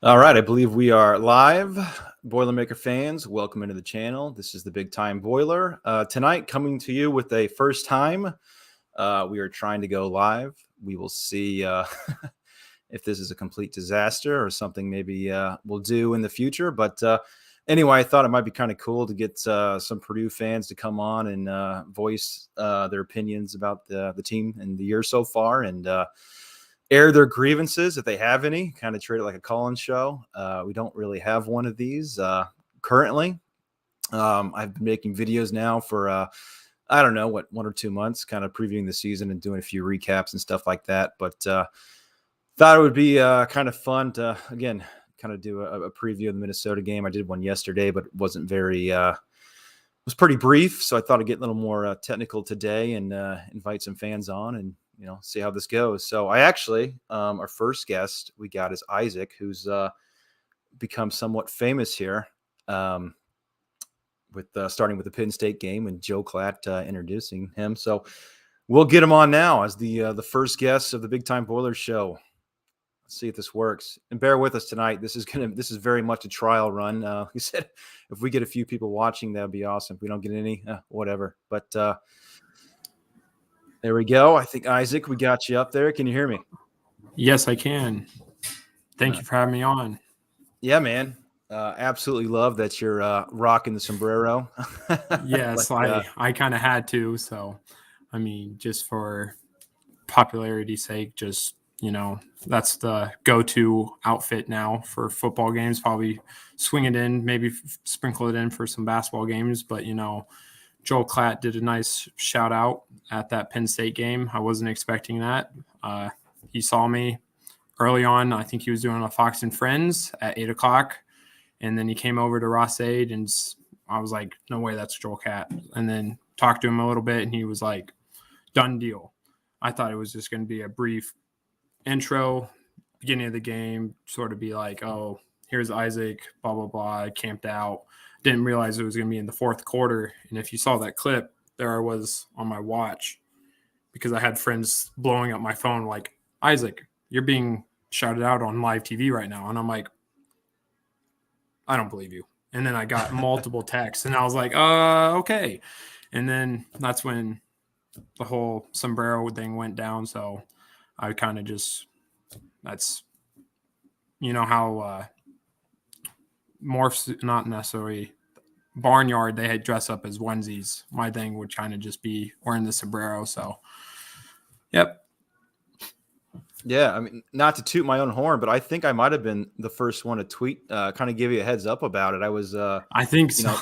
All right, I believe we are live. Boilermaker fans, welcome into the channel. This is the Big Time Boiler. Tonight, coming to you with a first time. We are trying to go live. We will see if this is a complete disaster or something maybe we'll do in the future. But anyway, I thought it might be kind of cool to get some Purdue fans to come on and voice their opinions about the team and the year so far, and air their grievances if they have any, kind of treat it like a call-in show. We don't really have one of these currently. I've been making videos now for, I don't know, 1 or 2 months, kind of previewing the season and doing a few recaps and stuff like that. But thought it would be kind of fun to, again, kind of do a preview of the Minnesota game. I did one yesterday, but it wasn't very, it was pretty brief. So I thought I'd get a little more technical today and invite some fans on and, see how this goes. So I actually, our first guest we got is Isaac, who's become somewhat famous here with starting with the Penn State game and Joe Klatt introducing him. So we'll get him on now as the first guest of the Big Time Boiler show. Let's see if this works. And bear with us tonight. This is very much a trial run. He said if we get a few people watching, that'd be awesome. If we don't get any, whatever. But there we go. I think, Isaac, we got you up there. Can you hear me? Yes, I can. Thank you for having me on. Yeah, man. Absolutely love that you're rocking the sombrero. Yes, I kind of had to. So, I mean, just for popularity's sake, just, that's the go-to outfit now for football games. Probably swing it in, maybe sprinkle it in for some basketball games. But, Joel Klatt did a nice shout out at that Penn State game. I wasn't expecting that. He saw me early on. I think he was doing a Fox and Friends at 8 o'clock. And then he came over to Ross-Ade, and I was like, no way, that's Joel Klatt. And then talked to him a little bit, and he was like, done deal. I thought it was just going to be a brief intro, beginning of the game, sort of be like, oh, here's Isaac, blah, blah, blah. I camped out. Didn't realize it was going to be in the fourth quarter. And if you saw that clip, there I was on my watch because I had friends blowing up my phone like, Isaac, you're being shouted out on live TV right now. And I'm like, I don't believe you. And then I got multiple texts and I was like, okay. And then that's when the whole sombrero thing went down. So I kind of just, that's, how morphs, not necessarily barnyard, they had dress up as onesies. My thing would kind of just be wearing the sombrero. So, yep. Yeah, I mean, not to toot my own horn, but I think I might have been the first one to tweet, kind of give you a heads up about it. I was, I think so.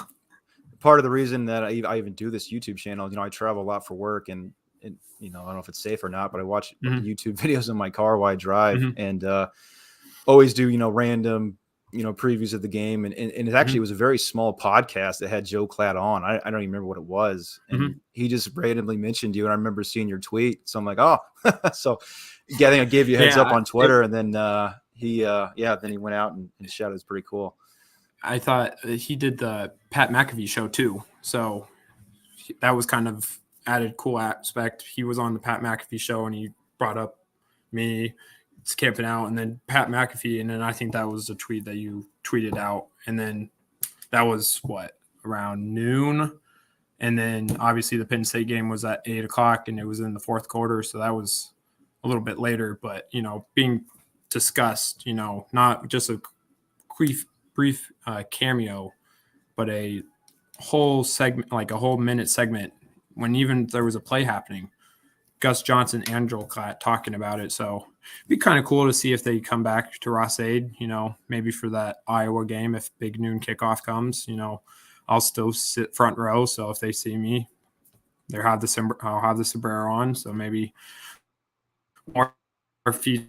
Part of the reason that I even do this YouTube channel, I travel a lot for work, and I don't know if it's safe or not, but I watch YouTube videos in my car while I drive, and always do random previews of the game, and it actually was a very small podcast that had Joe Klatt on. I don't even remember what it was, and he just randomly mentioned you, and I remember seeing your tweet, so I'm like, oh, so yeah, I think I gave you a heads up on Twitter, and then then he went out and shouted. It's pretty cool. I thought he did the Pat McAfee show too, so that was kind of added cool aspect. He was on the Pat McAfee show, and he brought up me. It's camping out, and then Pat McAfee, and then I think that was the tweet that you tweeted out, and then that was around noon, and then obviously the Penn State game was at 8 o'clock, and it was in the fourth quarter, so that was a little bit later, but being discussed, not just a brief cameo, but a whole segment, like a whole minute segment, when even there was a play happening. Gus Johnson and Joel Klatt talking about it. So it'd be kind of cool to see if they come back to Ross-Ade, maybe for that Iowa game. If big noon kickoff comes, I'll still sit front row. So if they see me, I'll have the sombrero on. So maybe more future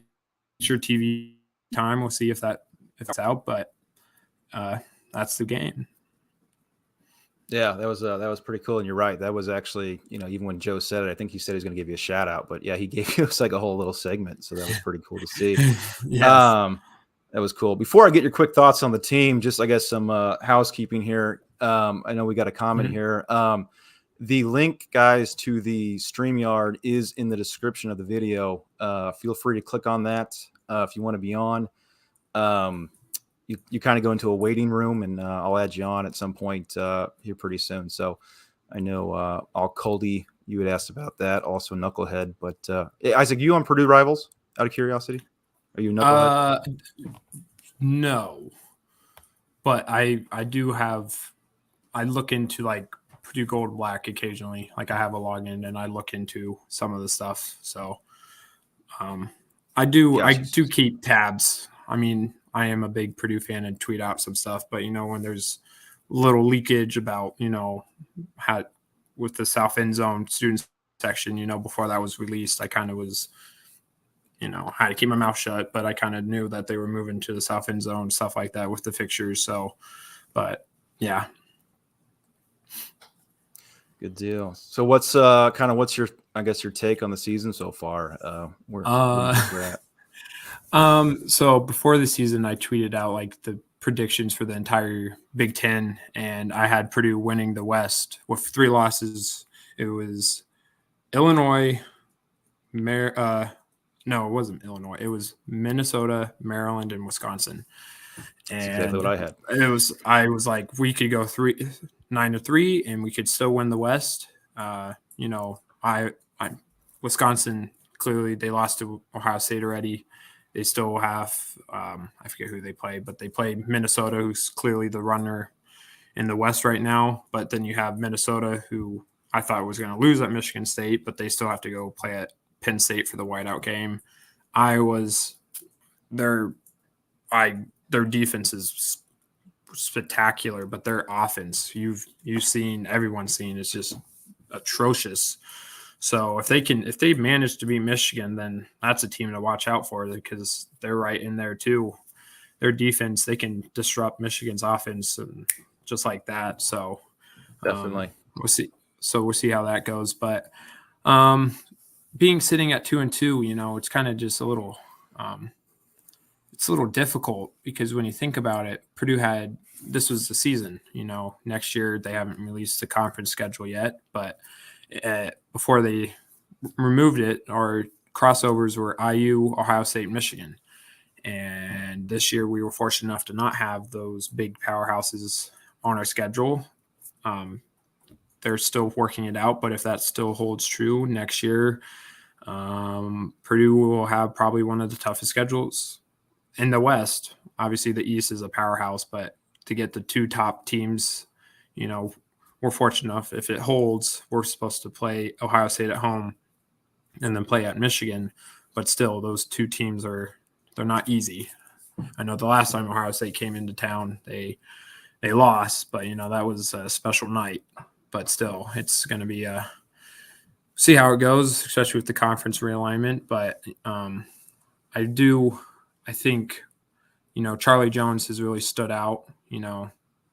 TV time. We'll see if it's out, but that's the game. Yeah, that was pretty cool, and you're right. That was actually, even when Joe said it, I think he said he was going to give you a shout out, but yeah, he gave you like a whole little segment, so that was pretty cool to see. Yes. That was cool. Before I get your quick thoughts on the team, just I guess some housekeeping here. I know we got a comment here. The link, guys, to the StreamYard is in the description of the video. Feel free to click on that if you want to be on. you kind of go into a waiting room, and I'll add you on at some point here pretty soon. So I know all Coldy, you had asked about that, also Knucklehead. But Isaac, you on Purdue Rivals? Out of curiosity, are you Knucklehead? No, but I do have. I look into like Purdue Gold Black occasionally. Like I have a login and I look into some of the stuff. So I do keep tabs. I mean, I am a big Purdue fan and tweet out some stuff, but when there's little leakage about, how with the South End Zone student section, before that was released, I kind of was, had to keep my mouth shut, but I kind of knew that they were moving to the South End Zone, stuff like that with the fixtures. So, but yeah. Good deal. So what's your take on the season so far? Where do you think we're at? So before the season, I tweeted out like the predictions for the entire Big Ten, and I had Purdue winning the West with 3 losses. It was Illinois, no, it wasn't Illinois. It was Minnesota, Maryland, and Wisconsin. And that's exactly what I had. I was like, we could go 9-3, and we could still win the West. Wisconsin, clearly they lost to Ohio State already. They still have, I forget who they play, but they play Minnesota, who's clearly the runner in the West right now. But then you have Minnesota, who I thought was going to lose at Michigan State, but they still have to go play at Penn State for the whiteout game. Their defense is spectacular, but their offense, everyone's seen, it's just atrocious. So if they manage to beat Michigan, then that's a team to watch out for, because they're right in there too. Their defense, they can disrupt Michigan's offense and just like that. So definitely we'll see. So we'll see how that goes. But being sitting at 2-2, it's kind of just a little it's a little difficult, because when you think about it, Purdue this was the season, next year they haven't released the conference schedule yet, but before they removed it, our crossovers were IU, Ohio State, Michigan. And this year we were fortunate enough to not have those big powerhouses on our schedule. They're still working it out, but if that still holds true next year, Purdue will have probably one of the toughest schedules in the West. Obviously the East is a powerhouse, but to get the 2 top teams, we're fortunate enough. If it holds, we're supposed to play Ohio State at home and then play at Michigan, but still those 2 teams they're not easy. I know the last time Ohio State came into town, they lost, but that was a special night. But still, it's going to be see how it goes, especially with the conference realignment. But I think, Charlie Jones has really stood out,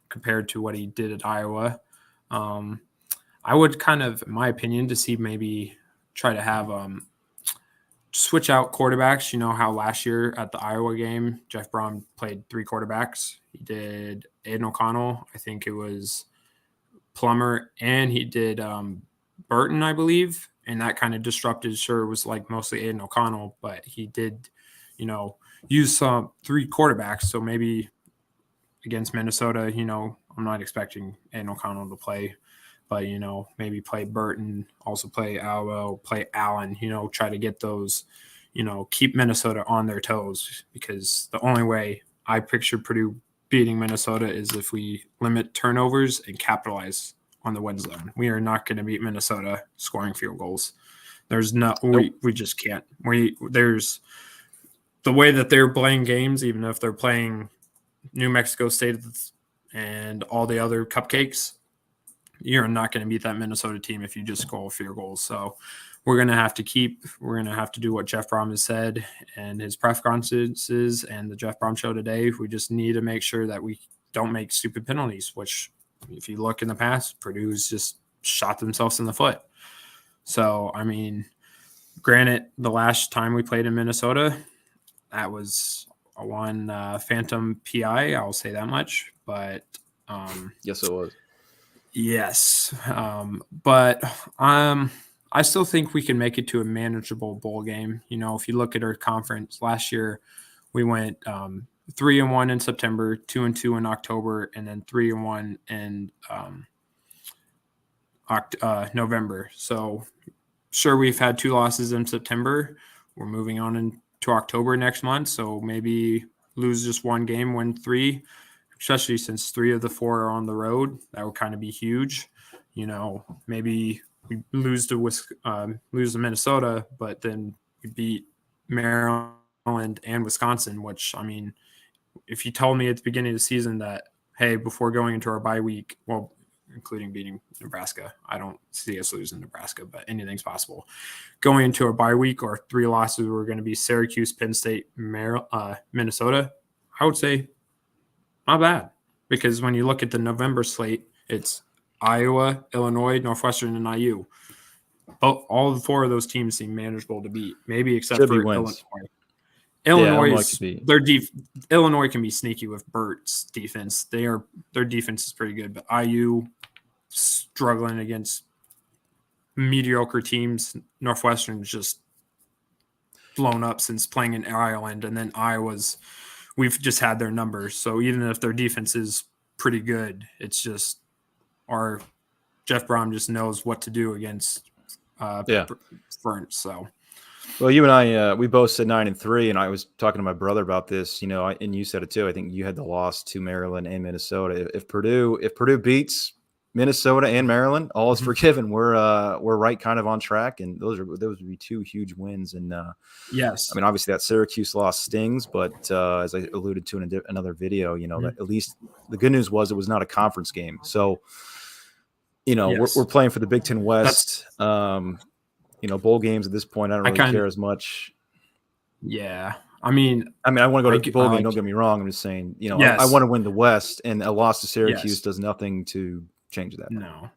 compared to what he did at Iowa. I would kind of, in my opinion, to see maybe try to have switch out quarterbacks. How last year at the Iowa game, Jeff Brom played 3 quarterbacks. He did Aiden O'Connell, I think it was Plummer, and he did Burton, I believe. And that kind of disrupted, sure, it was like mostly Aiden O'Connell, but he did, use 3 quarterbacks. So maybe against Minnesota, I'm not expecting Aiden O'Connell to play, but, maybe play Burton, also play Alvo, play Allen, try to get those, keep Minnesota on their toes, because the only way I picture Purdue beating Minnesota is if we limit turnovers and capitalize on the win zone. We are not going to beat Minnesota scoring field goals. There's no, we just can't. There's the way that they're playing games, even if they're playing New Mexico State and all the other cupcakes, you're not going to beat that Minnesota team if you just score field goals. So we're going to have to do what Jeff Brom has said and his press conferences and the Jeff Brom show today. We just need to make sure that we don't make stupid penalties, which if you look in the past, Purdue's just shot themselves in the foot. So, I mean, granted, the last time we played in Minnesota, that was a one phantom PI. I'll say that much, but yes, it was. Yes. But I still think we can make it to a manageable bowl game. If you look at our conference last year, we went 3-1 in September, 2-2 in October, and then 3-1 in November. So sure, we've had 2 losses in September. We're moving on into October next month. So maybe lose just 1 game, win 3, especially since 3 of the 4 are on the road. That would kind of be huge. Maybe we lose to Minnesota, but then we beat Maryland and Wisconsin, which, I mean, if you told me at the beginning of the season that, hey, before going into our bye week, well, including beating Nebraska, I don't see us losing Nebraska, but anything's possible. Going into our bye week, or 3 losses were going to be Syracuse, Penn State, Minnesota, I would say not bad. Because when you look at the November slate, it's Iowa, Illinois, Northwestern, and IU. All 4 of those teams seem manageable to beat, maybe except for Illinois. Illinois can be sneaky with Burt's defense. Their defense is pretty good, but IU struggling against mediocre teams. Northwestern's just blown up since playing in Ireland, and then we've just had their numbers. So even if their defense is pretty good, it's just our Jeff Brom just knows what to do against Burnt. So. Well, you and I, we both said 9-3, and I was talking to my brother about this, and you said it too. I think you had the loss to Maryland and Minnesota. If Purdue beats Minnesota and Maryland, all is forgiven. We're right kind of on track, and those would be 2 huge wins. And yes, I mean, obviously that Syracuse loss stings, but as I alluded to in another video, that at least the good news was it was not a conference game. So, we're playing for the Big Ten West. Bowl games at this point, I don't really care as much. Yeah. I mean, I want to go to the bowl game. Don't get me wrong. I'm just saying, I want to win the West, and a loss to Syracuse does nothing to change that. No.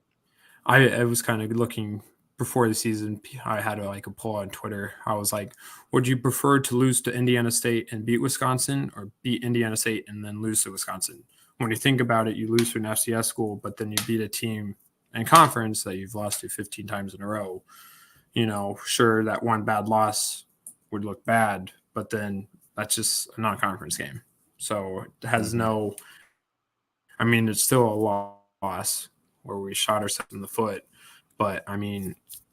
I was kind of looking before the season. I had a poll on Twitter. I was like, would you prefer to lose to Indiana State and beat Wisconsin, or beat Indiana State and then lose to Wisconsin? When you think about it, you lose to an FCS school, but then you beat a team in conference that you've lost to 15 times in a row. Sure, that one bad loss would look bad, but then that's just a non-conference game. So it has it's still a loss where we shot ourselves in the foot. But,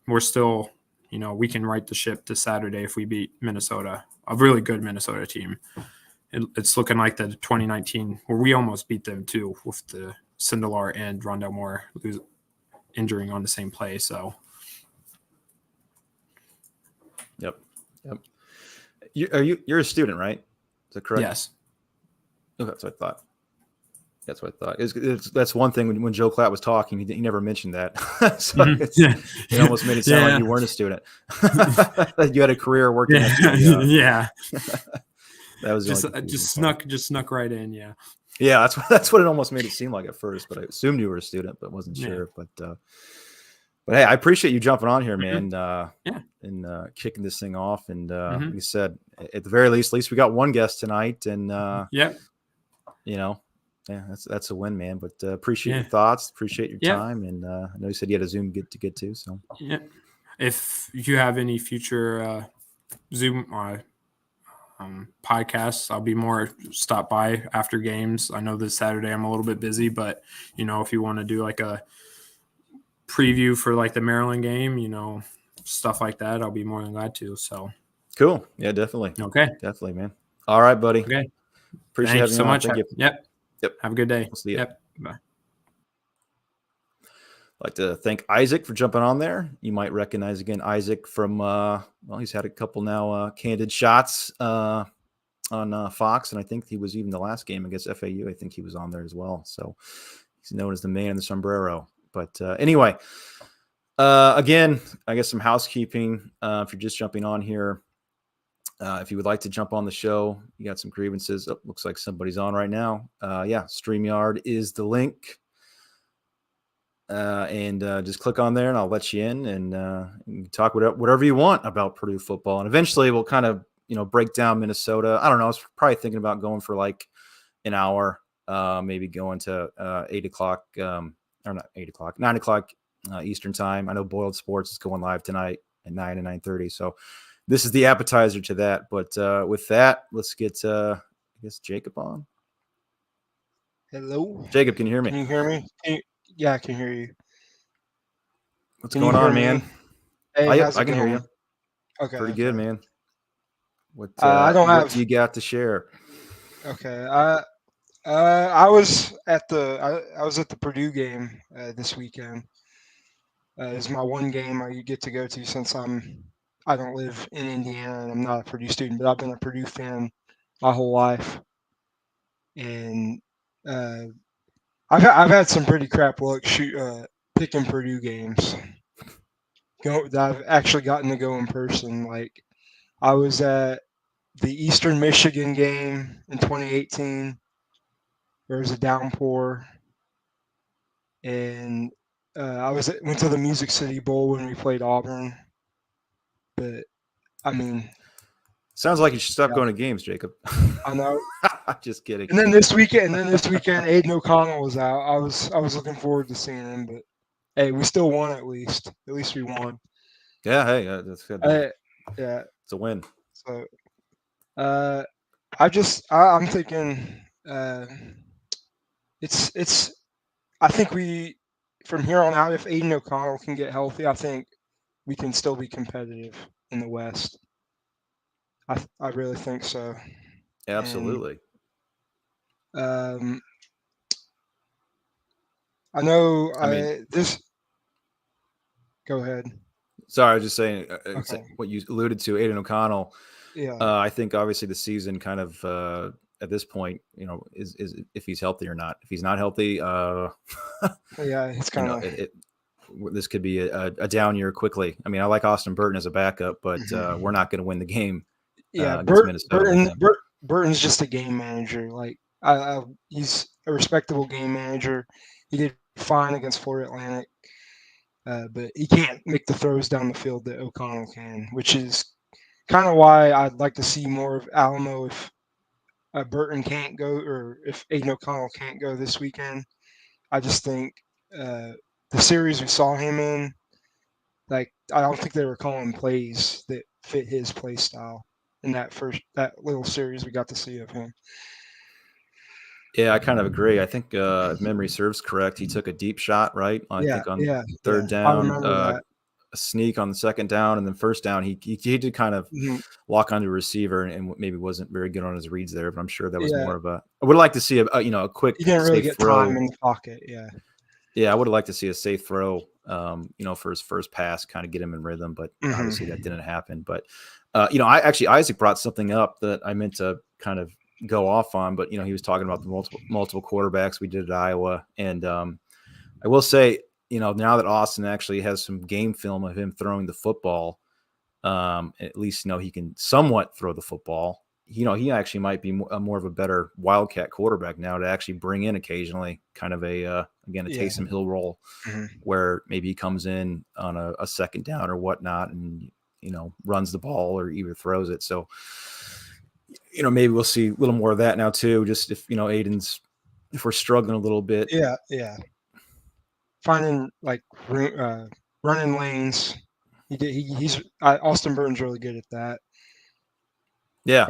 we're still, we can right the ship this Saturday if we beat Minnesota, a really good Minnesota team. It's looking like the 2019, where we almost beat them too, with the Sindelar and Rondell Moore injuring on the same play. So. Yep. You're a student, right? Is that correct? Yes. Okay, that's what I thought. That's one thing when Joe Klatt was talking, he never mentioned that. So it almost made it sound like you weren't a student. You had a career working at yeah. That was just snuck right in, yeah. Yeah, that's what it almost made it seem like at first, but I assumed you were a student, but wasn't sure. But hey, I appreciate you jumping on here, man. And kicking this thing off. And like you said, at the very least, we got one guest tonight. And that's a win, man. But appreciate your thoughts, appreciate your time. And I know you said you had a Zoom to get to. So if you have any future Zoom podcasts, I'll be more stop by after games. I know this Saturday I'm a little bit busy, but if you want to do a preview for the Maryland game, stuff like that, I'll be more than glad to. So cool. Yeah, definitely. Okay. Definitely, man. All right, buddy. Okay. Appreciate Thanks so much. Thank you. Yep. Have a good day. We'll see you. Yep. Bye. I'd like to thank Isaac for jumping on there. You might recognize again Isaac from he's had a couple now candid shots on Fox, and I think he was even the last game against FAU. I think he was on there as well. So he's known as the man in the sombrero. But anyway, again, I guess some housekeeping. If you're just jumping on here, if you would like to jump on the show, you got some grievances. Oh, looks like somebody's on right now. Streamyard is the link. And just click on there and I'll let you in and you can talk whatever you want about Purdue football. And eventually we'll kind of, break down Minnesota. I don't know. I was probably thinking about going for an hour, maybe going to 8 o'clock. Or not 8 o'clock, 9 o'clock Eastern time. I know Boiled Sports is going live tonight at 9 and 9:30. So this is the appetizer to that. But with that, let's get guess Jacob on. Hello, Jacob, can you hear me? Can you hear me? Yeah, I can hear you. What's going on, man? Hey, how's I it can hear going? you. Okay, Pretty good, man. What I don't what have. do you got to share? Okay, I was at the Purdue game this weekend. It's my one game I get to go to since I don't live in Indiana and I'm not a Purdue student, but I've been a Purdue fan my whole life, and uh, I've had some pretty crap luck picking Purdue games. That I've actually gotten to go in person. Like I was at the Eastern Michigan game in 2018. There was a downpour, and went to the Music City Bowl when we played Auburn. But I mean, Sounds like you should stop yeah, going to games, Jacob. I know. Just kidding. And then this weekend, Aiden O'Connell was out. I was looking forward to seeing him, but hey, we still won at least. At least we won. Yeah, hey, that's good. Yeah. It's a win. So, I'm thinking, it's. I think from here on out, if Aiden O'Connell can get healthy, I think we can still be competitive in the West. I really think so. Absolutely. And, I know. Go ahead. Sorry, I was just saying Okay. what you alluded to, Aiden O'Connell. Yeah. I think obviously the season kind of at this point, is if he's healthy or not. If he's not healthy, Yeah, it's kind of. This could be a down year quickly. I mean, I like Austin Burton as a backup, but we're not going to win the game. Yeah, against Minnesota. Burton's just a game manager. Like he's a respectable game manager. He did fine against Florida Atlantic, but he can't make the throws down the field that O'Connell can, which is kind of why I'd like to see more of Alamo if Burton can't go, or if Aiden O'Connell can't go this weekend. I just think the series we saw him in, like I don't think they were calling plays that fit his play style in that little series we got to see of him. Yeah, I kind of agree. I think if memory serves correct, he took a deep shot, right? I think on third down, a sneak on the second down, and then first down, he did kind of walk onto a receiver and maybe wasn't very good on his reads there. But I'm sure that was more of a. I would like to see a quick. He didn't really get throw. time in the pocket. Yeah. Yeah, I would have liked to see a safe throw, for his first pass, kind of get him in rhythm, but obviously that didn't happen. But, Isaac brought something up that I meant to kind of go off on, but, he was talking about the multiple quarterbacks we did at Iowa. And I will say, now that Austin actually has some game film of him throwing the football, at least, he can somewhat throw the football. He actually might be more of a better Wildcat quarterback now to actually bring in occasionally, kind of a Taysom Hill role, where maybe he comes in on a second down or whatnot, and runs the ball or either throws it. So, maybe we'll see a little more of that now too. Just if if we're struggling a little bit, yeah, finding like running lanes. Austin Burton's really good at that. Yeah,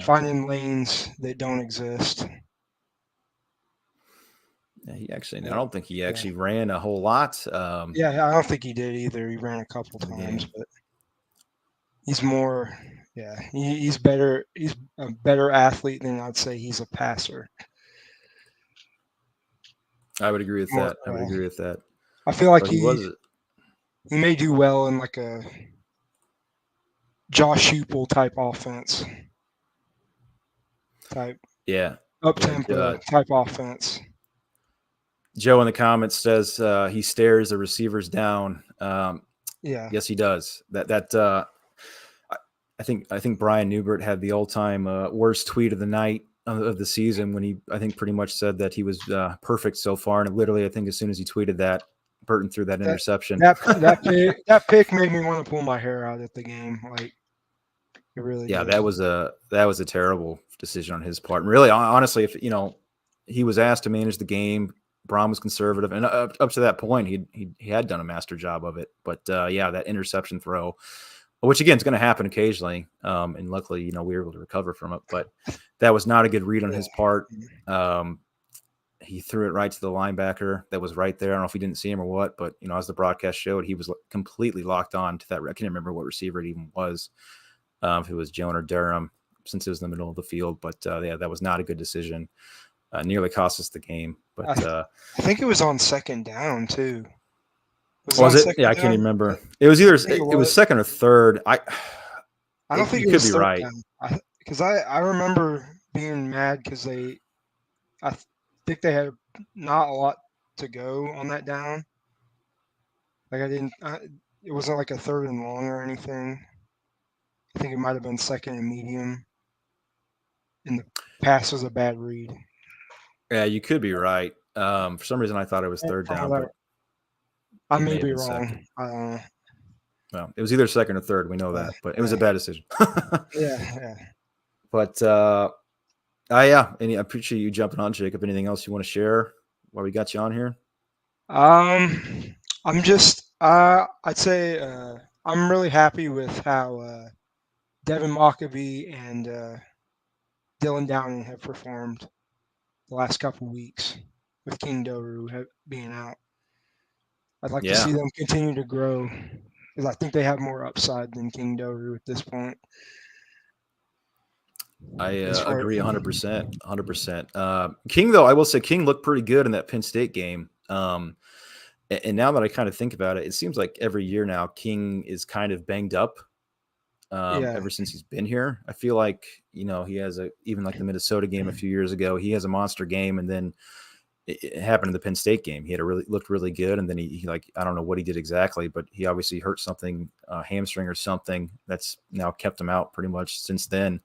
finding lanes that don't exist. Yeah, I don't think he actually ran a whole lot. I don't think he did either. He ran a couple times, but he's more. Yeah, he's better. He's a better athlete than I'd say he's a passer. I would agree with that. I feel like he may do well in like a Josh Heupel type offense. Up tempo type offense. Joe in the comments says he stares the receivers down. Yes, he does. I think Brian Newbert had the all-time worst tweet of the night of the season when he, I think, pretty much said that he was perfect so far, and literally, I think as soon as he tweeted that, Burton threw that interception. That pick made me want to pull my hair out at the game. Like, it really. Yeah, did. that was a terrible decision on his part. And really, honestly, if he was asked to manage the game, Braun was conservative, and up to that point, he had done a master job of it. But that interception throw which again is going to happen occasionally. And luckily, we were able to recover from it. But that was not a good read on his part. He threw it right to the linebacker that was right there. I don't know if he didn't see him or what, but as the broadcast showed, he was completely locked on to that. I can't remember what receiver it even was, if it was Joan or Durham, since it was in the middle of the field. But that was not a good decision. Nearly cost us the game. But I think it was on second down too. Was it? Yeah, I can't even remember. It was either it was second or third. I don't think you it was could be right. Because I remember being mad because I think they had not a lot to go on that down. Like it wasn't like a third and long or anything. I think it might have been second and medium. And the pass was a bad read. Yeah, you could be right. For some reason, I thought it was third down. But I may be wrong. I don't know. Well, it was either second or third. We know that, but it was a bad decision. Yeah. But yeah. I appreciate you jumping on, Jacob. Anything else you want to share while we got you on here? I'm just I'd say I'm really happy with how Devin Mockabee and Dylan Downing have performed the last couple of weeks with King Doru being out. I'd like to see them continue to grow because I think they have more upside than King Doru at this point. I agree 100%. 100%. King, though, I will say King looked pretty good in that Penn State game. And now that I kind of think about it, it seems like every year now King is kind of banged up. Ever since he's been here, I feel like he has even like the Minnesota game a few years ago, he has a monster game, and then it happened in the Penn State game. He looked really good, and then he I don't know what he did exactly, but he obviously hurt something, hamstring or something that's now kept him out pretty much since then.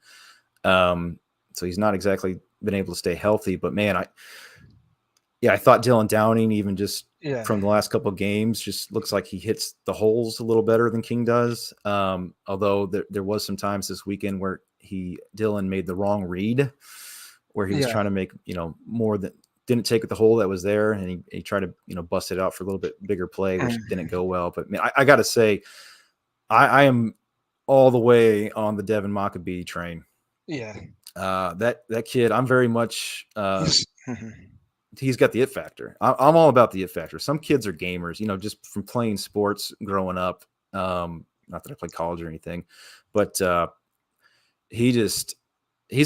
So he's not exactly been able to stay healthy. But man, I thought Dylan Downing, even just from the last couple of games, just looks like he hits the holes a little better than King does. Although there was some times this weekend where Dylan made the wrong read, where he was trying to make more than didn't take the hole that was there, and he tried to bust it out for a little bit bigger play, which didn't go well. But man, I got to say, I am all the way on the Devin Mockabee train. Yeah, that kid, I'm very much. He's got the it factor. I'm all about the it factor. Some kids are gamers, just from playing sports growing up. Not that I played college or anything, but he's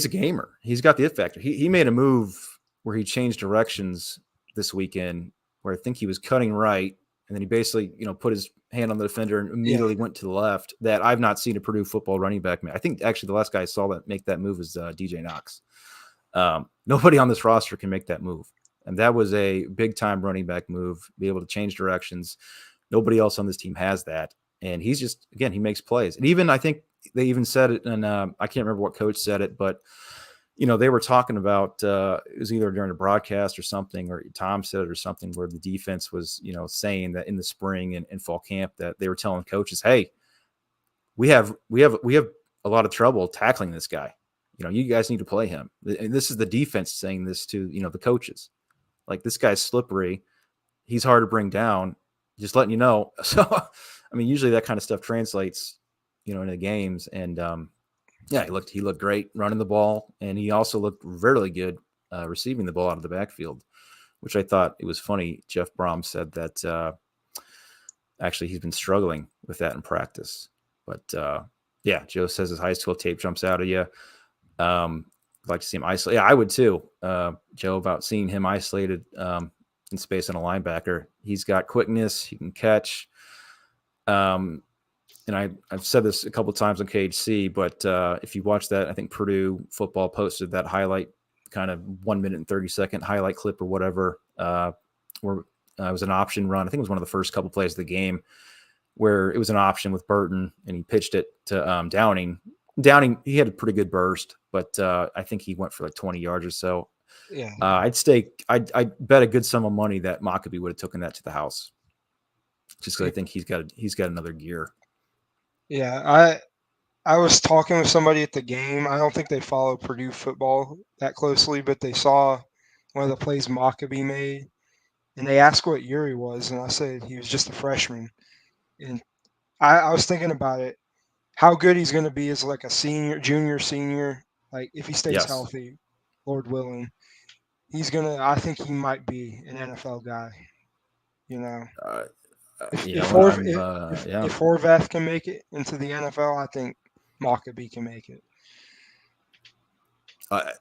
a gamer. He's got the it factor. He made a move where he changed directions this weekend, where I think he was cutting right, and then he basically, put his hand on the defender and immediately went to the left. That I've not seen a Purdue football running back make. I think actually the last guy I saw make that move is DJ Knox. Nobody on this roster can make that move. And that was a big time running back move, be able to change directions. Nobody else on this team has that. And he's just, again, he makes plays. And even, I think they even said it, and I can't remember what coach said it, but, they were talking about, it was either during a broadcast or something, or Tom said it or something, where the defense was, saying that in the spring and fall camp that they were telling coaches, hey, we have a lot of trouble tackling this guy. You guys need to play him. And this is the defense saying this to, the coaches. Like, this guy's slippery. He's hard to bring down. Just letting you know. So, I mean, usually that kind of stuff translates, into games. And he looked great running the ball, and he also looked really good receiving the ball out of the backfield, which I thought it was funny. Jeff Brom said that actually he's been struggling with that in practice. But Joe says his high school tape jumps out of you. I'd like to see him isolated. Yeah, I would too, Joe, about seeing him isolated in space on a linebacker. He's got quickness. He can catch. And I've said this a couple of times on KHC, but if you watch that, I think Purdue football posted that highlight, kind of 1 minute and 30-second highlight clip or whatever, where it was an option run. I think it was one of the first couple plays of the game where it was an option with Burton, and he pitched it to Downing. Downing, he had a pretty good burst, but I think he went for like 20 yards or so. Yeah, I'd bet a good sum of money that Mockabee would have taken that to the house, just because I think he's got another gear. Yeah, I was talking with somebody at the game. I don't think they follow Purdue football that closely, but they saw one of the plays Mockabee made, and they asked what year he was, and I said he was just a freshman. And I was thinking about it. how good he's going to be as like a junior, senior. Like if he stays Yes. healthy, Lord willing, I think he might be an NFL guy. If Horvath can make it into the NFL, I think Maccabee can make it.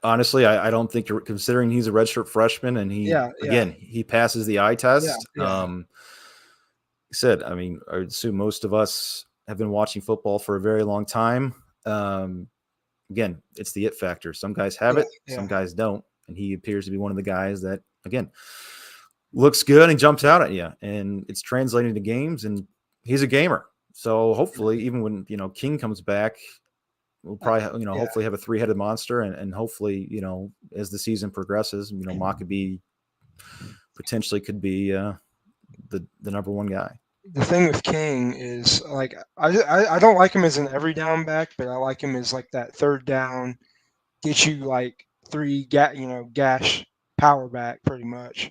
Honestly, I don't think you're considering he's a redshirt freshman and he passes the eye test. Said, I mean, I would assume most of us have been watching football for a very long time. Again, it's the it factor. Some guys have it, some guys don't. And he appears to be one of the guys that, again, looks good and jumps out at you. And it's translating to games, and he's a gamer. So hopefully, even when, King comes back, we'll probably, hopefully have a three-headed monster. And hopefully, as the season progresses, Maccabee potentially could be the number one guy. The thing with King is like I don't like him as an every down back, but I like him as like that third down, get you like gash power back pretty much.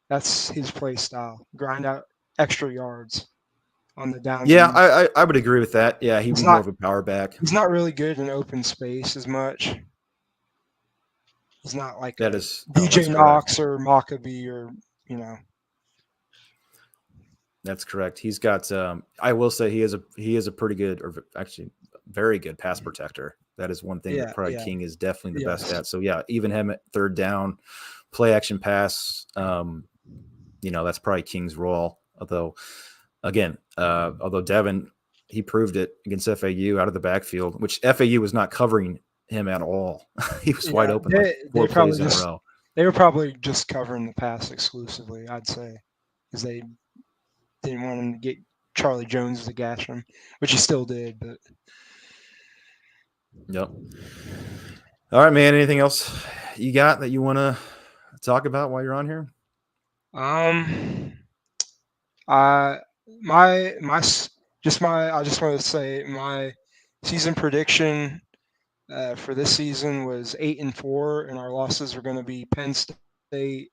That's his play style. Grind out extra yards on the down. Yeah, I would agree with that. Yeah, he's more of a power back. He's not really good in open space as much. He's not like DJ Knox or Maccabee or That's correct. He's got. I will say he is a pretty good, or actually very good pass protector. That is one thing that probably King is definitely the best at. So yeah, even him at third down, play action pass. That's probably King's role. Although Devin, he proved it against FAU out of the backfield, which FAU was not covering him at all. He was wide open four plays in a row. They were probably just covering the pass exclusively, I'd say, because they didn't want him to get Charlie Jones to gash him, which he still did. But yep. All right, man. Anything else you got that you want to talk about while you're on here? I just want to say my season prediction for this season was 8-4, and our losses were going to be Penn State,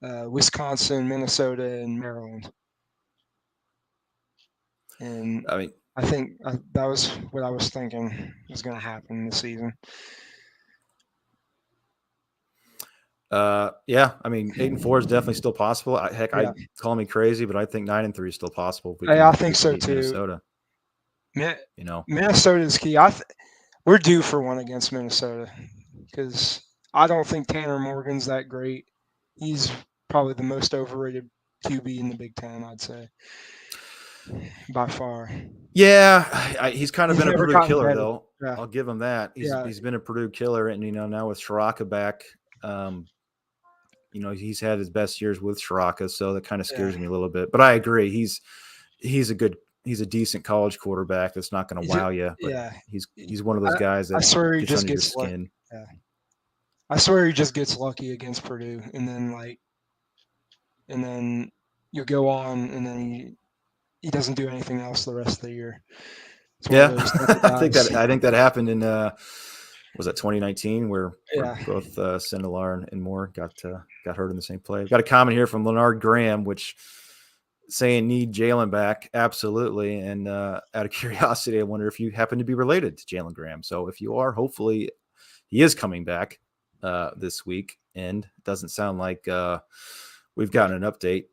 Wisconsin, Minnesota, and Maryland. And I think that was what I was thinking was going to happen this season. Yeah, I mean, 8-4 is definitely still possible. Call me crazy, but I think 9-3 is still possible. I think so too. Minnesota. Minnesota is key. We're due for one against Minnesota because I don't think Tanner Morgan's that great. He's probably the most overrated QB in the Big Ten, I'd say, by far. Yeah, he's kind of been a Purdue killer, better. though. Yeah. I'll give him that. He's been a Purdue killer, and now with Shiraka back, he's had his best years with Shiraka, so that kind of scares me a little bit. But I agree, he's a decent college quarterback that's not going to wow you. But he's one of those guys that I swear he just gets skin. Yeah. I swear he just gets lucky against Purdue, and then you'll go on, and then he doesn't do anything else the rest of the year. Yeah, I think that happened in was that 2019 where both Sindelar and Moore got hurt in the same play. We've got a comment here from Leonard Graham, which saying need Jalen back, absolutely. And out of curiosity, I wonder if you happen to be related to Jalen Graham. So if you are, hopefully he is coming back this week. And it doesn't sound like we've gotten an update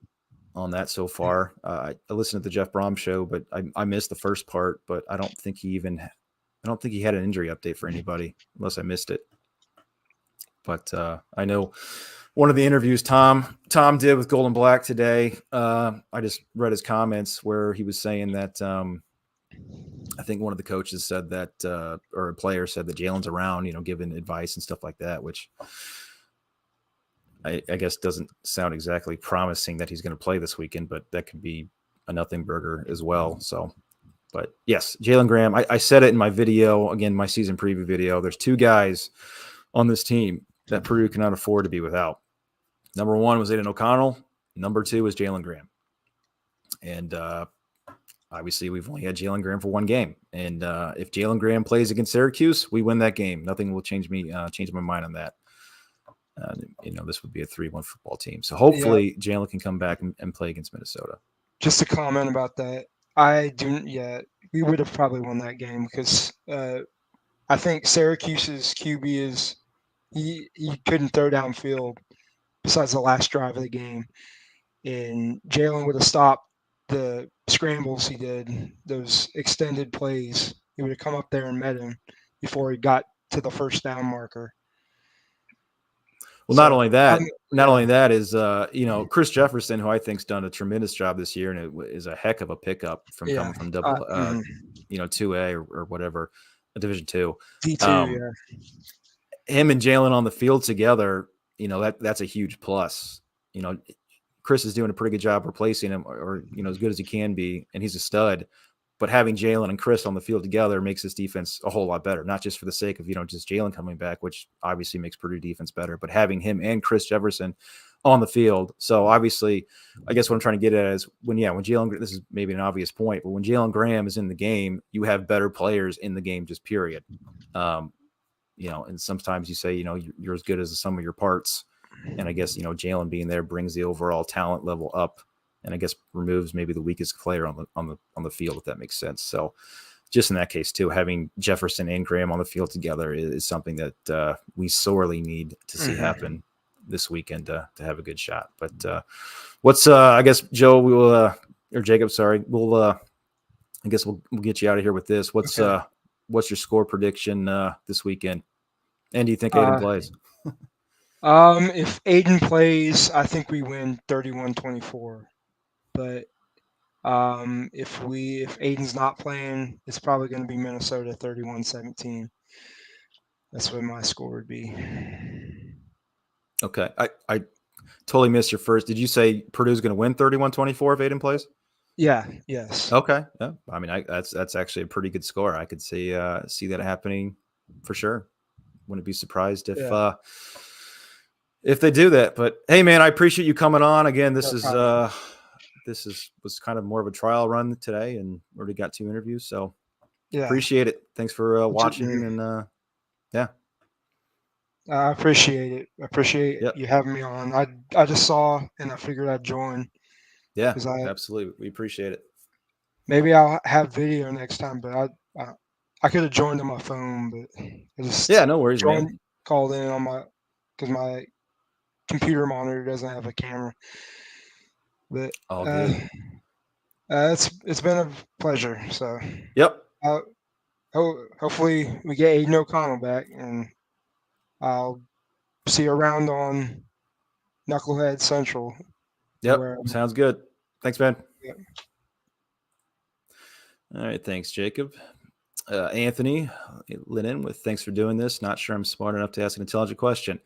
on that so far. I listened to the Jeff Brom show, but I missed the first part. But I don't think he had an injury update for anybody unless I missed it. But I know one of the interviews Tom did with Golden Black today, I just read his comments where he was saying that I think one of the coaches said that, or a player said that Jalen's around, giving advice and stuff like that, which I guess doesn't sound exactly promising that he's going to play this weekend, but that could be a nothing burger as well. So, but yes, Jalen Graham, I said it in my video, again, my season preview video. There's two guys on this team that Purdue cannot afford to be without. Number one was Aiden O'Connell. Number two was Jalen Graham. And obviously we've only had Jalen Graham for one game. And if Jalen Graham plays against Syracuse, we win that game. Nothing will change my mind on that. This would be a 3-1 football team. So hopefully Jalen can come back and play against Minnesota. Just a comment about that. I do. Yeah, we would have probably won that game because I think Syracuse's QB is he couldn't throw downfield besides the last drive of the game, and Jalen would have stopped the scrambles he did, those extended plays. He would have come up there and met him before he got to the first down marker. Well, So, not only that, yeah. only that is, Chris Jefferson, who I think's done a tremendous job this year, and it is a heck of a pickup from coming from double, 2A or whatever, Division II. D2, yeah. Him and Jalen on the field together, that's a huge plus. Chris is doing a pretty good job replacing him, or as good as he can be, and he's a stud. But having Jalen and Chris on the field together makes this defense a whole lot better, not just for the sake of, just Jalen coming back, which obviously makes Purdue defense better, but having him and Chris Jefferson on the field. So obviously, I guess what I'm trying to get at is when Jalen, this is maybe an obvious point, but when Jalen Graham is in the game, you have better players in the game, just period. And sometimes you say, you're as good as the sum of your parts. And I guess, Jalen being there brings the overall talent level up, and I guess removes maybe the weakest player on the field, if that makes sense. So just in that case too, having Jefferson and Graham on the field together is something that we sorely need to see happen this weekend to have a good shot. But I guess Joe, we will, or Jacob, sorry, I guess we'll get you out of here with this. What's your score prediction this weekend? And do you think Aiden plays? If Aiden plays, I think we win 31-24. But if Aiden's not playing, it's probably going to be Minnesota 31-17. That's what my score would be. Okay. I totally missed your first. Did you say Purdue's going to win 31-24 if Aiden plays? Yeah. Yes. Okay. Yeah. I mean, that's actually a pretty good score. I could see that happening for sure. Wouldn't be surprised if they do that. But hey, man, I appreciate you coming on again. This was kind of more of a trial run today, and already got 2 interviews. So appreciate it. Thanks for watching, and I appreciate it. I appreciate you having me on. I just saw and I figured I'd join. Yeah, absolutely. We appreciate it. Maybe I'll have video next time, but I could have joined on my phone, but I just no worries, man. Called in on because my computer monitor doesn't have a camera. But all good. It's been a pleasure. So hopefully we get Aiden O'Connell back, and I'll see you around on Knucklehead Central. Yep, sounds good. Thanks, man. Yep. All right, thanks, Jacob. Anthony Lennon with thanks for doing this. Not sure I'm smart enough to ask an intelligent question.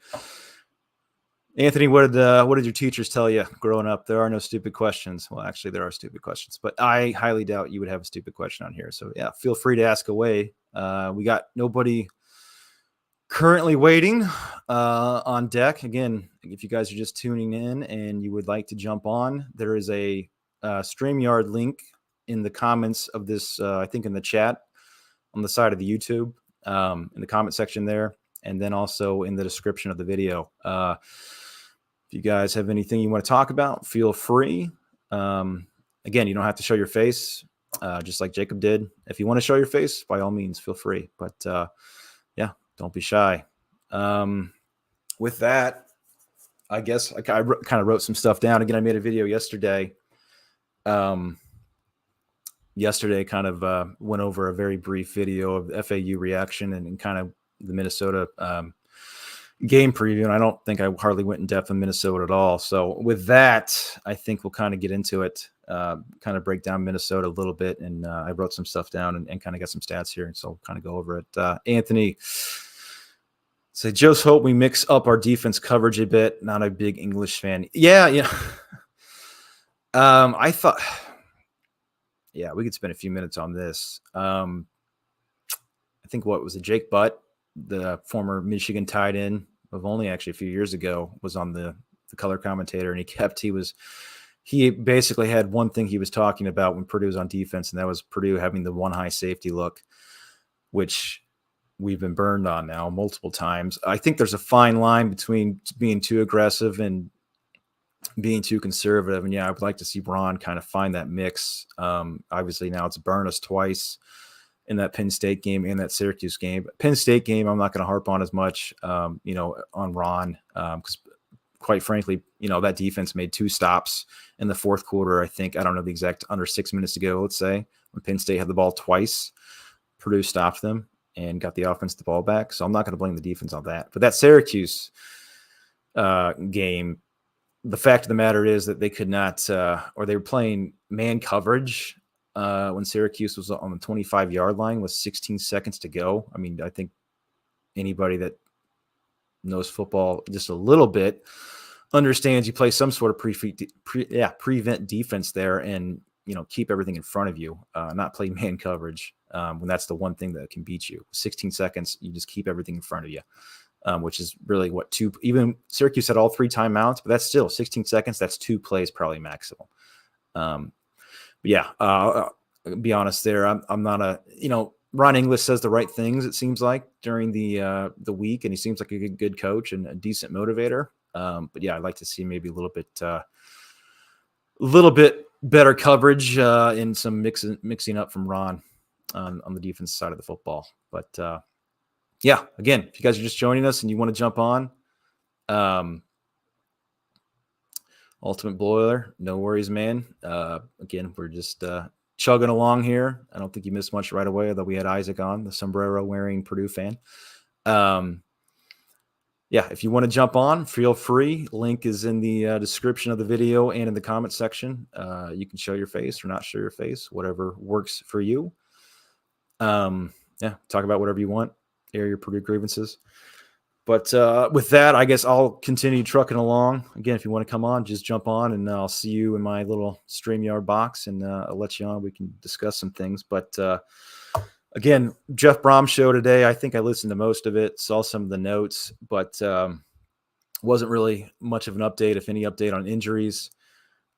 Anthony, what did your teachers tell you growing up? There are no stupid questions. Well, actually, there are stupid questions, but I highly doubt you would have a stupid question on here. So yeah, feel free to ask away. We got nobody currently waiting on deck. Again, if you guys are just tuning in and you would like to jump on, there is a Streamyard link in the comments of this, I think in the chat on the side of the YouTube, in the comment section there, and then also in the description of the video. If you guys have anything you want to talk about, feel free. Again, you don't have to show your face, just like Jacob did. If you want to show your face, by all means, feel free. But don't be shy. With that, I guess I kind of wrote some stuff down. Again, I made a video yesterday. Yesterday kind of went over a very brief video of the FAU reaction and kind of the Minnesota game preview. And I don't think I hardly went in depth in Minnesota at all. So with that, I think we'll kind of get into it, kind of break down Minnesota a little bit. And I wrote some stuff down and kind of got some stats here. And so we'll kind of go over it. Anthony, say, just hope we mix up our defense coverage a bit. Not a big English fan. Yeah. I thought, we could spend a few minutes on this. I think what was it? Jake Butt, the former Michigan tight end of only actually a few years ago, was on the color commentator, and he basically had one thing he was talking about when Purdue was on defense, and that was Purdue having the one high safety look, which we've been burned on now multiple times. I think there's a fine line between being too aggressive and being too conservative. And yeah, I would like to see Ron kind of find that mix. Obviously now it's burned us twice in that Penn State game and that Syracuse game. Penn State game, I'm not going to harp on as much, on Ron, because quite frankly, that defense made 2 stops in the fourth quarter. I think, I don't know the exact, under 6 minutes to go, let's say, when Penn State had the ball twice, Purdue stopped them and got the offense the ball back. So I'm not going to blame the defense on that. But that Syracuse game, the fact of the matter is that they could not, or they were playing man coverage when Syracuse was on the 25-yard line with 16 seconds to go. I mean, I think anybody that knows football just a little bit understands you play some sort of prevent defense there and, keep everything in front of you, not play man coverage when that's the one thing that can beat you. 16 seconds, you just keep everything in front of you, which is really what even Syracuse had all 3 timeouts, but that's still 16 seconds. That's 2 plays probably maximum. But yeah, I'll be honest there. I'm not Ron English says the right things, it seems like, during the week, and he seems like a good coach and a decent motivator. But yeah, I'd like to see maybe a little bit better coverage and some mixing up from Ron on the defense side of the football. But yeah, again, if you guys are just joining us and you want to jump on, Ultimate Boiler, no worries, man. Again, we're just chugging along here. I don't think you missed much right away, although we had Isaac on, the sombrero wearing Purdue fan. Yeah, if you want to jump on, feel free. Link is in the description of the video and in the comment section. You can show your face or not show your face, whatever works for you. Yeah, talk about whatever you want, air your Purdue grievances. But with that, I guess I'll continue trucking along. Again, if you want to come on, just jump on, and I'll see you in my little StreamYard box, and I'll let you on. We can discuss some things. But again, Jeff Brom show today. I think I listened to most of it, saw some of the notes, but wasn't really much of an update, if any update on injuries.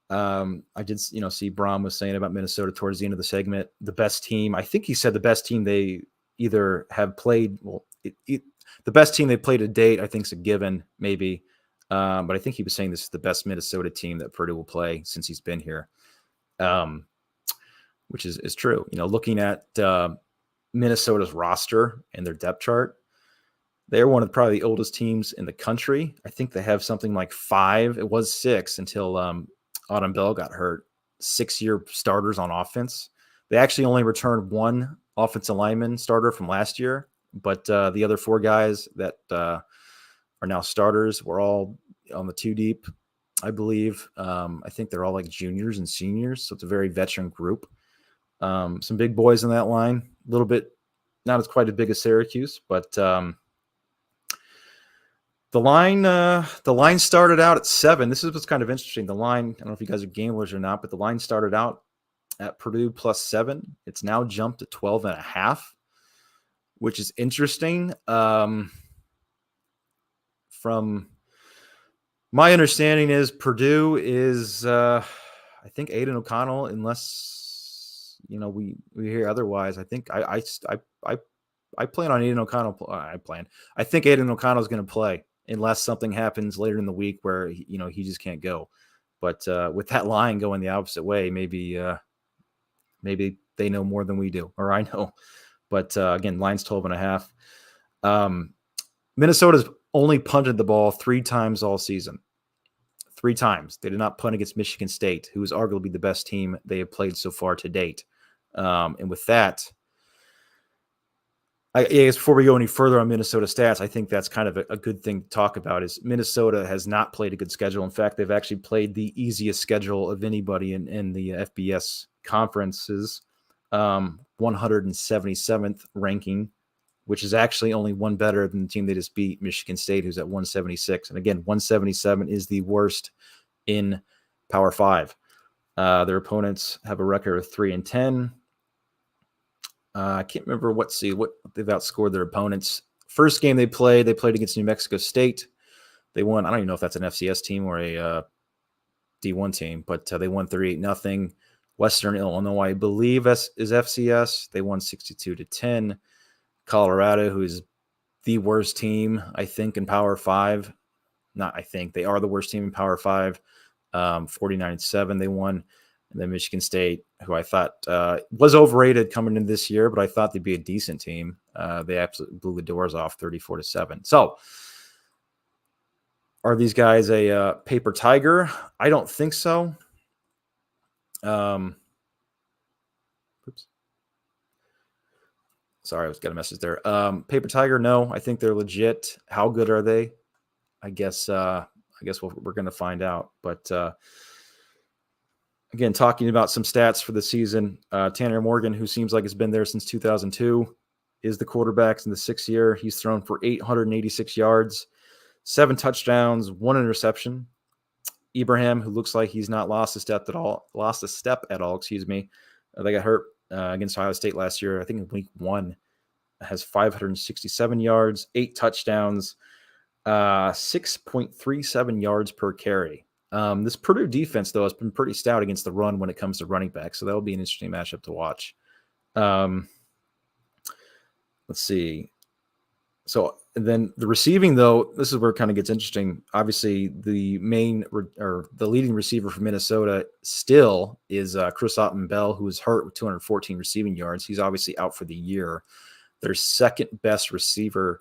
I did, see Brom was saying about Minnesota towards the end of the segment, the best team. I think he said the best team they either have played. Well, the best team they played to date, I think, is a given, maybe. But I think he was saying this is the best Minnesota team that Purdue will play since he's been here, which is true. Looking at Minnesota's roster and their depth chart, they're one of probably the oldest teams in the country. I think they have something like 5. It was 6 until Autumn Bell got hurt. 6-year starters on offense. They actually only returned 1 offensive lineman starter from last year. But the other 4 guys that are now starters were all on the 2 deep, I believe. I think they're all like juniors and seniors, so it's a very veteran group. Some big boys in that line. A little bit, not as quite as big as Syracuse, but the line started out at 7. This is what's kind of interesting. The line, I don't know if you guys are gamblers or not, but the line started out at Purdue +7. It's now jumped to 12.5. Which is interesting. From my understanding is Purdue is, I think, Aiden O'Connell, unless, we hear otherwise. I think I plan on Aiden O'Connell. I think Aiden O'Connell is going to play unless something happens later in the week where, he just can't go. But with that line going the opposite way, maybe they know more than we do, or I know. But again, line's 12.5. Minnesota's only punted the ball 3 times all season. 3 times. They did not punt against Michigan State, who is arguably the best team they have played so far to date. And with that, I guess before we go any further on Minnesota stats, I think that's kind of a good thing to talk about is Minnesota has not played a good schedule. In fact, they've actually played the easiest schedule of anybody in the FBS conferences. 177th ranking, which is actually only 1 better than the team they just beat, Michigan State, who's at 176. And again, 177 is the worst in Power 5. Their opponents have a record of 3-10. I can't remember what they've outscored their opponents. First game they played against New Mexico State. They won. I don't even know if that's an FCS team or a D1 team, but they won 38-0. Western Illinois, I believe, is FCS. They won 62-10. Colorado, who is the worst team, I think, in Power 5. Not I think. They are the worst team in Power 5. 49-7 they won. And then Michigan State, who I thought was overrated coming in this year, but I thought they'd be a decent team. They absolutely blew the doors off 34-7. So are these guys a paper tiger? I don't think so. Oops. Sorry, I was got a message there. Paper tiger, no. I think they're legit. How good are they? I guess we're going to find out. But again, talking about some stats for the season, Tanner Morgan, who seems like has been there since 2002, is the quarterback in the 6th year. He's thrown for 886 yards, 7 touchdowns, 1 interception. Ibrahim, who looks like he's not lost a step at all. Excuse me. They got hurt against Ohio State last year. I think in week 1, has 567 yards, 8 touchdowns, 6.37 yards per carry. This Purdue defense, though, has been pretty stout against the run when it comes to running back. So that'll be an interesting matchup to watch. Let's see. So then the receiving, though, this is where it kind of gets interesting. Obviously, the leading receiver for Minnesota still is Chris Otton-Bell, who is hurt with 214 receiving yards. He's obviously out for the year. Their second best receiver,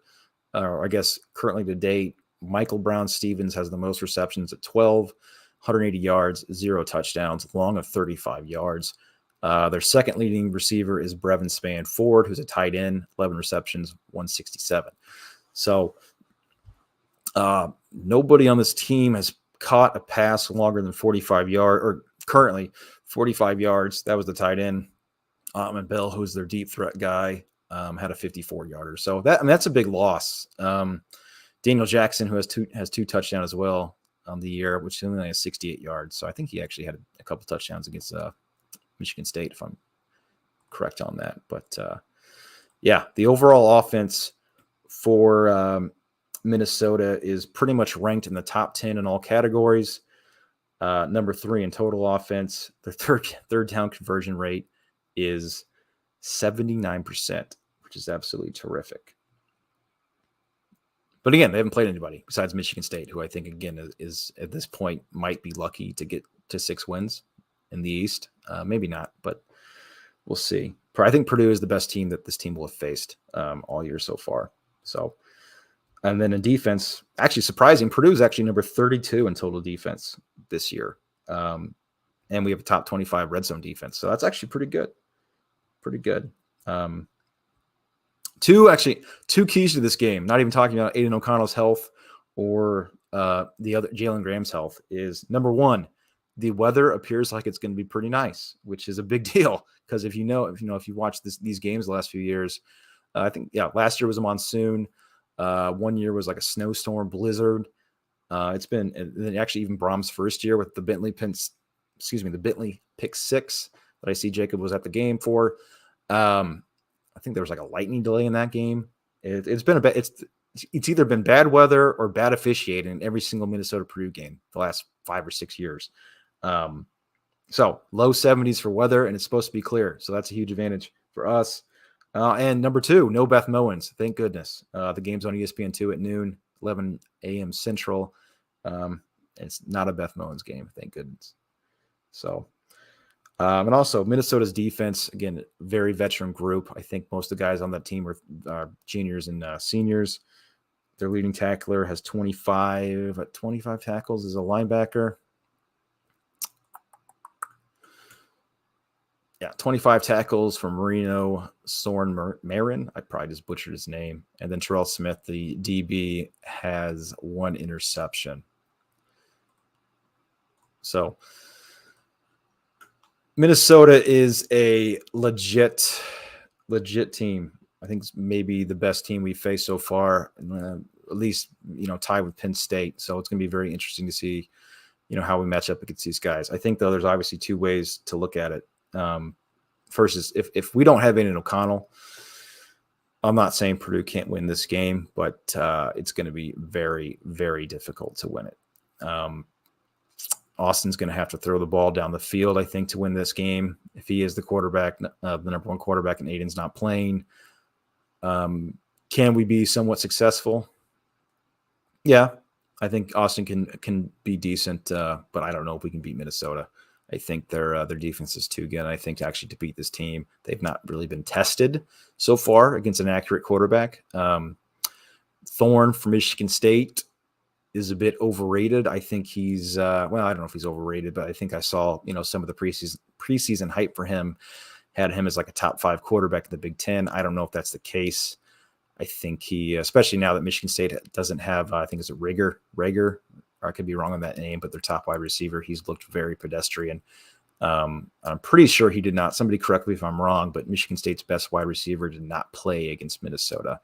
I guess currently to date, Michael Brown-Stevens has the most receptions at 12, 180 yards, 0 touchdowns, long of 35 yards. Their second leading receiver is Brevin Spann-Ford, who's a tight end, 11 receptions, 167. So nobody on this team has caught a pass longer than 45 yards, or currently 45 yards. That was the tight end. Otton-Bell, who's their deep threat guy, had a 54-yarder. So that's a big loss. Daniel Jackson, who has two touchdowns as well on the year, which only has 68 yards. So I think he actually had a couple touchdowns against Michigan State, if I'm correct on that. But yeah, the overall offense for Minnesota is pretty much ranked in the top 10 in all categories. Number 3 in total offense. Their third down conversion rate is 79%, which is absolutely terrific. But again, they haven't played anybody besides Michigan State, who I think, again, is at this point might be lucky to get to 6 wins in the East. Maybe not, but we'll see. I think Purdue is the best team that this team will have faced all year so far. So, and then in defense, actually surprising, Purdue is actually number 32 in total defense this year. And we have a top 25 red zone defense. So that's actually pretty good. Pretty good. Two keys to this game, not even talking about Aiden O'Connell's health or the other Jalen Graham's health, is number 1, the weather appears like it's going to be pretty nice, which is a big deal. Because if you watch these games the last few years, I think, last year was a monsoon. One year was like a snowstorm, blizzard. It's been, and actually even Brom's first year with the Bentley pick 6 that I see Jacob was at the game for. I think there was like a lightning delay in that game. It's either been bad weather or bad officiating in every single Minnesota Purdue game the last 5 or 6 years. So low 70s for weather, and it's supposed to be clear. So that's a huge advantage for us. And number 2, no Beth Mowins. Thank goodness. The game's on ESPN2 at noon, 11 a.m. Central. It's not a Beth Mowins game. Thank goodness. So, and also Minnesota's defense, again, very veteran group. I think most of the guys on that team are juniors and seniors. Their leading tackler has 25 tackles as a linebacker. 25 tackles from Marino Marin. I probably just butchered his name. And then Terrell Smith, the DB, has 1 interception. So Minnesota is a legit team. I think it's maybe the best team we've faced so far, at least, tied with Penn State. So it's going to be very interesting to see, how we match up against these guys. I think, though, there's obviously 2 ways to look at it. First is if we don't have Aiden O'Connell, I'm not saying Purdue can't win this game, but it's going to be very, very difficult to win it. Austin's going to have to throw the ball down the field, I think, to win this game. If he is the quarterback, the number 1 quarterback, and Aiden's not playing, can we be somewhat successful? Yeah, I think Austin can be decent, but I don't know if we can beat Minnesota. I think their defense is too good. I think actually to beat this team, they've not really been tested so far against an accurate quarterback. Thorne from Michigan State is a bit overrated. I think he's I don't know if he's overrated, but I think I saw some of the preseason hype for him had him as like a top 5 quarterback in the Big Ten. I don't know if that's the case. I think he, especially now that Michigan State doesn't have, I think it's a Rager, or I could be wrong on that name, but their top wide receiver, he's looked very pedestrian. I'm pretty sure he did not. Somebody correct me if I'm wrong, but Michigan State's best wide receiver did not play against Minnesota.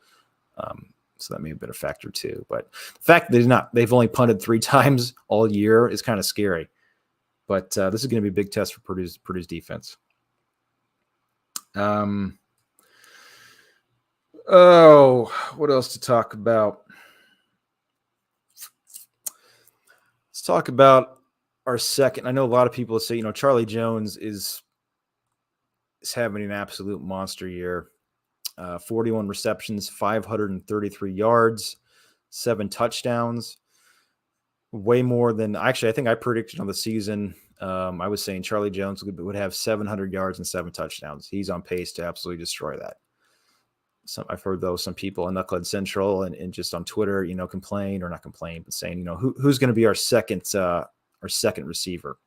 So that may have been a factor too. But the fact that they've only punted 3 times all year is kind of scary. But this is going to be a big test for Purdue's defense. What else to talk about? Let's talk about our second. I know a lot of people say, Charlie Jones is having an absolute monster year. 41 receptions, 533 yards, 7 touchdowns. Way more than I think I predicted on the season. I was saying Charlie Jones would have 700 yards and 7 touchdowns. He's on pace to absolutely destroy that. I've heard some people in Knucklehead Central and just on Twitter, complain or not complain, but saying, who's going to be our second receiver?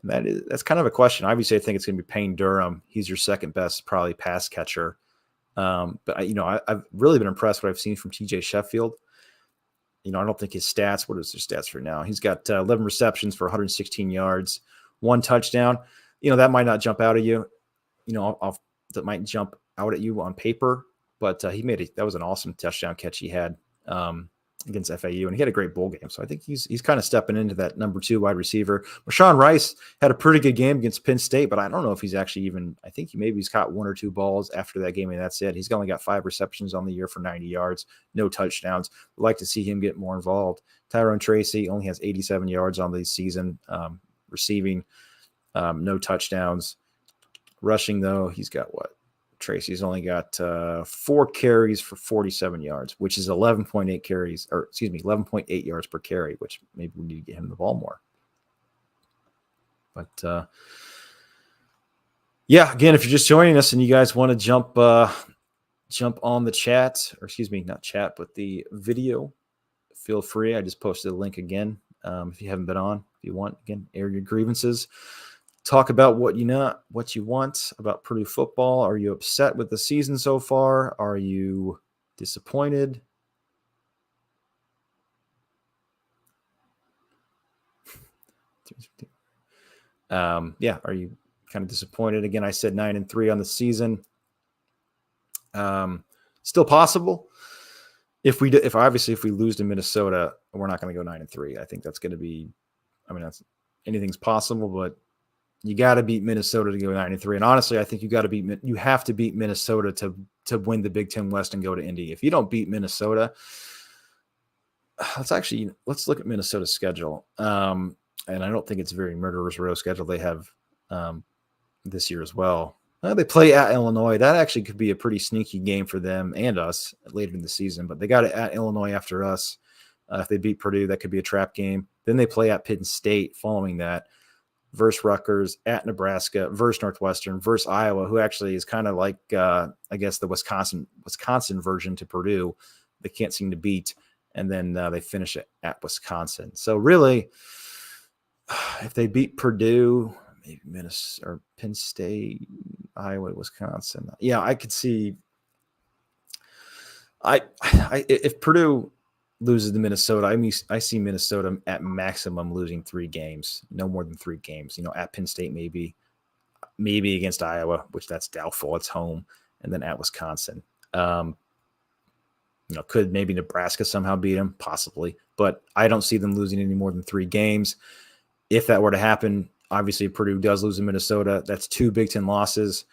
And that's kind of a question. Obviously, I think it's going to be Payne Durham. He's your second best, probably pass catcher. But I've really been impressed what I've seen from TJ Sheffield. I don't think his stats. What is his stats for now? He's got 11 receptions for 116 yards, 1 touchdown. That might not jump out at you. That might jump out at you on paper, but that was an awesome touchdown catch he had against FAU, and he had a great bowl game. So I think he's kind of stepping into that number 2 wide receiver. Rashawn Rice had a pretty good game against Penn State, but I don't know if he's actually I think he's caught 1 or 2 balls after that game, and that's it. He's only got 5 receptions on the year for 90 yards, no touchdowns. We'd like to see him get more involved. Tyrone Tracy only has 87 yards on the season, receiving, no touchdowns. Rushing, though, he's got what? Tracy's only got 4 carries for 47 yards, which is 11.8 yards per carry, which maybe we need to get him the ball more. But again, if you're just joining us and you guys want to jump on the chat, or not chat, but the video, feel free. I just posted a link again. If you haven't been on, if you want, again, air your grievances. Talk about what you want about Purdue football. Are you upset with the season so far? Are you disappointed? Are you kind of disappointed? Again, I said 9-3 on the season. Still possible. If we lose to Minnesota, we're not going to go 9-3. I think that's going to be. Anything's possible, but you got to beat Minnesota to go 9-3. And honestly, I think you have to beat Minnesota to win the Big Ten West and go to Indy. If you don't beat Minnesota, let's look at Minnesota's schedule. And I don't think it's a very murderer's row schedule they have this year as well. They play at Illinois. That actually could be a pretty sneaky game for them and us later in the season. But they got it at Illinois after us. If they beat Purdue, that could be a trap game. Then they play at Penn State following that. Versus Rutgers, at Nebraska, versus Northwestern, versus Iowa, who actually is kind of like, I guess, the Wisconsin version to Purdue. They can't seem to beat, and then they finish it at Wisconsin. So really, if they beat Purdue, maybe Minnesota or Penn State, Iowa, Wisconsin, I could see. If Purdue loses to Minnesota, I see Minnesota at maximum losing 3 games, no more than 3 games. At Penn State, maybe against Iowa, which that's doubtful. It's home, and then at Wisconsin. Could maybe Nebraska somehow beat them, possibly, but I don't see them losing any more than 3 games. If that were to happen, obviously Purdue does lose in Minnesota. That's 2 Big Ten losses.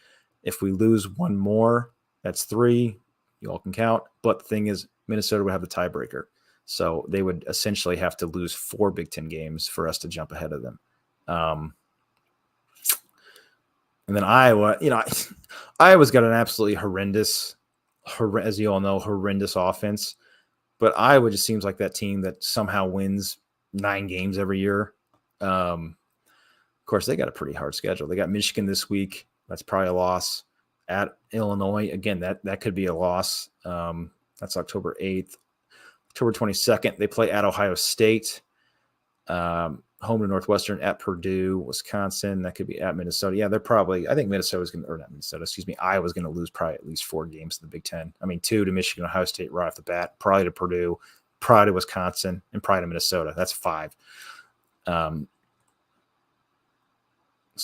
If we lose 1 more, that's 3. You all can count. But the thing is, Minnesota would have the tiebreaker. So they would essentially have to lose 4 Big Ten games for us to jump ahead of them. And then Iowa, Iowa's got an absolutely horrendous, as you all know, horrendous offense. But Iowa just seems like that team that somehow wins 9 games every year. Of course, they got a pretty hard schedule. They got Michigan this week. That's probably a loss. At Illinois, again, that could be a loss. That's October 8th. October 22nd, they play at Ohio State. Home to Northwestern, at Purdue, Wisconsin. That could be at Minnesota. Yeah, they're probably – I think Minnesota's going to – or not Minnesota, excuse me. Iowa's going to lose probably at least 4 games in the Big Ten. I mean, 2 to Michigan, Ohio State right off the bat, probably to Purdue, probably to Wisconsin, and probably to Minnesota. That's 5. So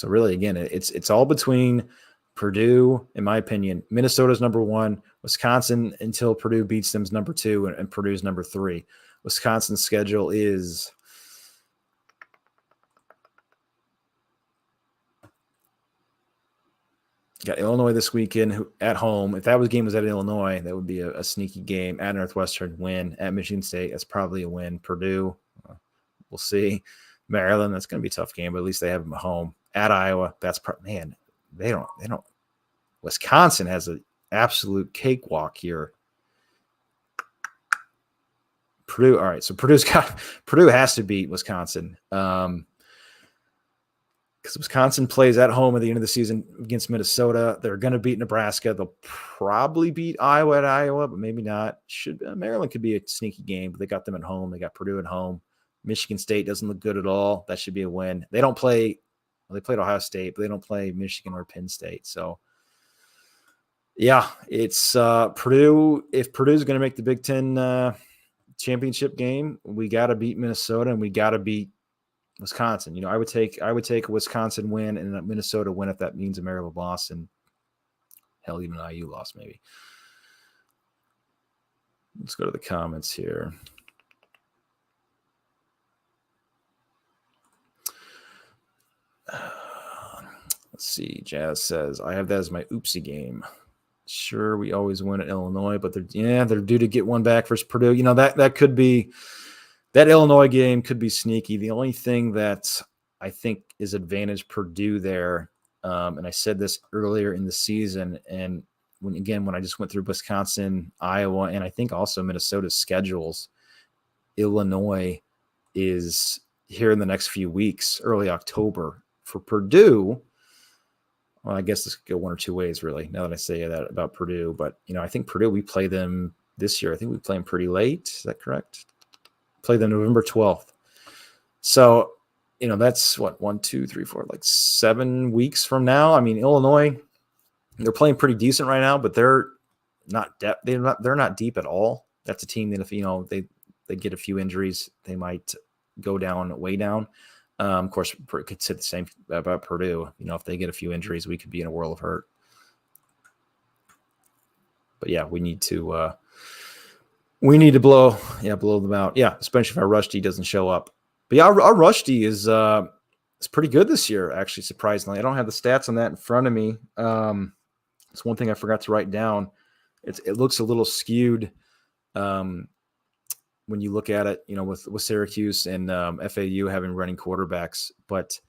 really, again, it's all between Purdue, in my opinion. Minnesota's number 1. Wisconsin, until Purdue beats them, is number 2, and Purdue's number 3. Wisconsin's schedule is – got Illinois this weekend at home. If that game was at Illinois, that would be a sneaky game. At Northwestern, win. At Michigan State, that's probably a win. Purdue, we'll see. Maryland, that's going to be a tough game, but at least they have them at home. At Iowa, that's man. They don't. Wisconsin has an absolute cakewalk here. Purdue, all right. So Purdue has to beat Wisconsin. Because Wisconsin plays at home at the end of the season against Minnesota. They're going to beat Nebraska. They'll probably beat Iowa at Iowa, but maybe not. Maryland could be a sneaky game, but they got them at home. They got Purdue at home. Michigan State doesn't look good at all. That should be a win. They don't play – they played Ohio State, but they don't play Michigan or Penn State. So, yeah, it's Purdue. If Purdue's going to make the Big Ten championship game, we got to beat Minnesota and we got to beat Wisconsin. You know, I would take a Wisconsin win and a Minnesota win if that means a Maryland loss, and hell, even an IU loss maybe. Let's go to the comments here. Let's see. Jazz says, I have that as my oopsie game. Sure, we always win at Illinois, but they're due to get one back versus Purdue. You know, that could be – that Illinois game could be sneaky. The only thing that I think is advantage Purdue there, and I said this earlier in the season, and when I just went through Wisconsin, Iowa, and I think also Minnesota's schedules, Illinois is here in the next few weeks, early October. For Purdue, well, I guess this could go one or two ways, really, now that I say that about Purdue. But, you know, I think Purdue, we play them this year. I think we play them pretty late. Is that correct? Play them November 12th. So, you know, that's what, 1, 2, 3, 4, like 7 weeks from now. I mean, Illinois, they're playing pretty decent right now, but they're not they're not deep at all. That's a team that if, you know, they get a few injuries, they might go down, way down. Of course, could say the same about Purdue. You know, if they get a few injuries, we could be in a world of hurt. But yeah, we need to blow them out. Yeah, especially if our rush D doesn't show up. But yeah, our rush D is pretty good this year, actually, surprisingly. I don't have the stats on that in front of me. It's one thing I forgot to write down. It looks a little skewed when you look at it, you know, with Syracuse and FAU having running quarterbacks. But,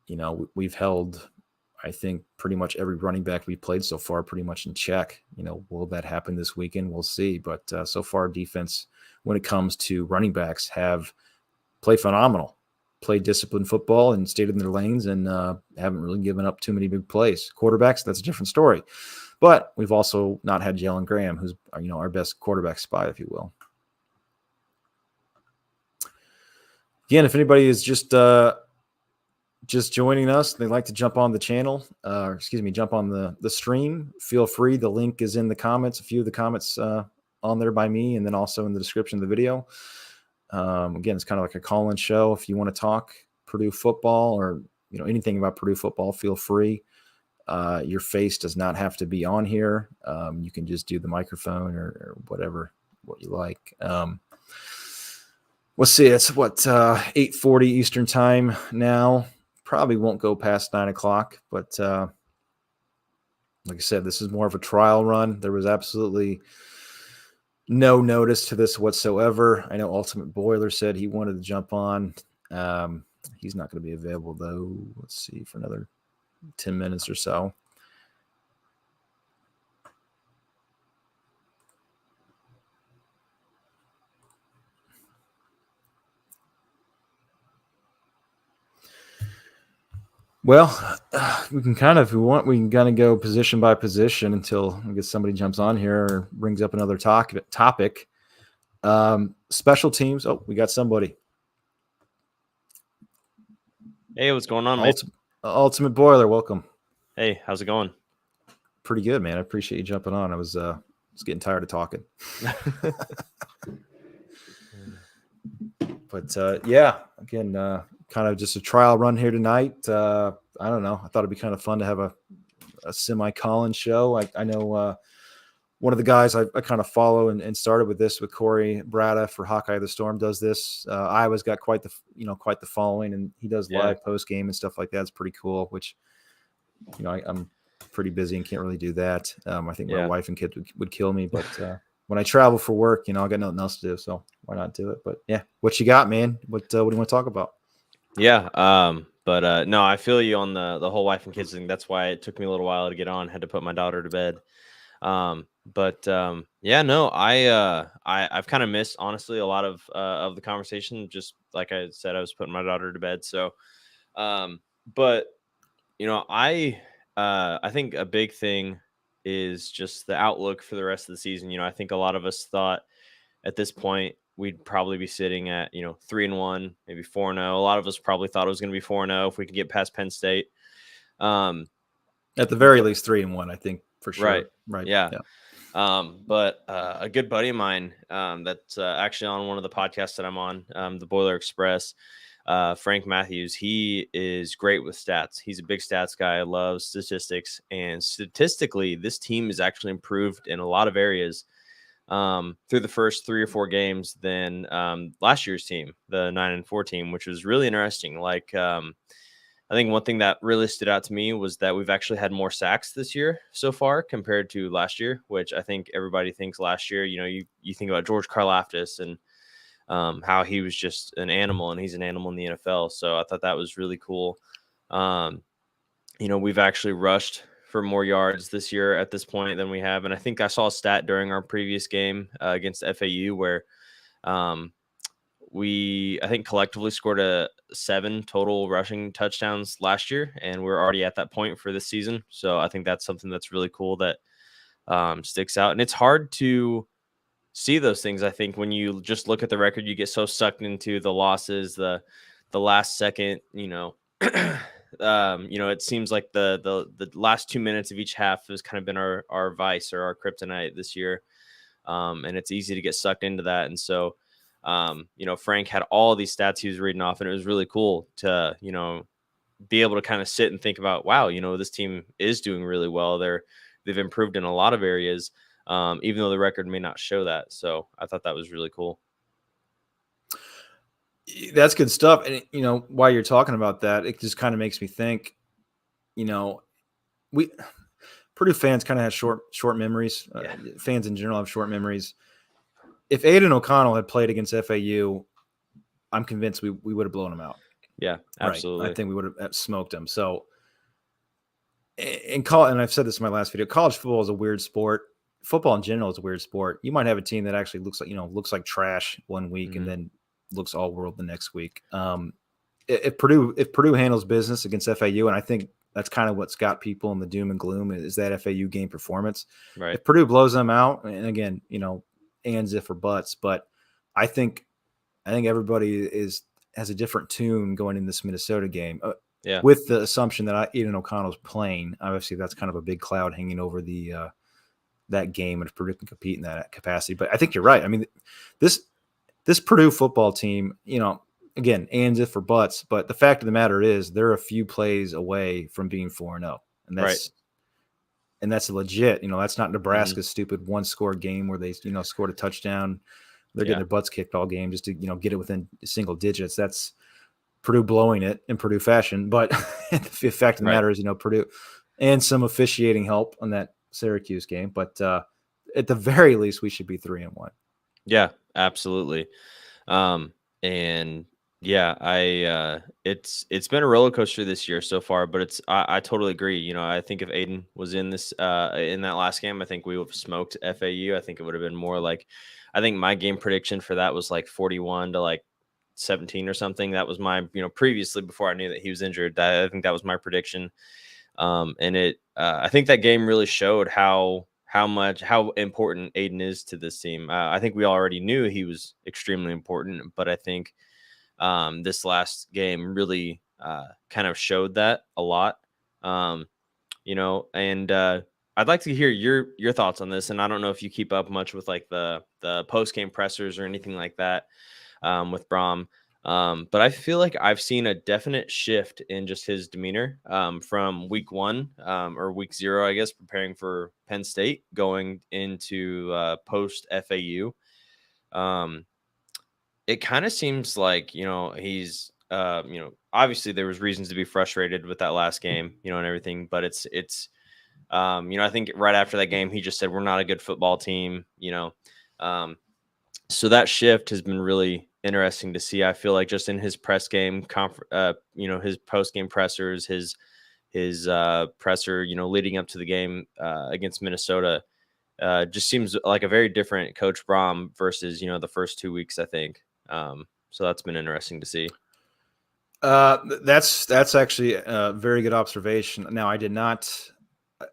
you know, we've held, I think, pretty much every running back we played so far pretty much in check. You know, will that happen this weekend? We'll see. But so far, defense, when it comes to running backs, have played phenomenal, played disciplined football and stayed in their lanes and haven't really given up too many big plays. Quarterbacks, that's a different story. But we've also not had Jalen Graham, who's, you know, our best quarterback spy, if you will. Again, if anybody is just joining us, they'd like to jump on the channel, jump on the stream, feel free. The link is in the comments, a few of the comments on there by me, and then also in the description of the video. Again, it's kind of like a call-in show. If you want to talk Purdue football or, you know, anything about Purdue football, feel free. Your face does not have to be on here. You can just do the microphone or whatever, what you like. Let's see, it's 8:40 Eastern time now. Probably won't go past 9 o'clock, but like I said, this is more of a trial run. There was absolutely no notice to this whatsoever. I know Ultimate Boiler said he wanted to jump on. He's not going to be available, though. Let's see, for another 10 minutes or so. Well, we can kind of, if we want, we can kind of go position by position until I guess somebody jumps on here or brings up another topic. Special teams. Oh, we got somebody. Hey, what's going on, man? Ultimate Boiler, welcome. Hey, how's it going? Pretty good, man. I appreciate you jumping on. I was getting tired of talking. But yeah, again, kind of just a trial run here tonight. I don't know. I thought it'd be kind of fun to have a semi-Collins show. I know one of the guys I kind of follow and started with this with Corey Brada for Hawkeye of the Storm does this. Iowa's got quite the following, and he does live post game and stuff like that. It's pretty cool. Which I'm pretty busy and can't really do that. I think my wife and kids would kill me, but when I travel for work, I got nothing else to do, so why not do it? But yeah, what you got, man? What do you want to talk about? Yeah, but no, I feel you on the whole wife and kids thing. That's why it took me a little while to get on. Had to put my daughter to bed. Yeah, no, I've kind of missed honestly a lot of the conversation. Just like I said, I was putting my daughter to bed. So, but I think a big thing is just the outlook for the rest of the season. I think a lot of us thought at this point we'd probably be sitting at 3-1, maybe 4-0. A lot of us probably thought it was going to be 4-0 if we could get past Penn State. At the very least 3-1, I think for sure. Right. Yeah. But a good buddy of mine that's actually on one of the podcasts that I'm on, the Boiler Express, Frank Matthews, he is great with stats. He's a big stats guy, loves statistics, and statistically, this team has actually improved in a lot of areas through the first 3 or 4 games than last year's team, the 9-4 team, which was really interesting. Like, I think one thing that really stood out to me was that we've actually had more sacks this year so far compared to last year, which I think everybody thinks last year, you think about George Karlaftis and how he was just an animal, and he's an animal in the NFL. So I thought that was really cool. We've actually rushed for more yards this year at this point than we have. And I think I saw a stat during our previous game against FAU where I think collectively scored 7 total rushing touchdowns last year, and we're already at that point for this season. So I think that's something that's really cool that sticks out. And it's hard to see those things. I think when you just look at the record, you get so sucked into the losses, the last second, it seems like the last 2 minutes of each half has kind of been our vice or our kryptonite this year. And it's easy to get sucked into that. And so, Frank had all these stats he was reading off, and it was really cool to, be able to kind of sit and think about, wow, this team is doing really well. They've improved in a lot of areas, even though the record may not show that. So I thought that was really cool. That's good stuff. And, while you're talking about that, it just kind of makes me think, Purdue fans kind of have short memories. Fans in general have short memories. If Aiden O'Connell had played against FAU, I'm convinced we would have blown him out. Yeah, absolutely. Right. I think we would have smoked him. So in college, and I've said this in my last video, college football is a weird sport. Football in general is a weird sport. You might have a team that actually looks like trash one week and then looks all world the next week. If Purdue handles business against FAU, and I think that's kind of what's got people in the doom and gloom is that FAU game performance. Right. If Purdue blows them out, and again, ands if or buts, but I think everybody has a different tune going in this Minnesota game. With the assumption that Aiden O'Connell's playing, obviously that's kind of a big cloud hanging over the that game, and if Purdue can compete in that capacity. But I think you're right. I mean, this Purdue football team, again, ands if or buts, but the fact of the matter is they're a few plays away from being 4-0, and that's right. And that's legit. That's not Nebraska's stupid 1-score game where they, scored a touchdown. They're getting their butts kicked all game just to, get it within single digits. That's Purdue blowing it in Purdue fashion. But the fact of the matter is, Purdue and some officiating help on that Syracuse game. But at the very least, we should be 3-1. Yeah, absolutely. And yeah, it's been a roller coaster this year so far, but I totally agree. I think if Aiden was in this in that last game, I think we would have smoked FAU. I think it would have been more like, I think my game prediction for that was like 41 to like 17 or something. That was my, previously before I knew that he was injured. I think that was my prediction. And I think that game really showed how important Aiden is to this team. I think we already knew he was extremely important, but I think this last game really kind of showed that a lot. And I'd like to hear your thoughts on this. And I don't know if you keep up much with like the post game pressers or anything like that with Braum. But I feel like I've seen a definite shift in just his demeanor from week 1 or week 0, I guess, preparing for Penn State, going into post FAU. It kind of seems like, he's, obviously there was reasons to be frustrated with that last game, and everything, but it's I think right after that game, he just said, we're not a good football team, so that shift has been really interesting to see. I feel like just in his press game, his post game pressers, his presser, leading up to the game against Minnesota, just seems like a very different Coach Braum versus, the first 2 weeks, I think. So that's been interesting to see. That's actually a very good observation. Now, I did not.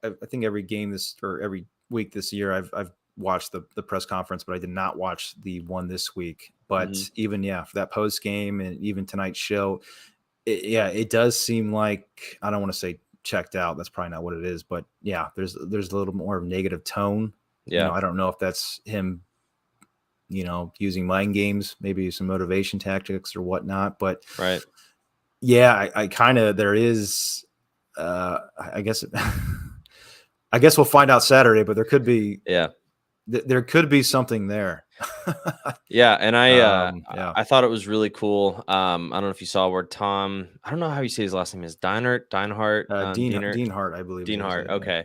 I think every game every week this year, I've watched the press conference, but I did not watch the one this week. But even for that post game and even tonight's show, it does seem like, I don't want to say checked out. That's probably not what it is, but there's a little more of a negative tone. Yeah, I don't know if that's him, using mind games, maybe some motivation tactics or whatnot. But right. Yeah, I kind of, there is, I guess, I guess we'll find out Saturday, but there could be, there could be something there. And I thought it was really cool. I don't know if you saw where Tom, I don't know how you say his last name is, Dienhart, Dienhart, I believe. Dienhart. Okay.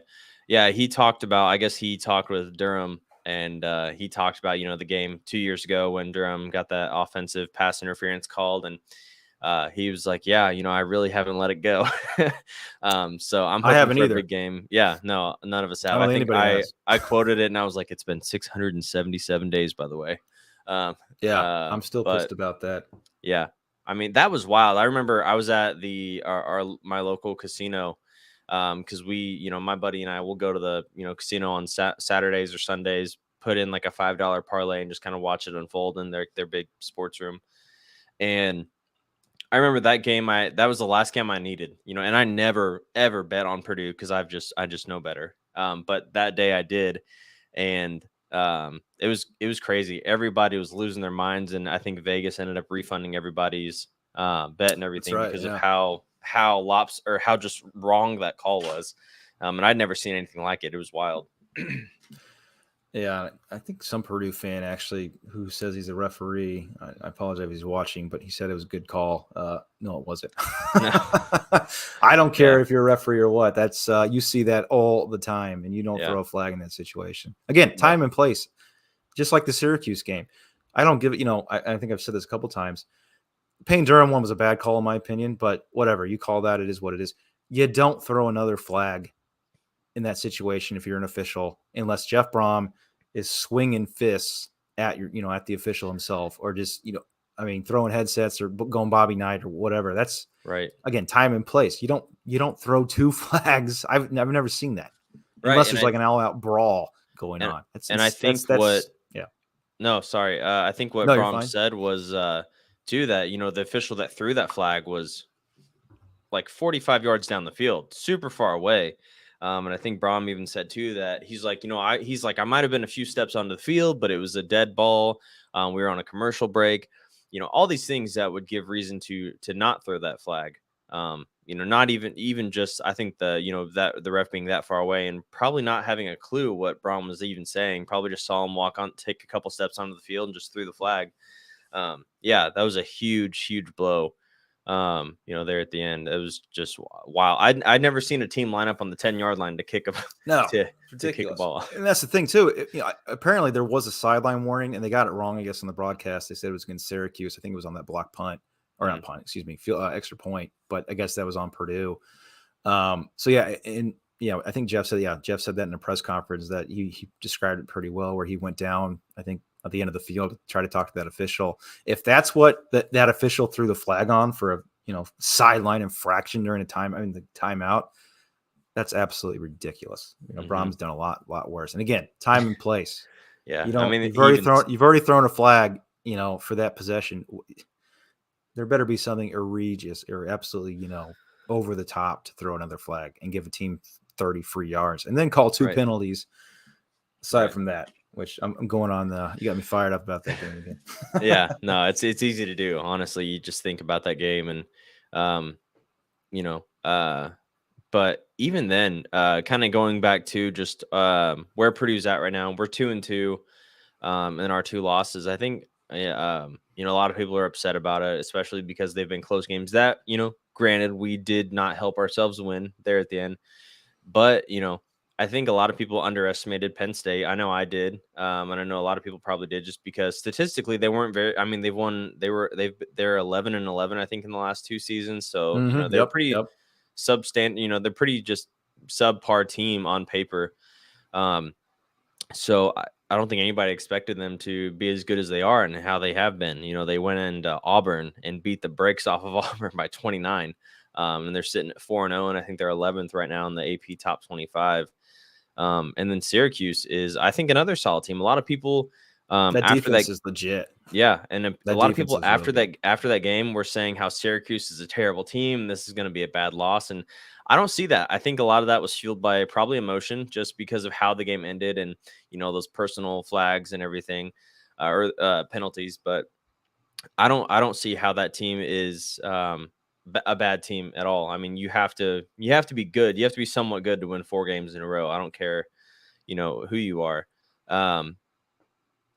Yeah. He talked about, I guess he talked with Durham, and he talked about, the game 2 years ago when Durham got that offensive pass interference called, and he was like, I really haven't let it go. So I'm hoping for a big game. Yeah, no, none of us have. I think I quoted it and I was like, it's been 677 days, by the way. I'm still pissed about that. Yeah. I mean, that was wild. I remember I was at my local casino, because we, my buddy and I will go to the, casino on Saturdays or Sundays, put in like a $5 parlay and just kind of watch it unfold in their big sports room. And I remember that game. That was the last game I needed, and I never ever bet on Purdue because I just know better. But that day I did, and it was crazy. Everybody was losing their minds, and I think Vegas ended up refunding everybody's bet and everything because of how just wrong that call was. And I'd never seen anything like it. It was wild. Yeah, I think some Purdue fan actually who says he's a referee, I apologize if he's watching, but he said it was a good call. No, it wasn't. No. I don't care if you're a referee or what. That's you see that all the time, and you don't throw a flag in that situation. Again, time and place, just like the Syracuse game. I don't give it, I think I've said this a couple times. Payne Durham one was a bad call in my opinion, but whatever. You call that, it is what it is. You don't throw another flag in that situation if you're an official, unless Jeff Braum is swinging fists at at the official himself, or just throwing headsets or going Bobby Knight or whatever. That's right. Again, time and place. You don't throw two flags. I've never seen that unless there's like an all-out brawl going on. I think Braum said was too that the official that threw that flag was like 45 yards down the field, super far away. And I think Braum even said too that he's like, I might have been a few steps onto the field, but it was a dead ball. We were on a commercial break, all these things that would give reason to not throw that flag. Not even just, I think that the ref being that far away and probably not having a clue what Braum was even saying, probably just saw him walk on, take a couple steps onto the field and just threw the flag. That was a huge blow. There at the end, it was just wild. I'd never seen a team line up on the 10-yard line to kick to kick a ball. And that's the thing too. Apparently there was a sideline warning, and they got it wrong. I guess on the broadcast, they said it was against Syracuse. I think it was on that block punt or not punt, excuse me, extra point. But I guess that was on Purdue. I think Jeff said that in a press conference that he described it pretty well, where he went down, I think at the end of the field to try to talk to that official. If that's what that official threw the flag on for a sideline infraction during the timeout, that's absolutely ridiculous. Brom's done a lot worse. And again, time and place. Yeah, you've already thrown a flag, for that possession. There better be something egregious or absolutely, over the top to throw another flag and give a team 30 free yards and then call two penalties. Aside from that, which I'm going on you got me fired up about that game again. Yeah, no, it's easy to do. Honestly, you just think about that game and, but even then, kind of going back to just where Purdue's at right now, we're 2-2 in our 2 losses. I think, a lot of people are upset about it, especially because they've been close games that, granted, we did not help ourselves win there at the end. But, I think a lot of people underestimated Penn State. I know I did. And I know a lot of people probably did just because statistically they weren't very, they're 11-11, I think, in the last 2 seasons. So, they're pretty substandard, they're pretty just subpar team on paper. So I don't think anybody expected them to be as good as they are and how they have been. They went into Auburn and beat the brakes off of Auburn by 29. And they're sitting at 4-0, and I think they're 11th right now in the AP top 25. And then Syracuse is, I think, another solid team. A lot of people that defense is legit. Yeah, and a lot of people after that game were saying how Syracuse is a terrible team. This is going to be a bad loss, and I don't see that. I think a lot of that was fueled by probably emotion, just because of how the game ended and those personal flags and everything, or penalties. But I don't see how that team is a bad team at all. You have to be good. You have to be somewhat good to win 4 games in a row. I don't care, who you are.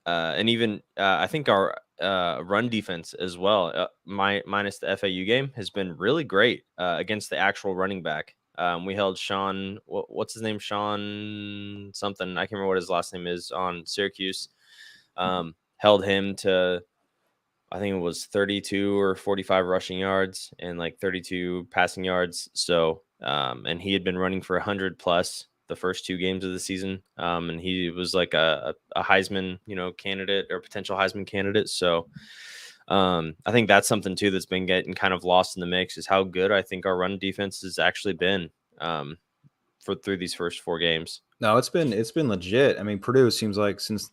And even I think our run defense as well, minus the FAU game, has been really great against the actual running back. We held Sean, what's his name? Sean something. I can't remember what his last name is on Syracuse. Held him to, I think it was 32 or 45 rushing yards and like 32 passing yards. So, and he had been running for 100 plus the first 2 games of the season. And he was like a Heisman, candidate or potential Heisman candidate. So, I think that's something too that's been getting kind of lost in the mix, is how good I think our run defense has actually been through these first 4 games. No, it's been legit. Purdue seems like since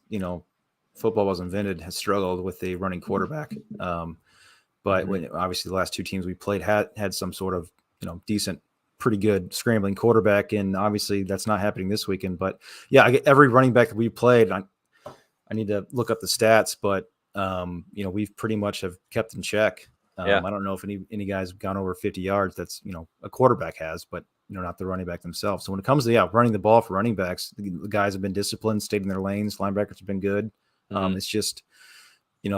football was invented has struggled with the running quarterback. But when obviously the last 2 teams we played had some sort of decent, pretty good scrambling quarterback, and obviously that's not happening this weekend. But yeah, every running back that we played, I need to look up the stats, but we've pretty much have kept in check. I don't know if any guys have gone over 50 yards. That's a quarterback has, but not the running back themselves. So when it comes to running the ball for running backs, the guys have been disciplined, stayed in their lanes. Linebackers have been good. It's just they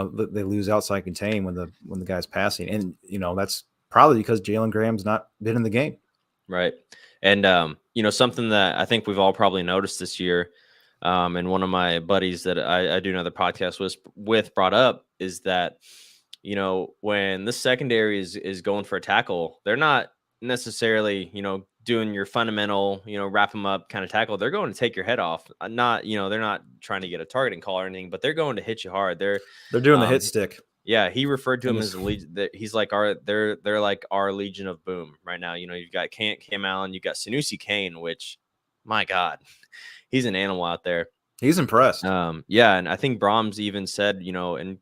lose outside contain when the guy's passing, and that's probably because Jalen Graham's not been in the game. Right. And something that I think we've all probably noticed this year, and one of my buddies that I do another podcast with brought up, is that when the secondary is going for a tackle, they're not necessarily doing your fundamental wrap them up kind of tackle. They're going to take your head off. They're not trying to get a targeting call or anything, but they're going to hit you hard. They're doing the hit stick. Yeah, he referred to him as he's like they're like our Legion of Boom right now. You've got Cam Allen, you've got Sanusi Kane, which, my God, he's an animal out there. He's impressed. Yeah, and I think Brahms even said, in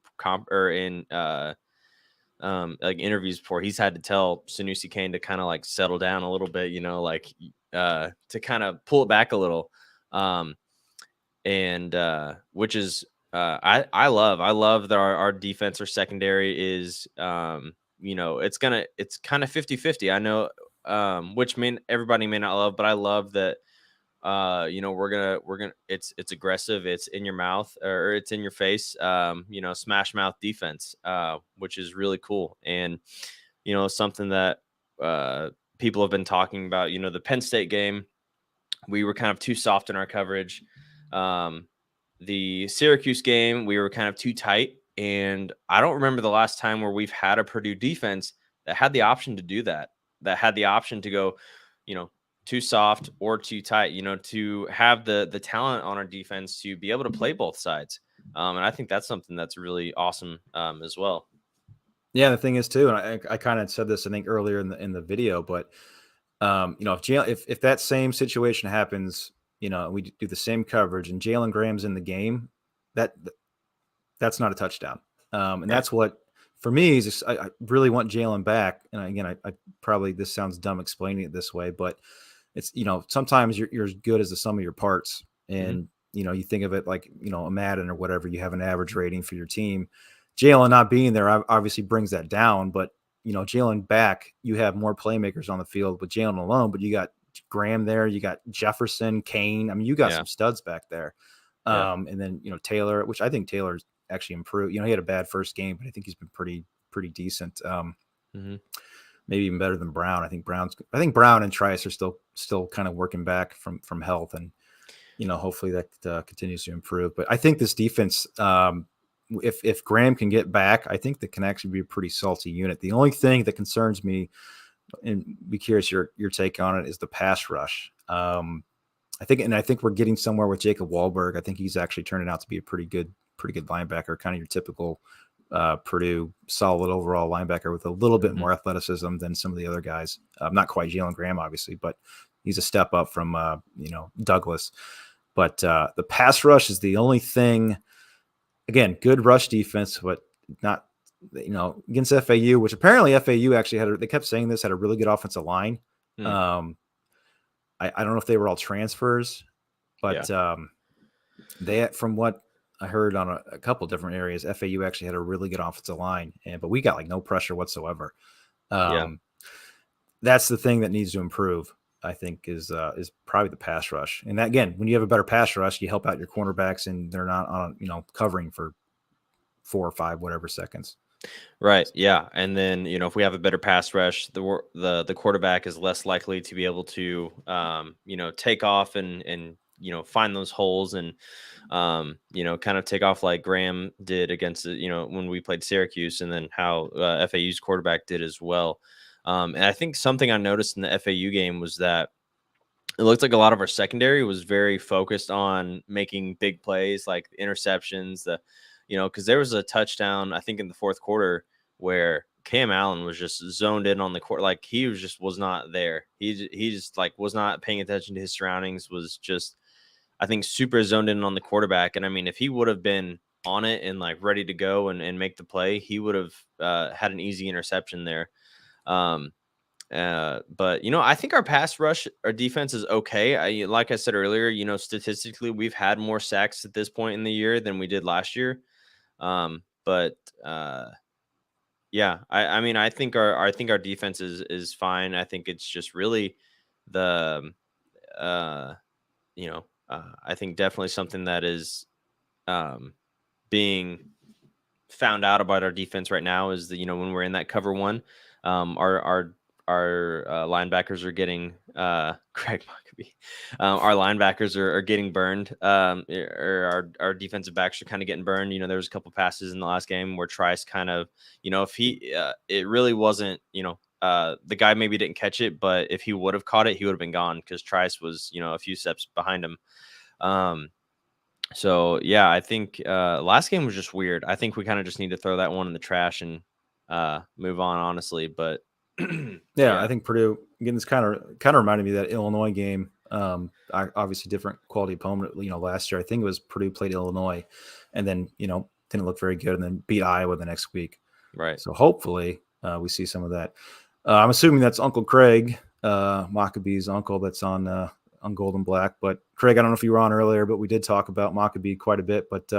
like interviews before, he's had to tell Sanusi Kane to kind of like settle down a little bit, to kind of pull it back a little. Which is I love that our defense or secondary is it's kind of 50-50. I know which everybody may not love, but I love that we're gonna it's aggressive, it's in your mouth or it's in your face, smash mouth defense, which is really cool. And something that people have been talking about, the Penn State game, we were kind of too soft in our coverage. The Syracuse game, we were kind of too tight, and I don't remember the last time where we've had a Purdue defense that had the option to do that had the option to go too soft or too tight, to have the talent on our defense to be able to play both sides. And I think that's something that's really awesome as well. Yeah, the thing is too, and I kind of said this I think earlier in the video, but if that same situation happens, we do the same coverage and Jalen Graham's in the game, that's not a touchdown. And that's what for me is just, I really want Jalen back. And again, I probably, this sounds dumb explaining it this way, but it's, sometimes you're as good as the sum of your parts. And, you think of it like, a Madden or whatever, you have an average rating for your team. Jalen not being there obviously brings that down, but Jalen back, you have more playmakers on the field with Jalen alone, but you got Graham there, you got Jefferson, Kane. I mean, you got some studs back there. And then, Taylor, which I think Taylor's actually improved. He had a bad first game, but I think he's been pretty decent. Maybe even better than Brown. I think Brown and Trice are still kind of working back from health, and hopefully that continues to improve. But I think this defense, if Graham can get back, I think that can actually be a pretty salty unit. The only thing that concerns me, and be curious your take on it, is the pass rush. I think we're getting somewhere with Jacob Wahlberg. I think he's actually turning out to be a pretty good linebacker, kind of your typical Purdue solid overall linebacker with a little bit more athleticism than some of the other guys. Not quite Jalen Graham, obviously, but he's a step up from Douglas. But the pass rush is the only thing. Again, good rush defense, but not against FAU, which apparently FAU actually they kept saying this, had a really good offensive line. I don't know if they were all transfers, but they, from what I heard on a couple different areas, FAU actually had a really good offensive line, but we got like no pressure whatsoever. That's the thing that needs to improve, I think, is probably the pass rush. And that, again, when you have a better pass rush, you help out your cornerbacks, and they're not on covering for 4 or 5 whatever seconds. Right. Yeah. And then, if we have a better pass rush, the quarterback is less likely to be able to, take off and find those holes and, kind of take off like Graham did against, when we played Syracuse, and then how FAU's quarterback did as well. And I think something I noticed in the FAU game was that it looked like a lot of our secondary was very focused on making big plays, like interceptions, because there was a touchdown, I think, in the fourth quarter where Cam Allen was just zoned in on the court. Like he was not there. He just like was not paying attention to his surroundings, was just, I think, super zoned in on the quarterback. And I mean, if he would have been on it and like ready to go and make the play, he would have had an easy interception there. But I think our pass rush, our defense is okay. Like I said earlier, statistically, we've had more sacks at this point in the year than we did last year. I think our defense is fine. I think it's just really I think definitely something that is being found out about our defense right now is that, when we're in that cover one, our linebackers are getting Craig Mockabee. Our linebackers are getting burned. Our defensive backs are kind of getting burned. There was a couple passes in the last game where Trice kind of, if he, it really wasn't, the guy maybe didn't catch it, but if he would have caught it, he would have been gone because Trice was, a few steps behind him. I think last game was just weird. I think we kind of just need to throw that one in the trash and move on, honestly. But I think Purdue, again, this kind of reminded me of that Illinois game. Obviously different quality opponent. Last year I think it was Purdue played Illinois, and then didn't look very good, and then beat Iowa the next week. Right. So hopefully we see some of that. I'm assuming that's Uncle Craig, Maccabee's uncle, that's on Golden Black. But Craig, I don't know if you were on earlier, but we did talk about Maccabee quite a bit. But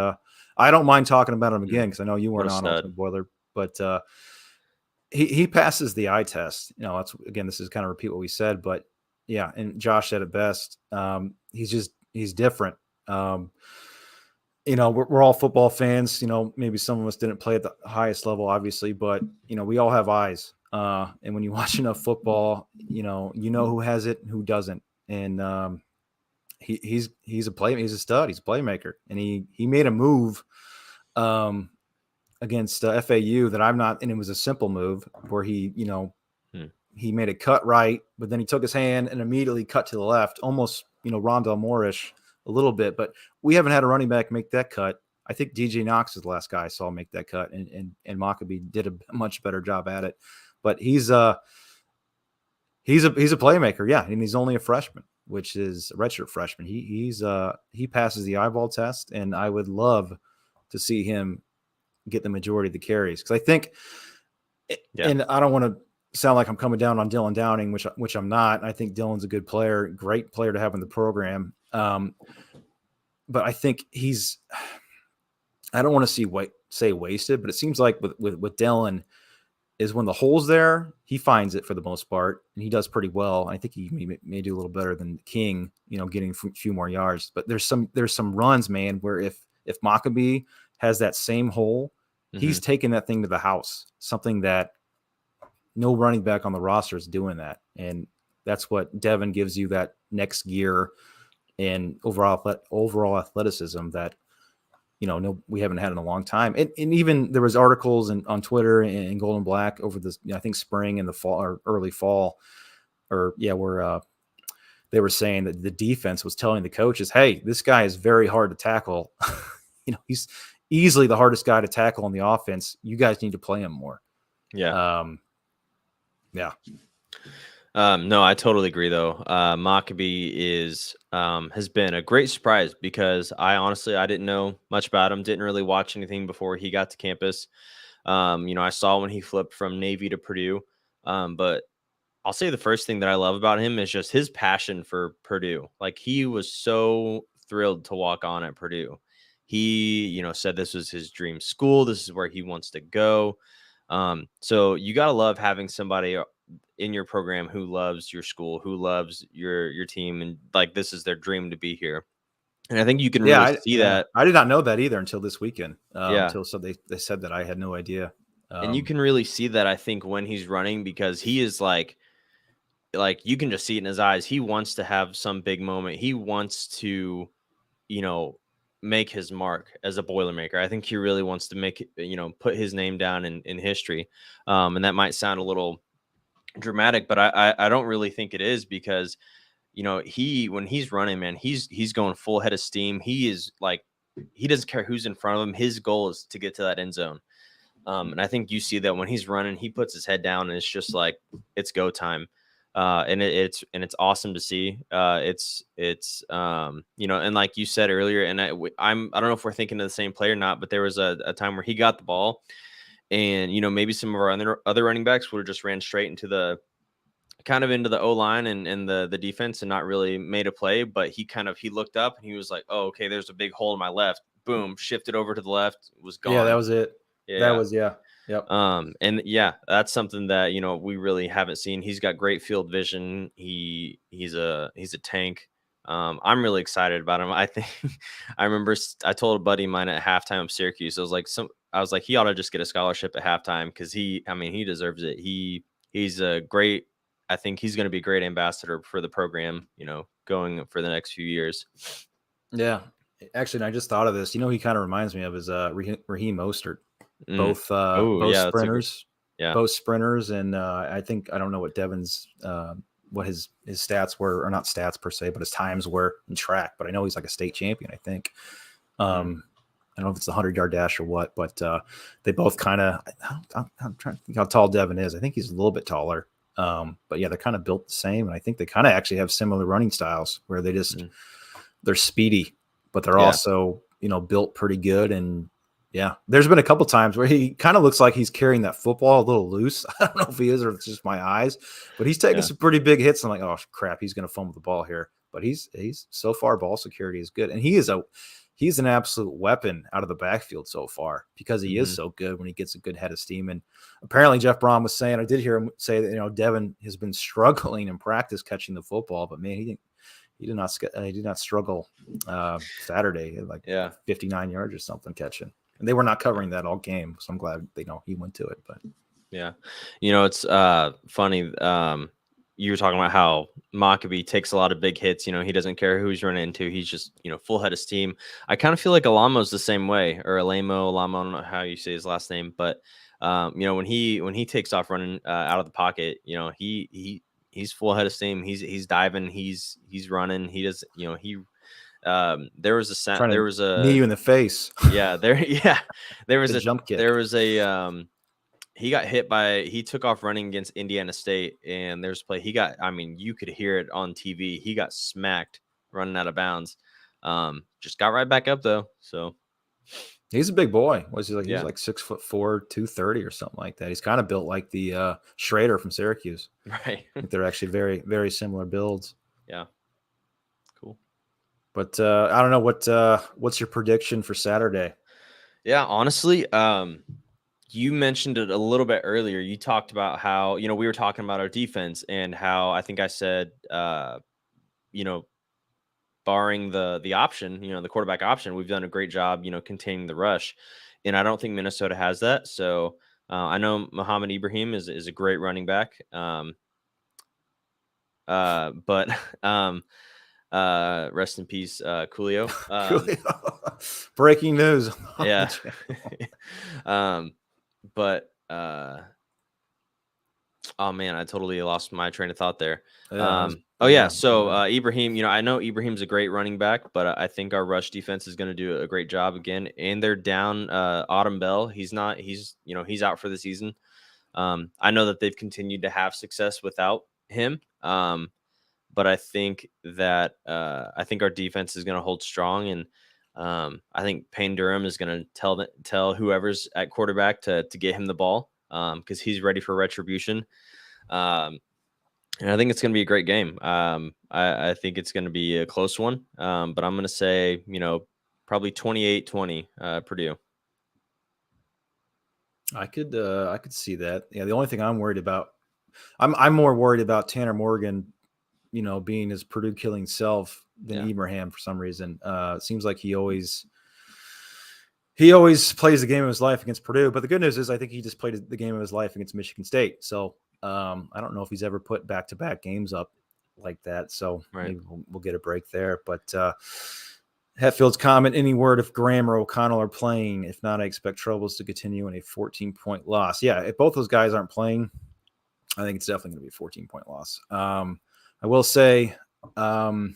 I don't mind talking about him again because I know you weren't on Ultimate Boiler, but. He passes the eye test. This is kind of repeat what we said, but yeah. And Josh said it best. He's different. We're all football fans, maybe some of us didn't play at the highest level, obviously, but we all have eyes. And when you watch enough football, you know who has it and who doesn't. And he's a stud. He's a playmaker. And he made a move, against FAU that I'm not, and it was a simple move where he made a cut right, but then he took his hand and immediately cut to the left, almost, Rondell Moore-ish a little bit, but we haven't had a running back make that cut I think DJ Knox is the last guy I saw make that cut, and Maccabee did a much better job at it. But he's a playmaker, yeah, and he's only a freshman, which is a redshirt freshman. He passes the eyeball test, and I would love to see him get the majority of the carries, because I think, and I don't want to sound like I'm coming down on Dylan Downing, which I'm not. I think Dylan's a good player, great player to have in the program. But I think I don't want to say wasted, but it seems like with Dylan is when the hole's there, he finds it for the most part, and he does pretty well. I think he may do a little better than King, getting a few more yards. But there's some runs, man, where if Maccabee has that same hole, he's taking that thing to the house, something that no running back on the roster is doing that. And that's what Devin gives you, that next gear and overall athleticism that, we haven't had in a long time. And even there was articles on Twitter and Gold and Black over this, I think spring and the fall or early fall, where they were saying that the defense was telling the coaches, hey, this guy is very hard to tackle. He's easily the hardest guy to tackle on the offense. You guys need to play him more. Yeah. Yeah. No, I totally agree though. Maccabee has been a great surprise, because I didn't know much about him. Didn't really watch anything before he got to campus. I saw when he flipped from Navy to Purdue. But I'll say the first thing that I love about him is just his passion for Purdue. Like, he was so thrilled to walk on at Purdue. He, said this was his dream school. This is where he wants to go. So you got to love having somebody in your program who loves your school, who loves your team, and like, this is their dream to be here. And I think you can really see that. I did not know that either until this weekend. Until they said that. I had no idea. And you can really see that, I think, when he's running, because he is like you can just see it in his eyes. He wants to have some big moment. He wants to, make his mark as a Boilermaker. I think he really wants to make, put his name down in history. And that might sound a little dramatic, but I don't really think it is, because, when he's running, man, he's going full head of steam. He is like, he doesn't care who's in front of him. His goal is to get to that end zone. And I think you see that when he's running, he puts his head down and it's just like, it's go time. And it's awesome to see. And like you said earlier, and I don't know if we're thinking of the same player or not, but there was a time where he got the ball, and maybe some of our other running backs would have just ran straight into the O-line and the defense and not really made a play. But he looked up and he was like, oh, okay, there's a big hole in my left. Boom, shifted over to the left, was gone. Yeah, that was it. Yep. And yeah, that's something that, we really haven't seen. He's got great field vision. He's a tank. I'm really excited about him. I think I remember I told a buddy of mine at halftime of Syracuse, I was like, he ought to just get a scholarship at halftime, because he deserves it. He's a great, I think he's going to be a great ambassador for the program, going for the next few years. Yeah. Actually, I just thought of this. He kind of reminds me of his Raheem Mostert. Both sprinters, both sprinters, and I don't know what Devin's what his stats were, or not stats per se, but his times were in track. But I know he's like a state champion, I think. I don't know if it's the 100-yard dash or what, but they both kind of. I'm trying to think how tall Devin is. I think he's a little bit taller. But yeah, they're kind of built the same, and I think they kind of actually have similar running styles, where they just they're speedy, but they're also built pretty good. And yeah, there's been a couple times where he kind of looks like he's carrying that football a little loose. I don't know if he is, or if it's just my eyes, but he's taking some pretty big hits. I'm like, oh crap, he's going to fumble the ball here. But he's so far, ball security is good, and he's an absolute weapon out of the backfield so far, because he is so good when he gets a good head of steam. And apparently Jeff Brom was saying, I did hear him say that Devin has been struggling in practice catching the football, but man, he did not struggle Saturday, like 59 yards or something catching. And they were not covering that all game, so I'm glad he went to it. But yeah, it's funny. You were talking about how Maccabee takes a lot of big hits. He doesn't care who he's running into. He's just full head of steam. I kind of feel like Alamo's the same way, or Alamo. I don't know how you say his last name, but when he takes off running out of the pocket, he's full head of steam. He's diving. He's running. He does. There was a knee you in the face. there was The a jump kick. There was a he got hit he took off running against Indiana State, and there's a play you could hear it on TV. He got smacked running out of bounds. Just got right back up though. So he's a big boy. He's like 6'4", 230 or something like that. He's kind of built like the Schrader from Syracuse. Right. I think they're actually very, very similar builds. Yeah. Cool. But I don't know what's your prediction for Saturday? Yeah, honestly, you mentioned it a little bit earlier. You talked about how, we were talking about our defense and how I think I said, barring the option, the quarterback option, we've done a great job, containing the rush. And I don't think Minnesota has that. So I know Muhammad Ibrahim is a great running back. But rest in peace, Coolio. Breaking news. Yeah. But oh man, I totally lost my train of thought there. So Ibrahim, I know Ibrahim's a great running back, but I think our rush defense is going to do a great job again. And they're down Autumn Bell. He's out for the season. I know that they've continued to have success without him. But I think that our defense is going to hold strong, and I think Payne Durham is going to tell whoever's at quarterback to get him the ball because he's ready for retribution. And I think it's going to be a great game. I think it's going to be a close one, but I'm going to say, probably 28-20 Purdue. I could see that. Yeah, the only thing I'm worried about, I'm more worried about Tanner Morgan, being his Purdue killing self than Ibrahim for some reason. It seems like he always plays the game of his life against Purdue. But the good news is I think he just played the game of his life against Michigan State. So I don't know if he's ever put back-to-back games up like that. So maybe we'll get a break there. But Hetfield's comment, any word if Graham or O'Connell are playing? If not, I expect troubles to continue in a 14-point loss. Yeah, if both those guys aren't playing, I think it's definitely going to be a 14-point loss. I will say I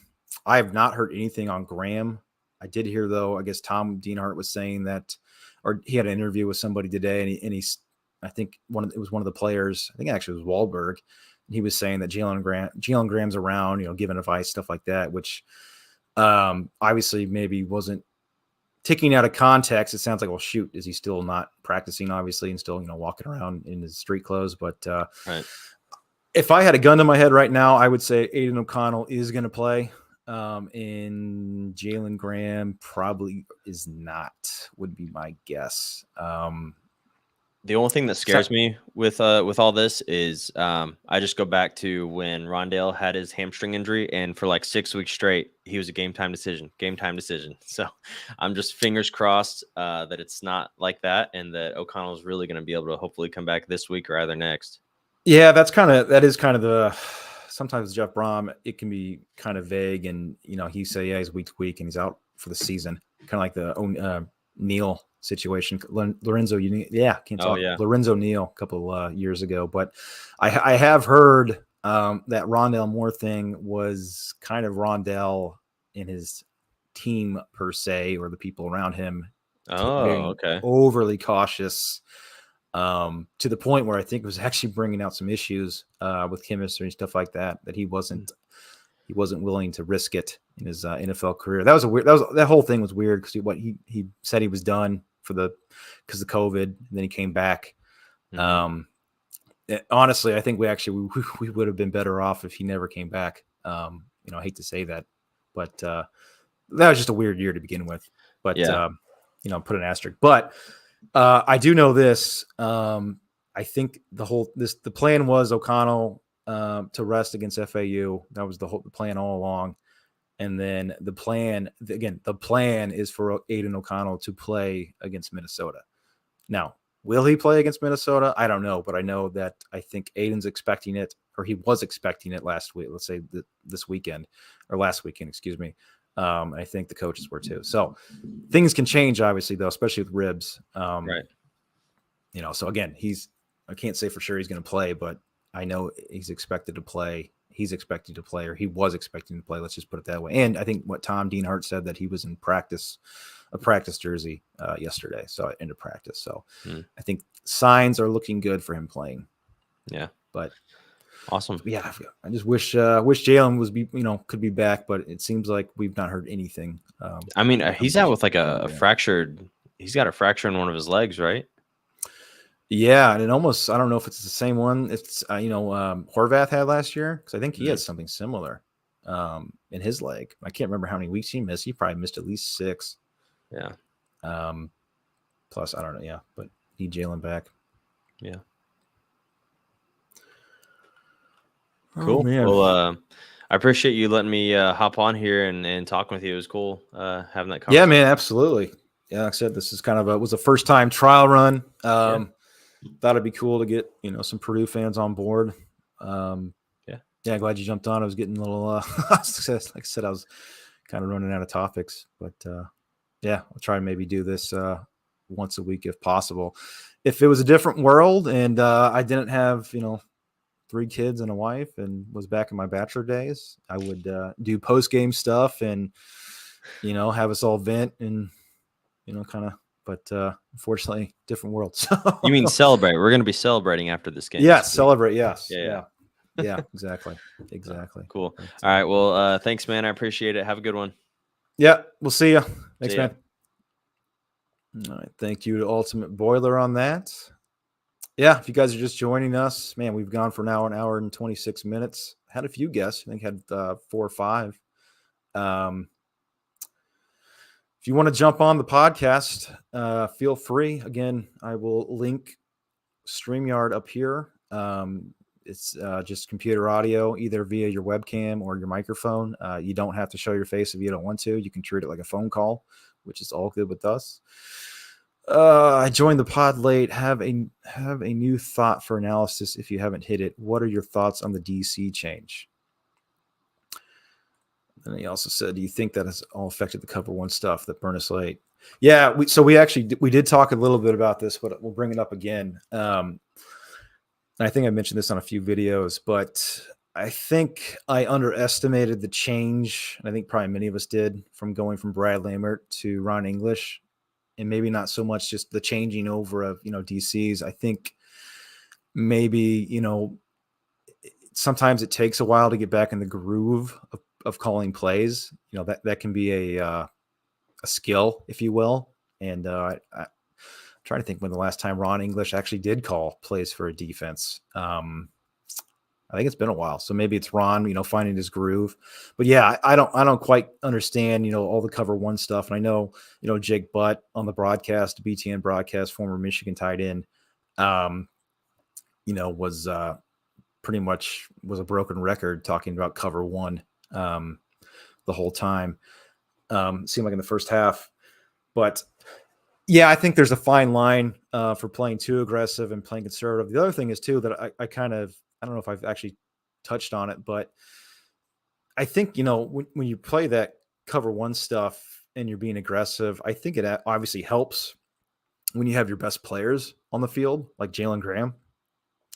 have not heard anything on Graham. I did hear, though, I guess Tom Dienhart was saying that, or he had an interview with somebody today, and he's, I think it was one of the players, I think actually it was Wahlberg. He was saying that Jalen Graham's around, giving advice, stuff like that, which obviously maybe wasn't taking out of context. It sounds like, well, shoot, is he still not practicing, obviously, and still, walking around in his street clothes? But if I had a gun to my head right now, I would say Aiden O'Connell is going to play. And Jalen Graham probably is not, would be my guess. The only thing that scares me with all this is I just go back to when Rondale had his hamstring injury, and for like 6 weeks straight, he was a game time decision. So I'm just fingers crossed that it's not like that, and that O'Connell is really going to be able to hopefully come back this week or either next. Yeah, that is kind of the. Sometimes Jeff Brom, it can be kind of vague, and he say he's week to week and he's out for the season, kind of like the Neal situation. Lorenzo Neal a couple years ago, but I have heard that Rondale Moore thing was kind of Rondale and his team per se, or the people around him. Overly cautious. To the point where I think it was actually bringing out some issues with chemistry and stuff like that. That he wasn't willing to risk it in his NFL career. That whole thing was weird because he said he was done because of COVID, and then he came back. Honestly, I think we would have been better off if he never came back. I hate to say that, but that was just a weird year to begin with. But put an asterisk. But I do know this. I think the plan was O'Connell to rest against FAU. That was the plan all along. And then the plan is for Aiden O'Connell to play against Minnesota. Now, will he play against Minnesota? I don't know, but I know that I think Aiden's expecting it, or he was expecting it last week. Let's say last weekend, excuse me. I think the coaches were too. So things can change, obviously, though, especially with ribs. Right. So again, I can't say for sure he's going to play, but I know he's expected to play. he's expecting to play, or he was expecting to play. Let's just put it that way. And I think what Tom Deanhart said, that he was in practice, a practice jersey yesterday, so into practice. So I think signs are looking good for him playing. Yeah, but awesome. Yeah, I just wish Jalen was could be back, but it seems like we've not heard anything. I mean, he's out with like a fractured. He's got a fracture in one of his legs, right? Yeah, and it almost, I don't know if it's the same one it's Horvath had last year, because I think he had something similar in his leg. I can't remember how many weeks he missed. He probably missed at least 6. Yeah. Plus, I don't know. Yeah, but need Jalen back. Yeah. Oh, cool. Man. Well, I appreciate you letting me hop on here and talking with you. It was cool having that conversation. Yeah, man, absolutely. Yeah, like I said, this is kind of was a first time trial run. Thought it'd be cool to get some Purdue fans on board. Yeah, glad you jumped on. I was getting a little like I said, I was kind of running out of topics, but yeah, I'll try and maybe do this once a week if possible. If it was a different world and I didn't have 3 kids and a wife and was back in my bachelor days, I would do post game stuff and have us all vent and kind of. But unfortunately, different world. So you mean celebrate? We're going to be celebrating after this game. Yes, celebrate. Yes. Yeah. Exactly. Cool. All right. Well, thanks, man. I appreciate it. Have a good one. Yeah, we'll see you. Thanks, See ya. Man. All right. Thank you to Ultimate Boiler on that. Yeah, if you guys are just joining us, man, we've gone for now an hour and 26 minutes. Had a few guests. I think had 4 or 5. If you want to jump on the podcast, feel free. Again, I will link StreamYard up here. It's just computer audio, either via your webcam or your microphone. You don't have to show your face if you don't want to. You can treat it like a phone call, which is all good with us. I joined the pod late. Have a new thought for analysis if you haven't hit it. What are your thoughts on the DC change? And he also said, do you think that has all affected the cover 1 stuff that burned us late? Yeah, we did talk a little bit about this, but we'll bring it up again. And I think I mentioned this on a few videos, but I think I underestimated the change. And I think probably many of us did, from going from Brad Lambert to Ron English, and maybe not so much just the changing over of, DCs. I think maybe, sometimes it takes a while to get back in the groove of calling plays. That can be a skill, if you will. And I'm trying to think when the last time Ron English actually did call plays for a defense. I think it's been a while, so maybe it's Ron, finding his groove. But yeah, I don't quite understand, all the cover 1 stuff. And I know, Jake Butt on the broadcast, BTN broadcast, former Michigan tight end, was pretty much was a broken record talking about cover 1 the whole time. Seemed like in the first half, but yeah, I think there's a fine line for playing too aggressive and playing conservative. The other thing is too, that I kind of, I don't know if I've actually touched on it, but I think, when you play that cover 1 stuff and you're being aggressive, I think it obviously helps when you have your best players on the field, like Jalen Graham.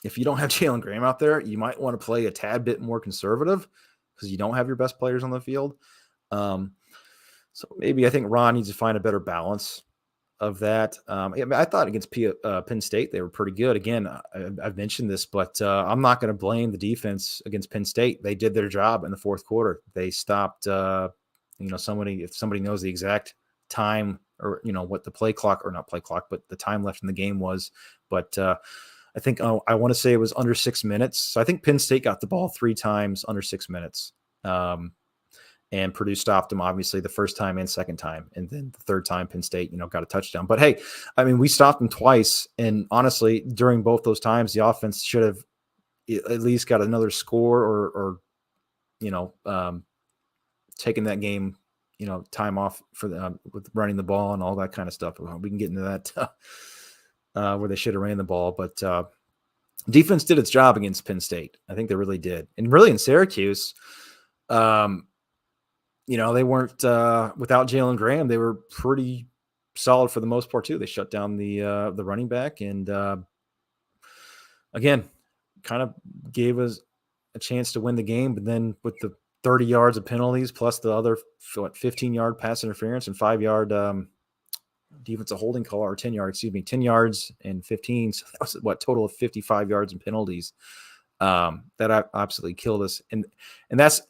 If you don't have Jalen Graham out there, you might want to play a tad bit more conservative because you don't have your best players on the field. So maybe I think Ron needs to find a better balance of that. I thought against Penn State, they were pretty good. Again, I've mentioned this, but I'm not going to blame the defense against Penn State. They did their job in the 4th quarter. They stopped, if somebody knows the exact time or, what the play clock, or not play clock, but the time left in the game was. But I think I want to say it was under 6 minutes. So I think Penn State got the ball 3 times under 6 minutes. And Purdue stopped them, obviously, the first time and second time. And then the 3rd time, Penn State, got a touchdown. But hey, I mean, we stopped them twice. And honestly, during both those times, the offense should have at least got another score or taking that game, time off for with running the ball and all that kind of stuff. We can get into that where they should have ran the ball. But defense did its job against Penn State. I think they really did. And really in Syracuse, they weren't without Jalen Graham. They were pretty solid for the most part too. They shut down the running back, and again, kind of gave us a chance to win the game, but then with the 30 yards of penalties plus the other 15-yard pass interference and 5-yard defensive holding call, or 10 yards, 10 yards and 15. So that was total of 55 yards in penalties. That absolutely killed us. And that's,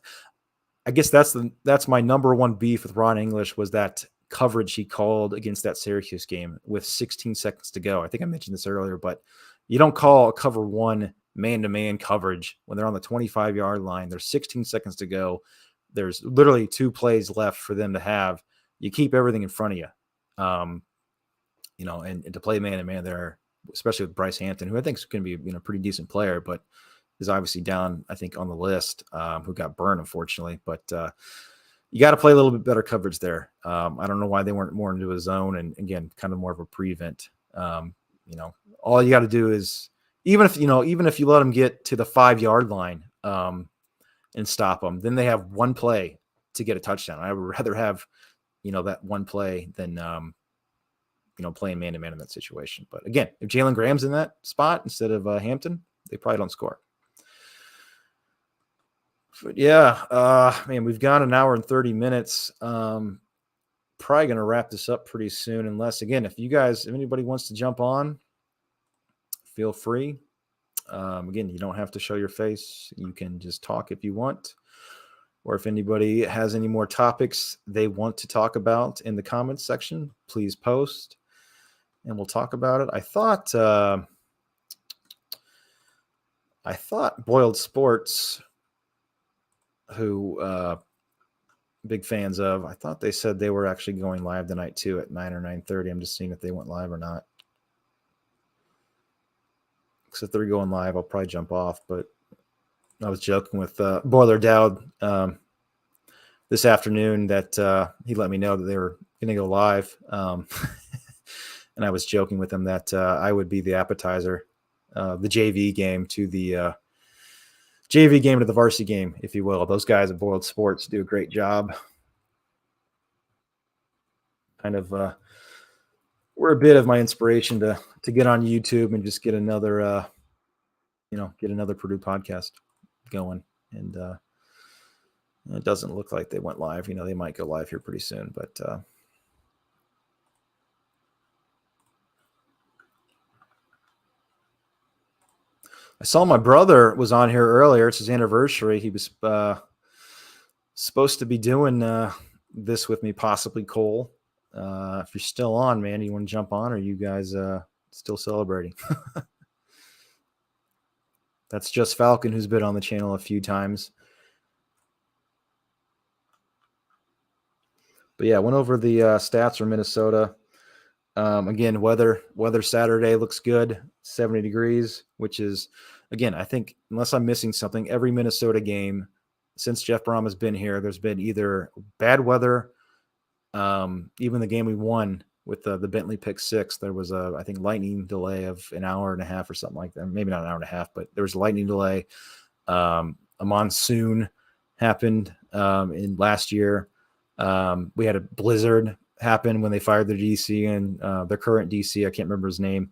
I guess that's my number one beef with Ron English, was that coverage he called against that Syracuse game with 16 seconds to go. I think I mentioned this earlier, but you don't call a cover one man-to-man coverage when they're on the 25-yard line. There's 16 seconds to go. There's literally 2 plays left for them to have. You keep everything in front of you. And to play man-to-man there, especially with Bryce Hampton, who I think is going to be a pretty decent player, but is obviously down, I think, on the list, who got burned, unfortunately. But you got to play a little bit better coverage there. I don't know why they weren't more into a zone, and again, kind of more of a prevent. All you got to do is, even if you let them get to the 5-yard line and stop them, then they have one play to get a touchdown. I would rather have that one play than playing man-to-man in that situation. But again, if Jalen Graham's in that spot instead of Hampton, they probably don't score. But yeah, man, we've got an hour and 30 minutes. Probably going to wrap this up pretty soon, unless, again, if anybody wants to jump on, feel free. Again, you don't have to show your face. You can just talk if you want. Or if anybody has any more topics they want to talk about in the comments section, please post and we'll talk about it. I thought Boiled Sports, who big fans of, I thought they said they were actually going live tonight too at 9 or 9:30. I'm just seeing if they went live or not. Because if they're going live, I'll probably jump off. But I was joking with Boiler Dowd this afternoon that he let me know that they were going to go live. And I was joking with him that I would be the appetizer, the JV game to the JV game to the varsity game, if you will. Those guys at Boiled Sports do a great job. Kind of were a bit of my inspiration to get on YouTube and just get another Purdue podcast going. And it doesn't look like they went live. They might go live here pretty soon, but I saw my brother was on here earlier. It's his anniversary. He was supposed to be doing this with me, possibly Cole. If you're still on, man, you want to jump on, or are you guys still celebrating? That's Just Falcon, who's been on the channel a few times. But yeah, went over the stats for Minnesota. Again, weather Saturday looks good, 70 degrees, which is, again, I think, unless I'm missing something, every Minnesota game since Jeff Brom has been here, there's been either bad weather, even the game we won with the Bentley pick 6, there was I think lightning delay of an hour and a half or something like that. Maybe not an hour and a half, but there was a lightning delay. A monsoon happened in last year. We had a blizzard happen when they fired their DC, and their current DC, I can't remember his name,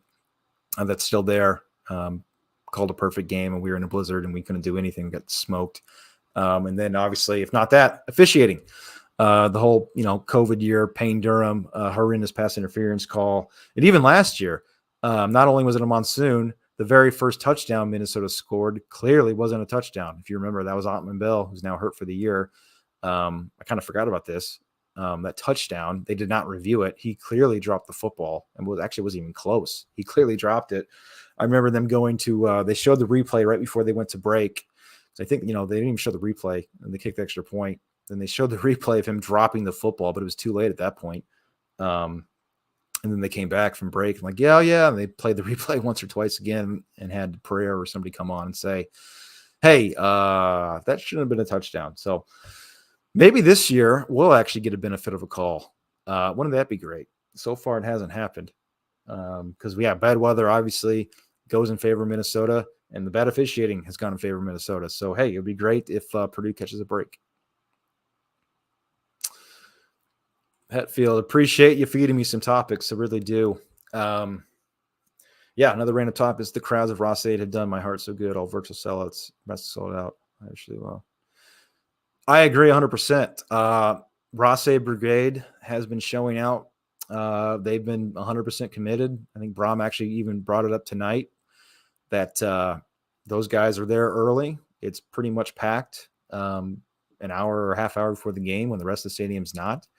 that's still there, called a perfect game, and we were in a blizzard and we couldn't do anything. We got smoked. And then obviously, if not that, officiating. The whole, COVID year, Payne Durham, horrendous pass interference call. And even last year, not only was it a monsoon, the very first touchdown Minnesota scored clearly wasn't a touchdown. If you remember, that was Ottman Bell, who's now hurt for the year. I kind of forgot about this. That touchdown, they did not review it. He clearly dropped the football and wasn't even close. He clearly dropped it. I remember them going to, they showed the replay right before they went to break. So I think, they didn't even show the replay, and they kicked the extra point. Then they showed the replay of him dropping the football, but it was too late at that point. And then they came back from break and like, yeah. And they played the replay once or twice again and had prayer or somebody come on and say, hey, that shouldn't have been a touchdown. So maybe this year we'll actually get a benefit of a call. Wouldn't that be great? So far it hasn't happened because we have bad weather, obviously, goes in favor of Minnesota, and the bad officiating has gone in favor of Minnesota. So, hey, it would be great if Purdue catches a break. Hetfield, appreciate you feeding me some topics. I really do. Yeah, Yeah, another random top is the crowds of Ross-Ade have done my heart so good. All virtual sellouts, best sold out. Actually, well, I agree 100%. Ross-Ade Brigade has been showing out. They've been 100% committed. I think Brom actually even brought it up tonight that those guys are there early. It's pretty much packed an hour or half hour before the game when the rest of the stadium's not.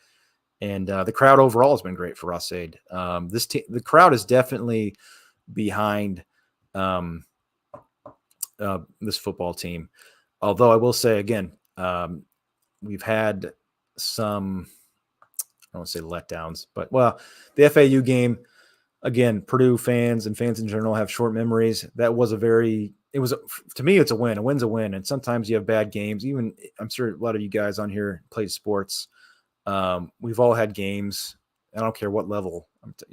And the crowd overall has been great for Ross-Ade. The crowd is definitely behind this football team. Although I will say again, we've had some, I don't want to say letdowns, but the FAU game, again, Purdue fans and fans in general have short memories. That was to me, it's a win. A win's a win. And sometimes you have bad games. Even I'm sure a lot of you guys on here play sports. We've all had games. I don't care what level,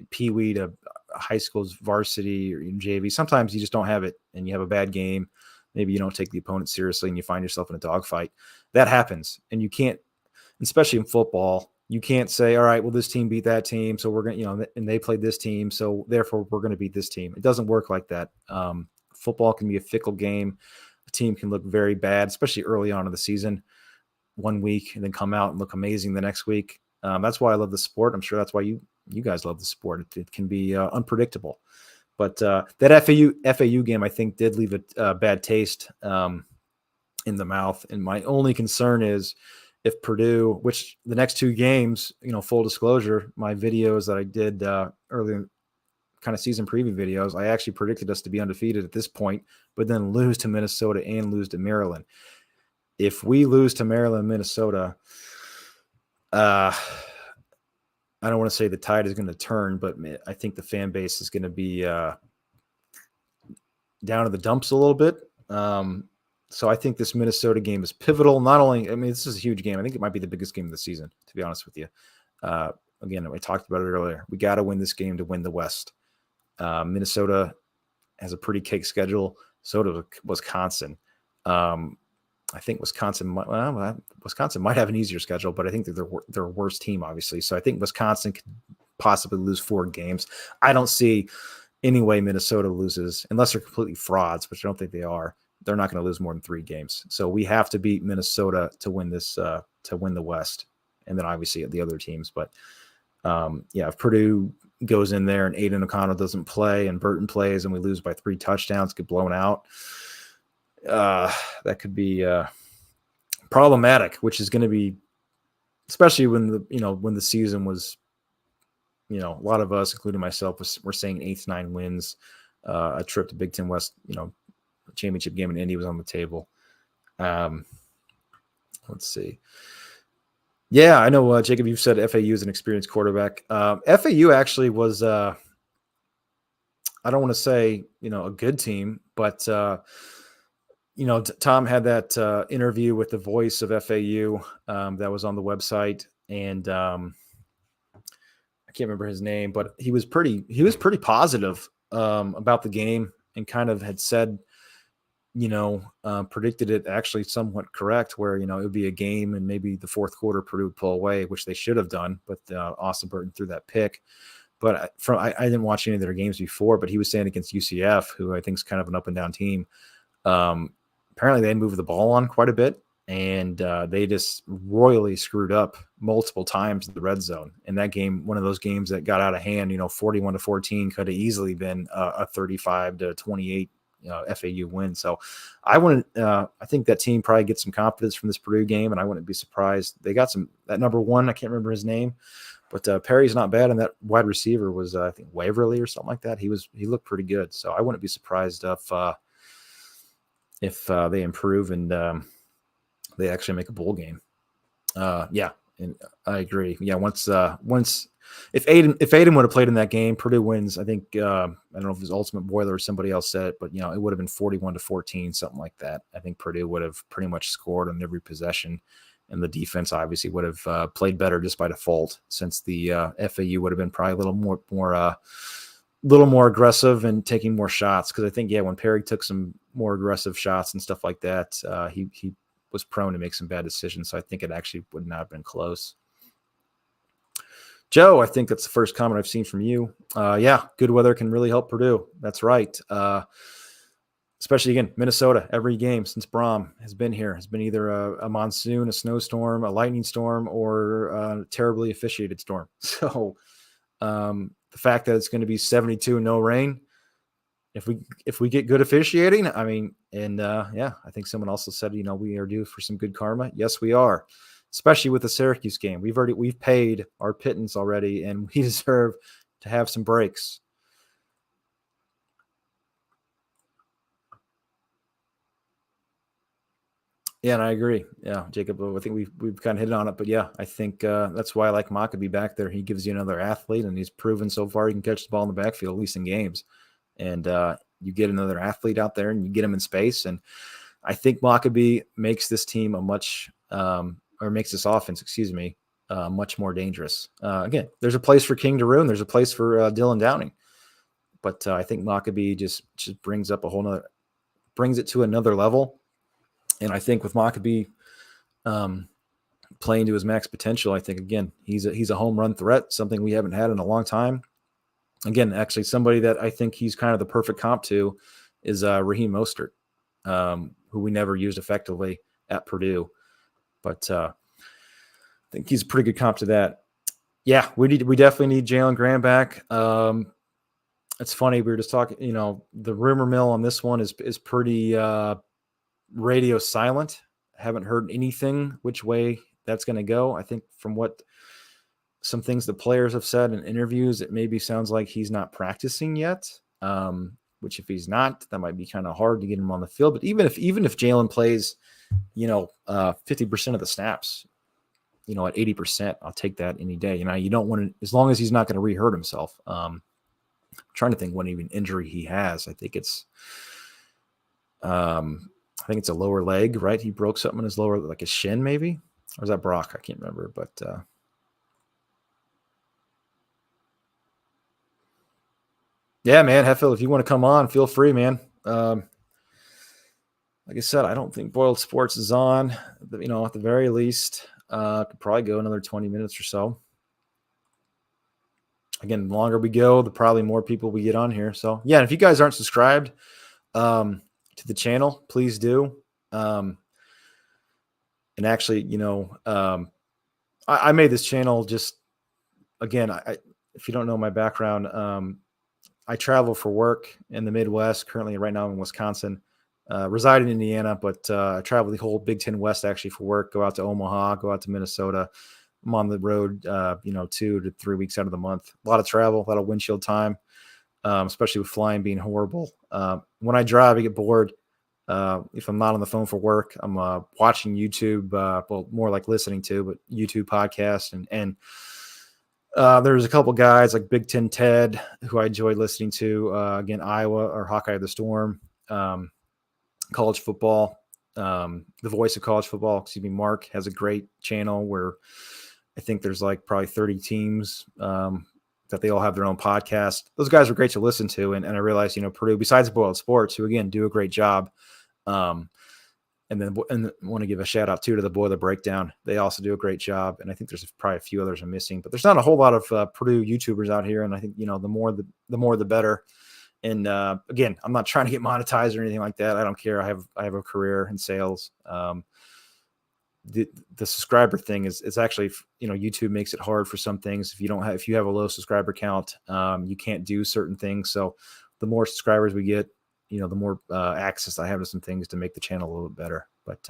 Pee-wee to high school's varsity or even JV. Sometimes you just don't have it and you have a bad game. Maybe you don't take the opponent seriously and you find yourself in a dogfight. That happens. And you can't, especially in football, you can't say, all right, well, this team beat that team, so we're going to, and they played this team, so therefore we're going to beat this team. It doesn't work like that. Football can be a fickle game. A team can look very bad, especially early on in the season, one week, and then come out and look amazing the next week. That's why I love the sport. I'm sure that's why you guys love the sport. It can be unpredictable. But that FAU game, I think, did leave a bad taste in the mouth. And my only concern is if Purdue, which the next two games, full disclosure, my videos that I did earlier, kind of season preview videos, I actually predicted us to be undefeated at this point, but then lose to Minnesota and lose to Maryland. If we lose to Maryland, Minnesota, I don't want to say the tide is going to turn, but I think the fan base is going to be down in the dumps a little bit. So I think this Minnesota game is pivotal. Not only, this is a huge game. I think it might be the biggest game of the season, to be honest with you. Again, we talked about it earlier. We got to win this game to win the West. Minnesota has a pretty cake schedule. So does Wisconsin. I think Wisconsin might have an easier schedule, but I think they're their worst team, obviously. So I think Wisconsin could possibly lose 4 games. I don't see any way Minnesota loses, unless they're completely frauds, which I don't think they are. They're not going to lose more than 3 games. So we have to beat Minnesota to win this, to win the West, and then obviously the other teams. But if Purdue goes in there and Aiden O'Connell doesn't play and Burton plays and we lose by 3 touchdowns, get blown out, that could be problematic, which is going to be, especially when the season was, a lot of us, including myself, were saying 8 to 9 wins, a trip to Big Ten West, championship game in Indy was on the table. Let's see. Yeah, I know, Jacob, you've said FAU is an experienced quarterback. FAU actually was, I don't want to say, a good team, but, Tom had that interview with the voice of FAU that was on the website, and I can't remember his name, but he was pretty positive about the game and kind of had said, predicted it actually somewhat correct, where, it would be a game and maybe the fourth quarter Purdue would pull away, which they should have done, but Austin Burton threw that pick. But I didn't watch any of their games before, but he was saying against UCF, who I think is kind of an up and down team. Apparently they moved the ball on quite a bit, and they just royally screwed up multiple times in the red zone. And that game, one of those games that got out of hand, 41-14, could have easily been a 35-28 FAU win. So I think that team probably gets some confidence from this Purdue game, and I wouldn't be surprised. They got that number 1, I can't remember his name, but Perry's not bad, and that wide receiver was I think Waverly or something like that. He looked pretty good. So I wouldn't be surprised if they improve and they actually make a bowl game. And I agree. Yeah, once if Aiden would have played in that game, Purdue wins. I think I don't know if it was Ultimate Boiler or somebody else said it, but it would have been 41-14, something like that. I think Purdue would have pretty much scored on every possession, and the defense obviously would have played better just by default, since the FAU would have been probably a little more aggressive and taking more shots. Because I think when Perry took some more aggressive shots and stuff like that, he was prone to make some bad decisions. So I think it actually would not have been close. Joe, I think that's the first comment I've seen from you. Yeah, good weather can really help Purdue. That's right. Especially, again, Minnesota, every game since Braum has been here has been either a monsoon, a snowstorm, a lightning storm, or a terribly officiated storm. So the fact that it's going to be 72 and no rain, if we get good officiating, I mean, and yeah, I think someone also said, we are due for some good karma. Yes, we are, especially with the Syracuse game. We've paid our pittance already, and we deserve to have some breaks. Yeah, and I agree. Yeah, Jacob, I think we've kind of hit on it, but yeah, I think that's why I like Maccabee back there. He gives you another athlete, and he's proven so far he can catch the ball in the backfield, at least in games. And you get another athlete out there, and you get him in space. And I think Maccabee makes this team makes this offense, much more dangerous. Again, there's a place for King Daroon, there's a place for Dylan Downing, but I think Maccabee just brings up brings it to another level. And I think with Maccabee playing to his max potential, I think, again, he's a home run threat, something we haven't had in a long time. Again, actually, somebody that I think he's kind of the perfect comp to is Raheem Mostert, who we never used effectively at Purdue. But I think he's a pretty good comp to that. Yeah, we definitely need Jalen Graham back. It's funny, we were just talking, the rumor mill on this one is pretty radio silent. Haven't heard anything which way that's going to go. I think from what some things the players have said in interviews, it maybe sounds like he's not practicing yet, which if he's not, that might be kind of hard to get him on the field. But even if Jalen plays, 50% of the snaps, at 80%, I'll take that any day. You don't want to, as long as he's not going to re-hurt himself. I'm trying to think what even injury he has. I think it's a lower leg, right? He broke something in his lower, like his shin, maybe, or was that Brock? I can't remember, but yeah, man, Heffield, if you want to come on, feel free, man. Like I said, I don't think Boiled Sports is on, at the very least, could probably go another 20 minutes or so. Again, the longer we go, the probably more people we get on here. So yeah, and if you guys aren't subscribed to the channel, please do. And actually, I made this channel just, again, if you don't know my background, I travel for work in the Midwest. Currently, right now I'm in Wisconsin, reside in Indiana, but I travel the whole Big Ten West actually for work. Go out to Omaha, go out to Minnesota. I'm on the road, 2 to 3 weeks out of the month. A lot of travel, a lot of windshield time, especially with flying being horrible. When I drive, I get bored. If I'm not on the phone for work, I'm watching YouTube, more like listening to, but YouTube podcasts. And there's a couple guys like Big Ten Ted, who I enjoy listening to. Again, Iowa or Hawkeye of the Storm, college football, the voice of college football, Mark has a great channel where I think there's like probably 30 teams that they all have their own podcast. Those guys are great to listen to. And I realized, Purdue, besides Boiled Sports, who again do a great job. And want to give a shout out too to the Boiler Breakdown. They also do a great job. And I think there's probably a few others I'm missing, but there's not a whole lot of Purdue YouTubers out here. And I think, the more the better. And again, I'm not trying to get monetized or anything like that. I don't care. I have a career in sales. The subscriber thing is actually, YouTube makes it hard for some things. If you have a low subscriber count, you can't do certain things. So the more subscribers we get, the more access I have to some things to make the channel a little bit better. But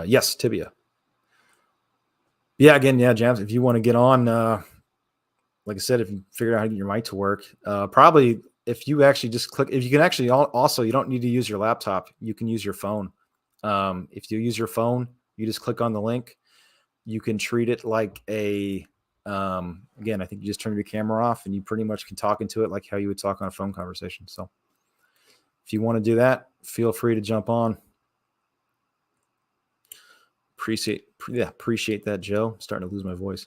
yes, Tibia. Yeah, again, yeah, Jams, if you want to get on, like I said, if you figure out how to get your mic to work, probably if you actually just click, if you can actually also, you don't need to use your laptop. You can use your phone. If you use your phone, you just click on the link. You can treat it like a, again, I think you just turn your camera off and you pretty much can talk into it like how you would talk on a phone conversation. So if you want to do that, feel free to jump on. Appreciate that, Joe. I'm starting to lose my voice.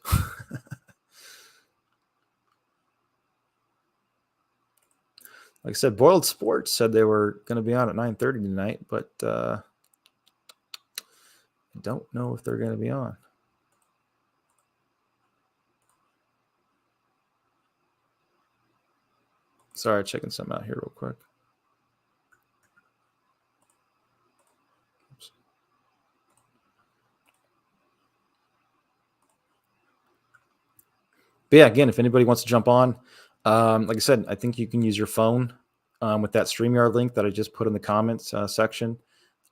Like I said, Boiled Sports said they were going to be on at 9:30 tonight, but I don't know if they're going to be on. Sorry, checking something out here real quick. Oops. But yeah, again, if anybody wants to jump on, like I said, I think you can use your phone with that StreamYard link that I just put in the comments section.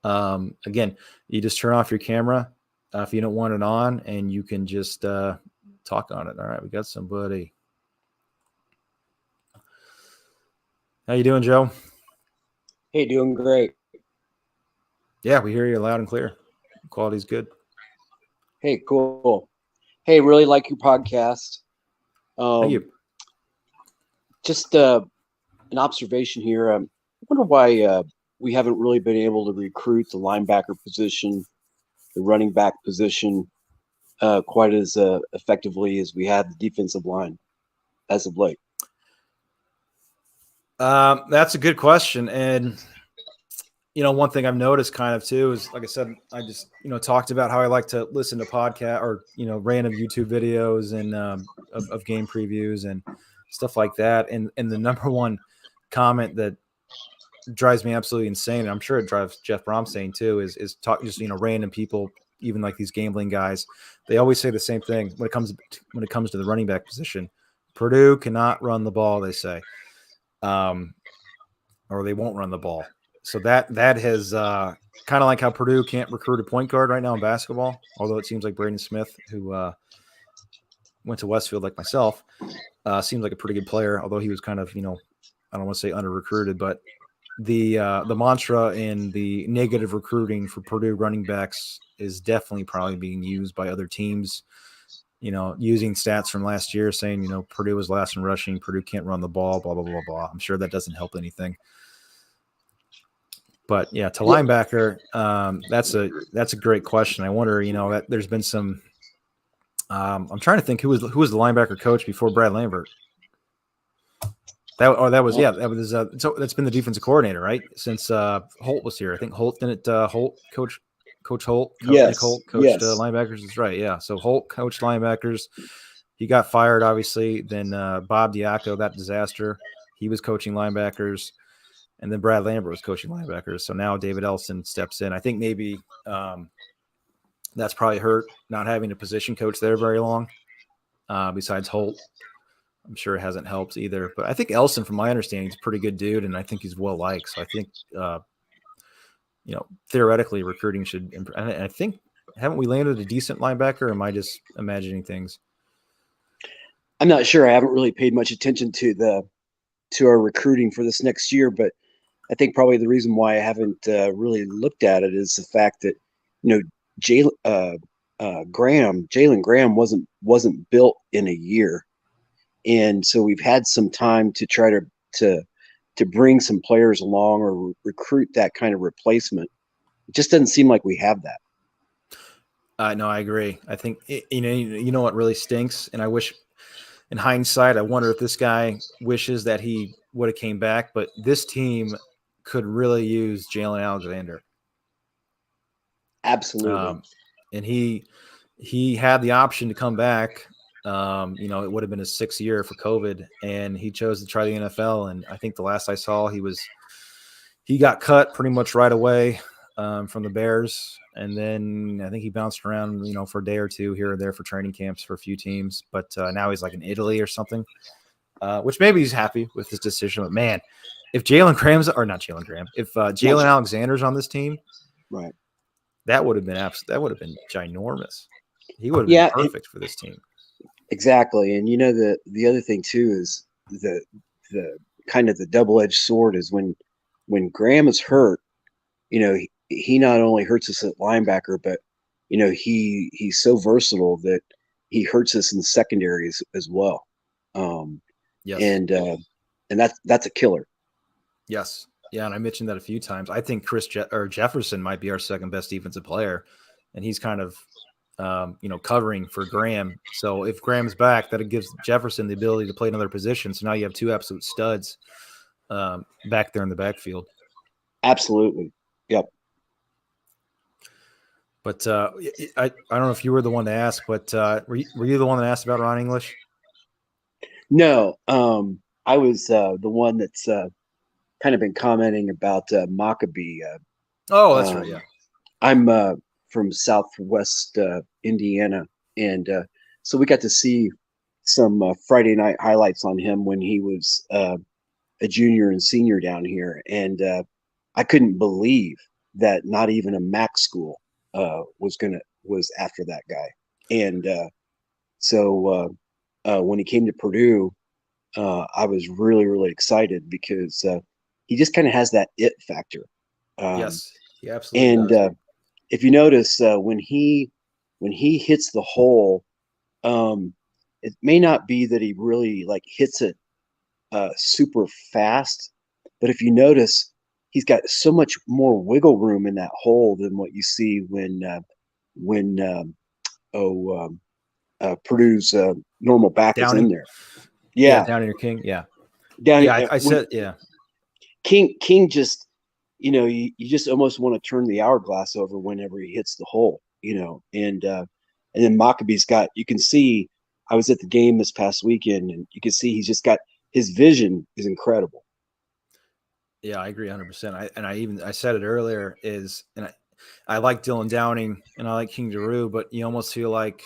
Again, you just turn off your camera if you don't want it on, and you can just talk on it. All right, we got somebody. How you doing, Joe? Hey, doing great. Yeah, we hear you loud and clear. Quality's good. Hey, cool. Hey, really like your podcast. Thank you. Just an observation here. I wonder why we haven't really been able to recruit the linebacker position, the running back position, quite as effectively as we have the defensive line as of late. That's a good question. And, one thing I've noticed kind of too is, like I said, I just, talked about how I like to listen to podcast or, random YouTube videos and of game previews and stuff like that. And the number one comment that drives me absolutely insane, and I'm sure it drives Jeff Brom insane too, is talk just, random people, even like these gambling guys. They always say the same thing when it comes to the running back position. Purdue cannot run the ball, they say. Or they won't run the ball. So that has kind of like how Purdue can't recruit a point guard right now in basketball, although it seems like Braden Smith, who went to Westfield like myself, seems like a pretty good player, although he was kind of, I don't want to say under-recruited, but the mantra in the negative recruiting for Purdue running backs is definitely probably being used by other teams, using stats from last year saying, Purdue was last in rushing, Purdue can't run the ball, blah, blah, blah, blah. I'm sure that doesn't help anything. But yeah, to linebacker, that's a great question. I wonder, that there's been some. I'm trying to think who was the linebacker coach before Brad Lambert. So that's been the defensive coordinator, right? Since Holt was here. I think Holt didn't. Coach Holt. Yes. Nick Holt coached Yes. Linebackers. That's right. Yeah. So Holt coached linebackers. He got fired, obviously. Then Bob Diaco, that disaster. He was coaching linebackers. And then Brad Lambert was coaching linebackers. So now David Ellison steps in. I think maybe that's probably hurt not having a position coach there very long. Besides Holt, I'm sure it hasn't helped either. But I think Ellison, from my understanding, is a pretty good dude, and I think he's well liked. So I think, theoretically, recruiting should. And I think haven't we landed a decent linebacker? Or am I just imagining things? I'm not sure. I haven't really paid much attention to our recruiting for this next year, but I think probably the reason why I haven't really looked at it is the fact that Jalen Graham wasn't built in a year, and so we've had some time to try to bring some players along or recruit that kind of replacement. It just doesn't seem like we have that. No, I agree. I think you know what really stinks, and I wish. In hindsight, I wonder if this guy wishes that he would have came back, but this team could really use Jalen Alexander. Absolutely. And he had the option to come back. It would have been his 6th year for COVID, and he chose to try the NFL. And I think the last I saw, he got cut pretty much right away from the Bears. And then I think he bounced around, for a day or two here or there for training camps for a few teams. But now he's like in Italy or something, which maybe he's happy with his decision. But man, if Jalen Alexander's on this team, right, that would have been ginormous. He would have been perfect for this team. Exactly. And the other thing too is the kind of the double-edged sword is when Graham is hurt, he not only hurts us at linebacker, but he's so versatile that he hurts us in the secondaries as well. Yes. And that's a killer. Yes. Yeah, and I mentioned that a few times. I think Jefferson might be our second best defensive player, and he's kind of covering for Graham. So if Graham's back, that gives Jefferson the ability to play another position. So now you have two absolute studs back there in the backfield. Absolutely. Yep. But I don't know if you were the one to ask, but were you the one that asked about Ron English? No. I was the one that's kind of been commenting about Maccabee. Oh, that's right. Yeah. I'm from Southwest Indiana, and so we got to see some Friday night highlights on him when he was a junior and senior down here, and I couldn't believe that not even a MAC school was after that guy. And so when he came to Purdue, I was really, really excited because he just kind of has that it factor. Yes, he absolutely and does. If you notice, when he hits the hole, it may not be that he really like hits it super fast, but if you notice, he's got so much more wiggle room in that hole than what you see when Purdue's normal back is in there. Yeah, Down in your King. Yeah, down. Yeah, I said yeah. King just, you just almost want to turn the hourglass over whenever he hits the hole, and then Maccabee's got, you can see, I was at the game this past weekend and you can see he's just got, his vision is incredible. Yeah, I agree 100%. I said it earlier I like Dylan Downing and I like King Giroux, but you almost feel like,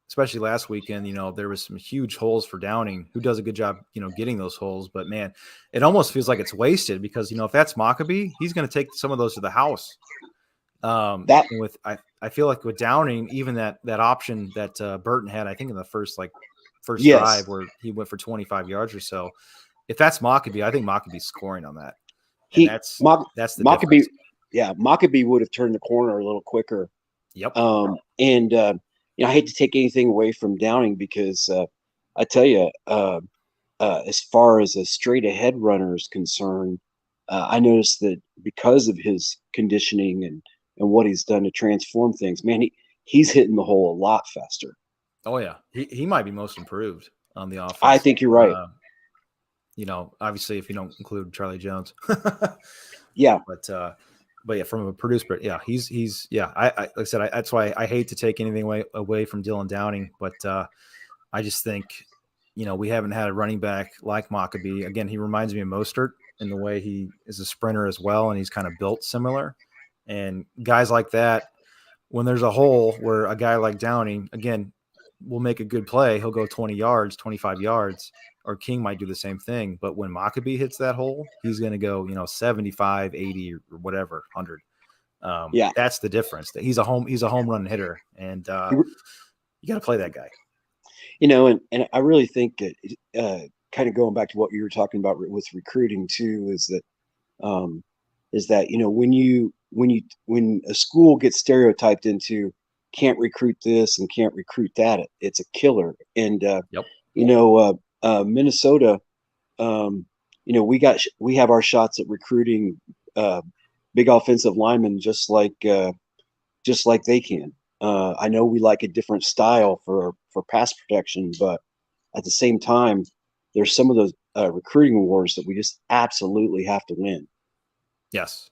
especially last weekend, there was some huge holes for Downing, who does a good job, getting those holes. But man, it almost feels like it's wasted because, if that's Maccabee, he's going to take some of those to the house. I feel like with Downing, even that option that Burton had, I think in the first drive where he went for 25 yards or so. If that's Maccabee, I think Maccabee's scoring on that. And that's the Maccabee. difference. Yeah, Maccabee would have turned the corner a little quicker. Yep. I hate to take anything away from Downing because I tell you, as far as a straight ahead runner is concerned, I noticed that because of his conditioning and what he's done to transform things, man, he's hitting the hole a lot faster. Oh yeah, he might be most improved on the offense. I think you're right. Obviously, if you don't include Charlie Jones. Yeah. But yeah, from a Purdue, yeah, he's yeah. Like I said, that's why I hate to take anything away from Dylan Downing, but I just think we haven't had a running back like Maccabee. Again, he reminds me of Mostert in the way he is a sprinter as well, and he's kind of built similar. And guys like that, when there's a hole where a guy like Downing, again, will make a good play, he'll go 20 yards, 25 yards, or King might do the same thing. But when Maccabee hits that hole, he's going to go, 75, 80 or whatever, 100. Yeah, that's the difference. He's a home run hitter, and you got to play that guy. And I really think that kind of going back to what you were talking about with recruiting too, is that when a school gets stereotyped into can't recruit this and can't recruit that, it's a killer. And Minnesota, we have our shots at recruiting big offensive linemen just like they can. I know we like a different style for pass protection, but at the same time, there's some of those recruiting wars that we just absolutely have to win. Yes.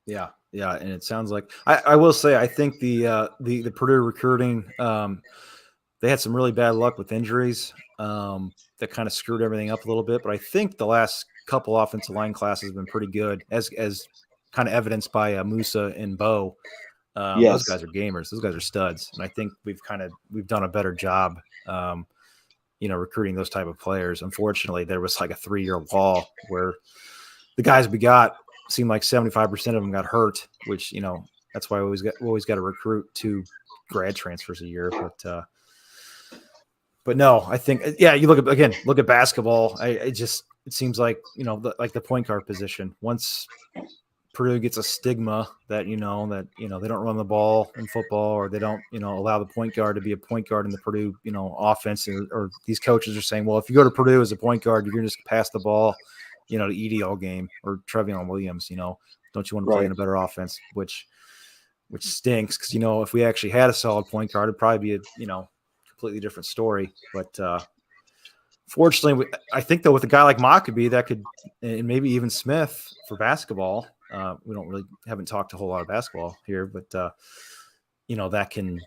Yeah. Yeah. And it sounds like I will say, I think the Purdue recruiting, they had some really bad luck with injuries that kind of screwed everything up a little bit. But I think the last couple offensive line classes have been pretty good, as kind of evidenced by Musa and Bo. Yes. Those guys are gamers. Those guys are studs. And I think we've done a better job, recruiting those type of players. Unfortunately, there was like a 3-year wall where the guys we got seemed like 75% of them got hurt, which, that's why we always got to recruit 2 grad transfers a year. But no, I think, yeah, you look at basketball. It seems like, like the point guard position, once Purdue gets a stigma that, they don't run the ball in football, or they don't, allow the point guard to be a point guard in the Purdue, offense, or these coaches are saying, well, if you go to Purdue as a point guard, you're going to just pass the ball, to Edie all game, or Trevion Williams, don't you want to play in a better offense, which stinks. Cause if we actually had a solid point guard, it'd probably be a, completely different story. But, fortunately, I think though, with a guy like Maccabee that could, and maybe even Smith for basketball, we haven't talked a whole lot of basketball here, but that can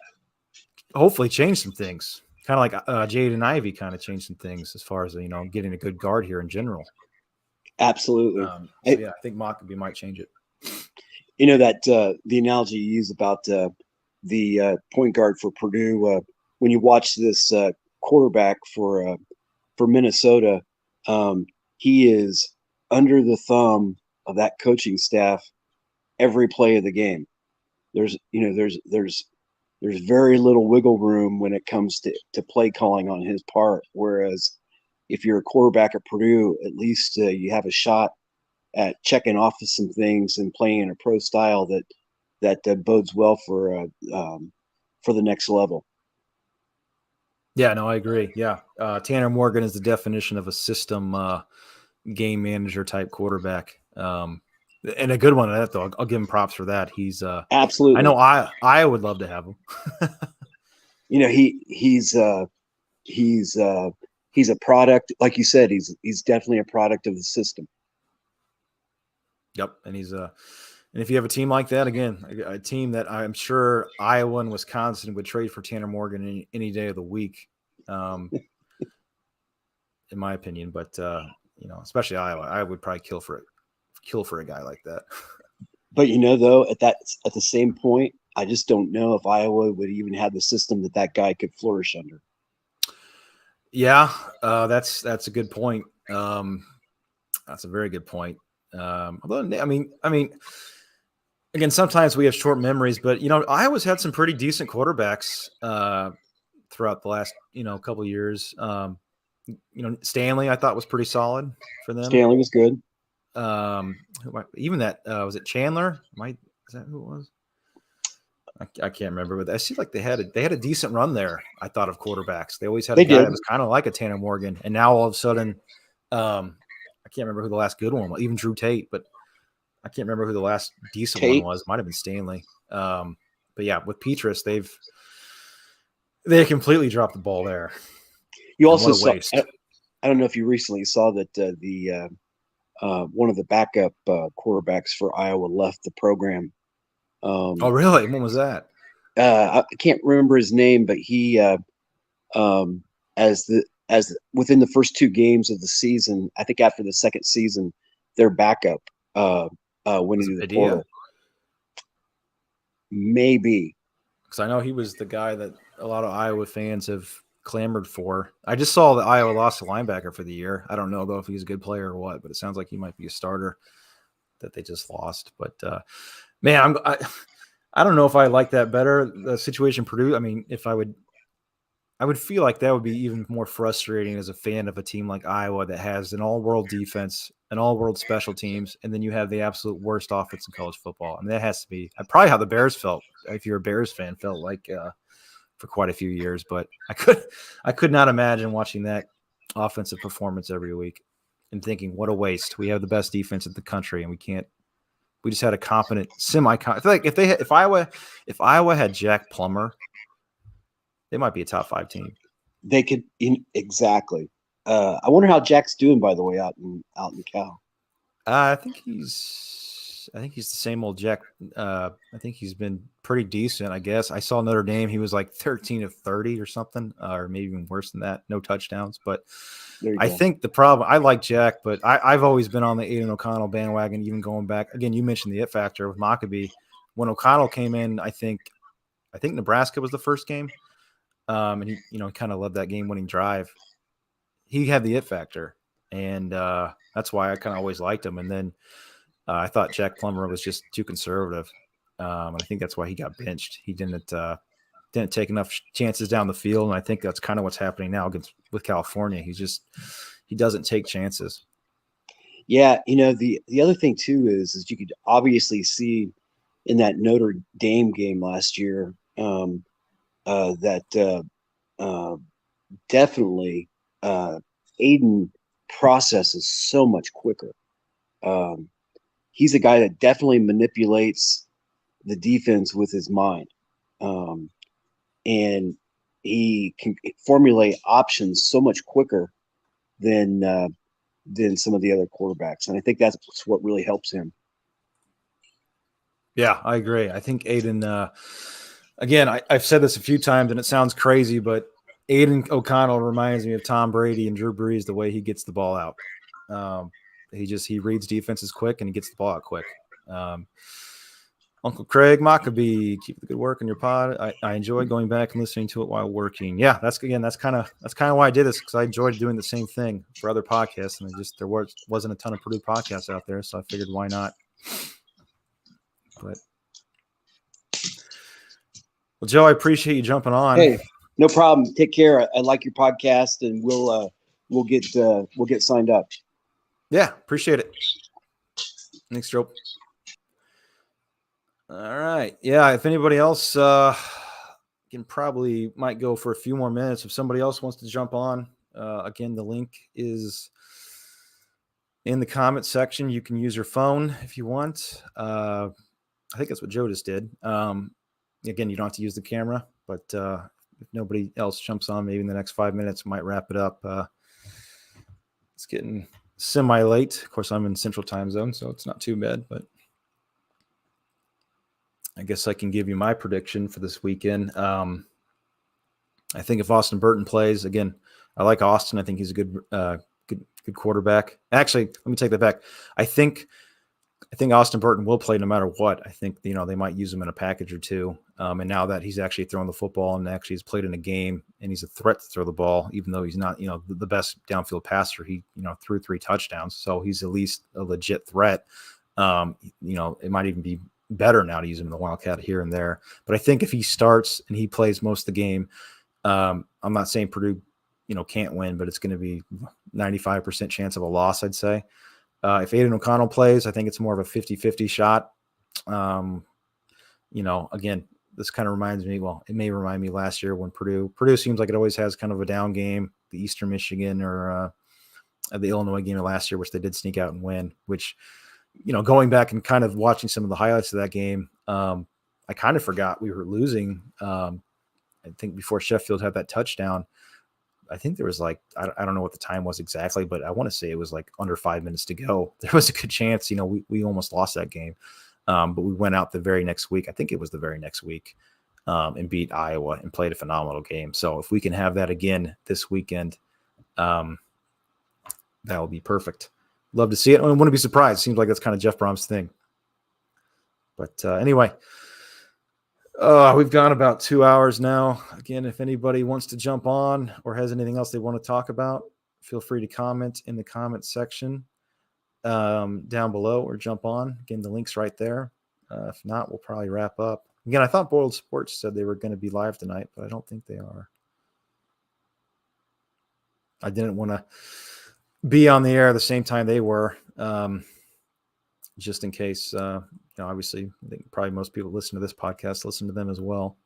hopefully change some things. kind of like Jaden Ivey kind of changed some things as far as, getting a good guard here in general. Absolutely. I think Mockabee might change it. That the analogy you use about the point guard for Purdue, when you watch this quarterback for Minnesota, he is under the thumb of that coaching staff every play of the game. There's very little wiggle room when it comes to play calling on his part. Whereas if you're a quarterback at Purdue, at least you have a shot at checking off of some things and playing in a pro style that bodes well for the next level. Yeah, no, I agree. Yeah. Tanner Morgan is the definition of a system game manager type quarterback. And a good one at that, though. I'll give him props for that. He's absolutely. I know I would love to have him. He's a product, like you said. He's definitely a product of the system. Yep, and and if you have a team like that, again, a team that I'm sure Iowa and Wisconsin would trade for Tanner Morgan any day of the week, in my opinion. But especially Iowa, I would probably kill for a guy like that. But though, at the same point, I just don't know if Iowa would even have the system that guy could flourish under. Yeah, that's a good point. That's a very good point. Although, I mean, again, sometimes we have short memories, but Iowa's had some pretty decent quarterbacks throughout the last couple of years. Stanley I thought was pretty solid for them. Stanley was good. Even that was it Chandler? Is that who it was? I can't remember, but I see like they had a decent run there. I thought of quarterbacks. They always had a guy that was kind of like a Tanner Morgan, and now all of a sudden, I can't remember who the last good one was. Even Drew Tate, but I can't remember who the last decent one was. Might have been Stanley. But yeah, with Petrus, they completely dropped the ball there. You also saw. I don't know if you recently saw that the one of the backup quarterbacks for Iowa left the program. Oh, really? When was that? I can't remember his name, but he, as within the first two games of the season, I think after the second season, their backup went into the portal. Maybe. Because I know he was the guy that a lot of Iowa fans have clamored for. I just saw that Iowa lost a linebacker for the year. I don't know, though, if he's a good player or what, but it sounds like he might be a starter that they just lost. But, man, I don't know if I like that better, the situation Purdue. I mean, if I would feel like that would be even more frustrating as a fan of a team like Iowa that has an all-world defense, an all-world special teams, and then you have the absolute worst offense in college football. I mean, that has to be probably how the Bears felt, if you're a Bears fan, felt like for quite a few years. But I could not imagine watching that offensive performance every week and thinking, what a waste. We have the best defense in the country, and we just had a competent I feel like if Iowa had Jack Plummer, they might be a top 5 team. They could exactly. I wonder how Jack's doing, by the way, out in Cal. I think he's the same old Jack. I think he's been pretty decent, I guess. I saw Notre Dame. He was like 13 of 30 or something, or maybe even worse than that. No touchdowns. But I think the problem, I like Jack, but I've always been on the Aiden O'Connell bandwagon, even going back. Again, you mentioned the it factor with Mockabee. When O'Connell came in, I think Nebraska was the first game. And he, kind of led that game-winning drive. He had the it factor, and that's why I kind of always liked him. And then I thought Jack Plummer was just too conservative, and I think that's why he got benched. He didn't take enough chances down the field, and I think that's kind of what's happening now with California. He doesn't take chances. Yeah, the other thing too is you could obviously see in that Notre Dame game last year. That definitely Aiden processes so much quicker. He's a guy that definitely manipulates the defense with his mind. And he can formulate options so much quicker than some of the other quarterbacks. And I think that's what really helps him. Yeah, I agree. I think Aiden, again, I've said this a few times and it sounds crazy, but Aiden O'Connell reminds me of Tom Brady and Drew Brees, the way he gets the ball out. He reads defenses quick and he gets the ball out quick. Uncle Craig Maccabee, keep the good work in your pod. I enjoy going back and listening to it while working. Yeah, that's kind of why I did this, because I enjoyed doing the same thing for other podcasts, and there wasn't a ton of Purdue podcasts out there, so I figured why not. But well, Joe, I appreciate you jumping on. Hey, no problem. Take care. I like your podcast, and we'll get signed up. Yeah, appreciate it. Thanks, Joe. All right. Yeah, if anybody else might go for a few more minutes. If somebody else wants to jump on, again, the link is in the comment section. You can use your phone if you want. I think that's what Joe just did. Again, you don't have to use the camera, but if nobody else jumps on, maybe in the next 5 minutes, might wrap it up. It's getting semi-late. Of course, I'm in Central Time Zone, so it's not too bad, but I guess I can give you my prediction for this weekend. I think if Austin Burton plays, again, I like Austin. I think he's a good quarterback. Actually, let me take that back. I think Austin Burton will play no matter what. I think, they might use him in a package or two. And now that he's actually throwing the football and actually has played in a game and he's a threat to throw the ball, even though he's not, the best downfield passer, he, threw 3 touchdowns. So he's at least a legit threat. It might even be better now to use him in the Wildcat here and there. But I think if he starts and he plays most of the game, I'm not saying Purdue, can't win, but it's going to be 95% chance of a loss, I'd say. If Aiden O'Connell plays, I think it's more of a 50-50 shot. Again, this kind of reminds me, it may remind me last year when Purdue seems like it always has kind of a down game, the Eastern Michigan or the Illinois game of last year, which they did sneak out and win, which, going back and kind of watching some of the highlights of that game, I kind of forgot we were losing. I think before Sheffield had that touchdown, I think there was I don't know what the time was exactly, but I want to say it was under 5 minutes to go. There was a good chance, we almost lost that game. But we went out the very next week. I think it was the very next week, and beat Iowa and played a phenomenal game. So if we can have that again this weekend, that will be perfect. Love to see it. I wouldn't be surprised. It seems like that's kind of Jeff Brom's thing. But anyway, we've gone about 2 hours now. Again, if anybody wants to jump on or has anything else they want to talk about, feel free to comment in the comment section down below or jump on. Again, the link's right there. If not, we'll probably wrap up. Again, I thought Boiled Sports said they were going to be live tonight, but I don't think they are. I didn't want to be on the air at the same time they were, just in case. Obviously, I think probably most people listen to this podcast listen to them as well.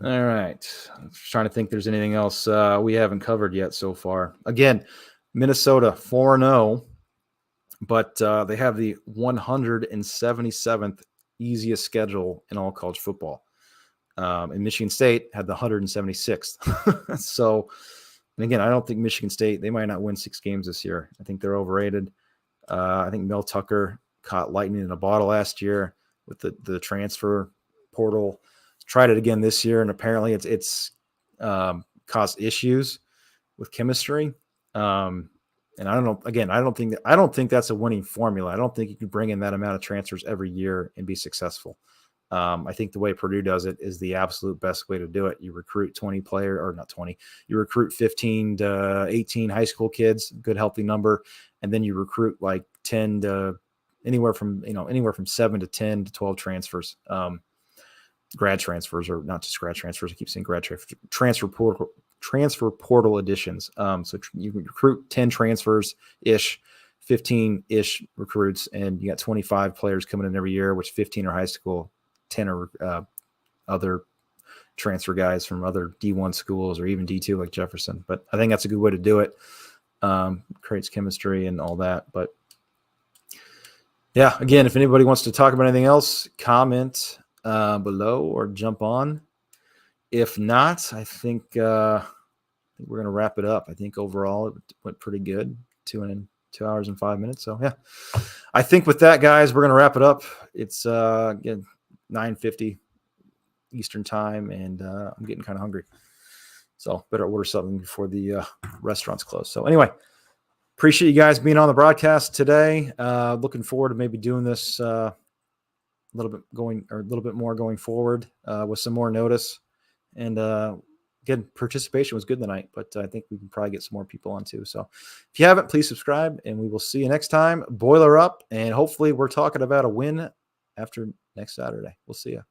All right. I'm trying to think if there's anything else we haven't covered yet so far. Again, Minnesota 4-0, but they have the 177th easiest schedule in all college football. And Michigan State had the 176th. So, and again, I don't think Michigan State, they might not win 6 games this year. I think they're overrated. I think Mel Tucker caught lightning in a bottle last year with the transfer portal. Tried it again this year, and apparently it's caused issues with chemistry. And I don't know. Again, I don't think that's a winning formula. I don't think you can bring in that amount of transfers every year and be successful. I think the way Purdue does it is the absolute best way to do it. You recruit 20 players, or not 20. You recruit 15 to 18 high school kids, good healthy number, and then you recruit 10 to anywhere from 7 to 10 to 12 transfers. Grad transfers, or not just grad transfers. I keep saying grad transfer portal additions. So you recruit 10 transfers ish, 15 ish recruits, and you got 25 players coming in every year, which 15 are high school, 10 are other transfer guys from other D1 schools or even D2 like Jefferson. But I think that's a good way to do it. creates chemistry and all that. But yeah, again, if anybody wants to talk about anything else, comment below or jump on. If not, I think we're going to wrap it up. I think overall it went pretty good. 2 hours and 5 minutes. So yeah, I think with that, guys, we're going to wrap it up. It's again 9:50 Eastern time, and I'm getting kind of hungry. So better order something before the restaurants close. So anyway, appreciate you guys being on the broadcast today. Looking forward to maybe doing this a little bit more going forward with some more notice. And again, participation was good tonight, but I think we can probably get some more people on too. So if you haven't, please subscribe, and we will see you next time. Boiler up, and hopefully we're talking about a win after next Saturday. We'll see you.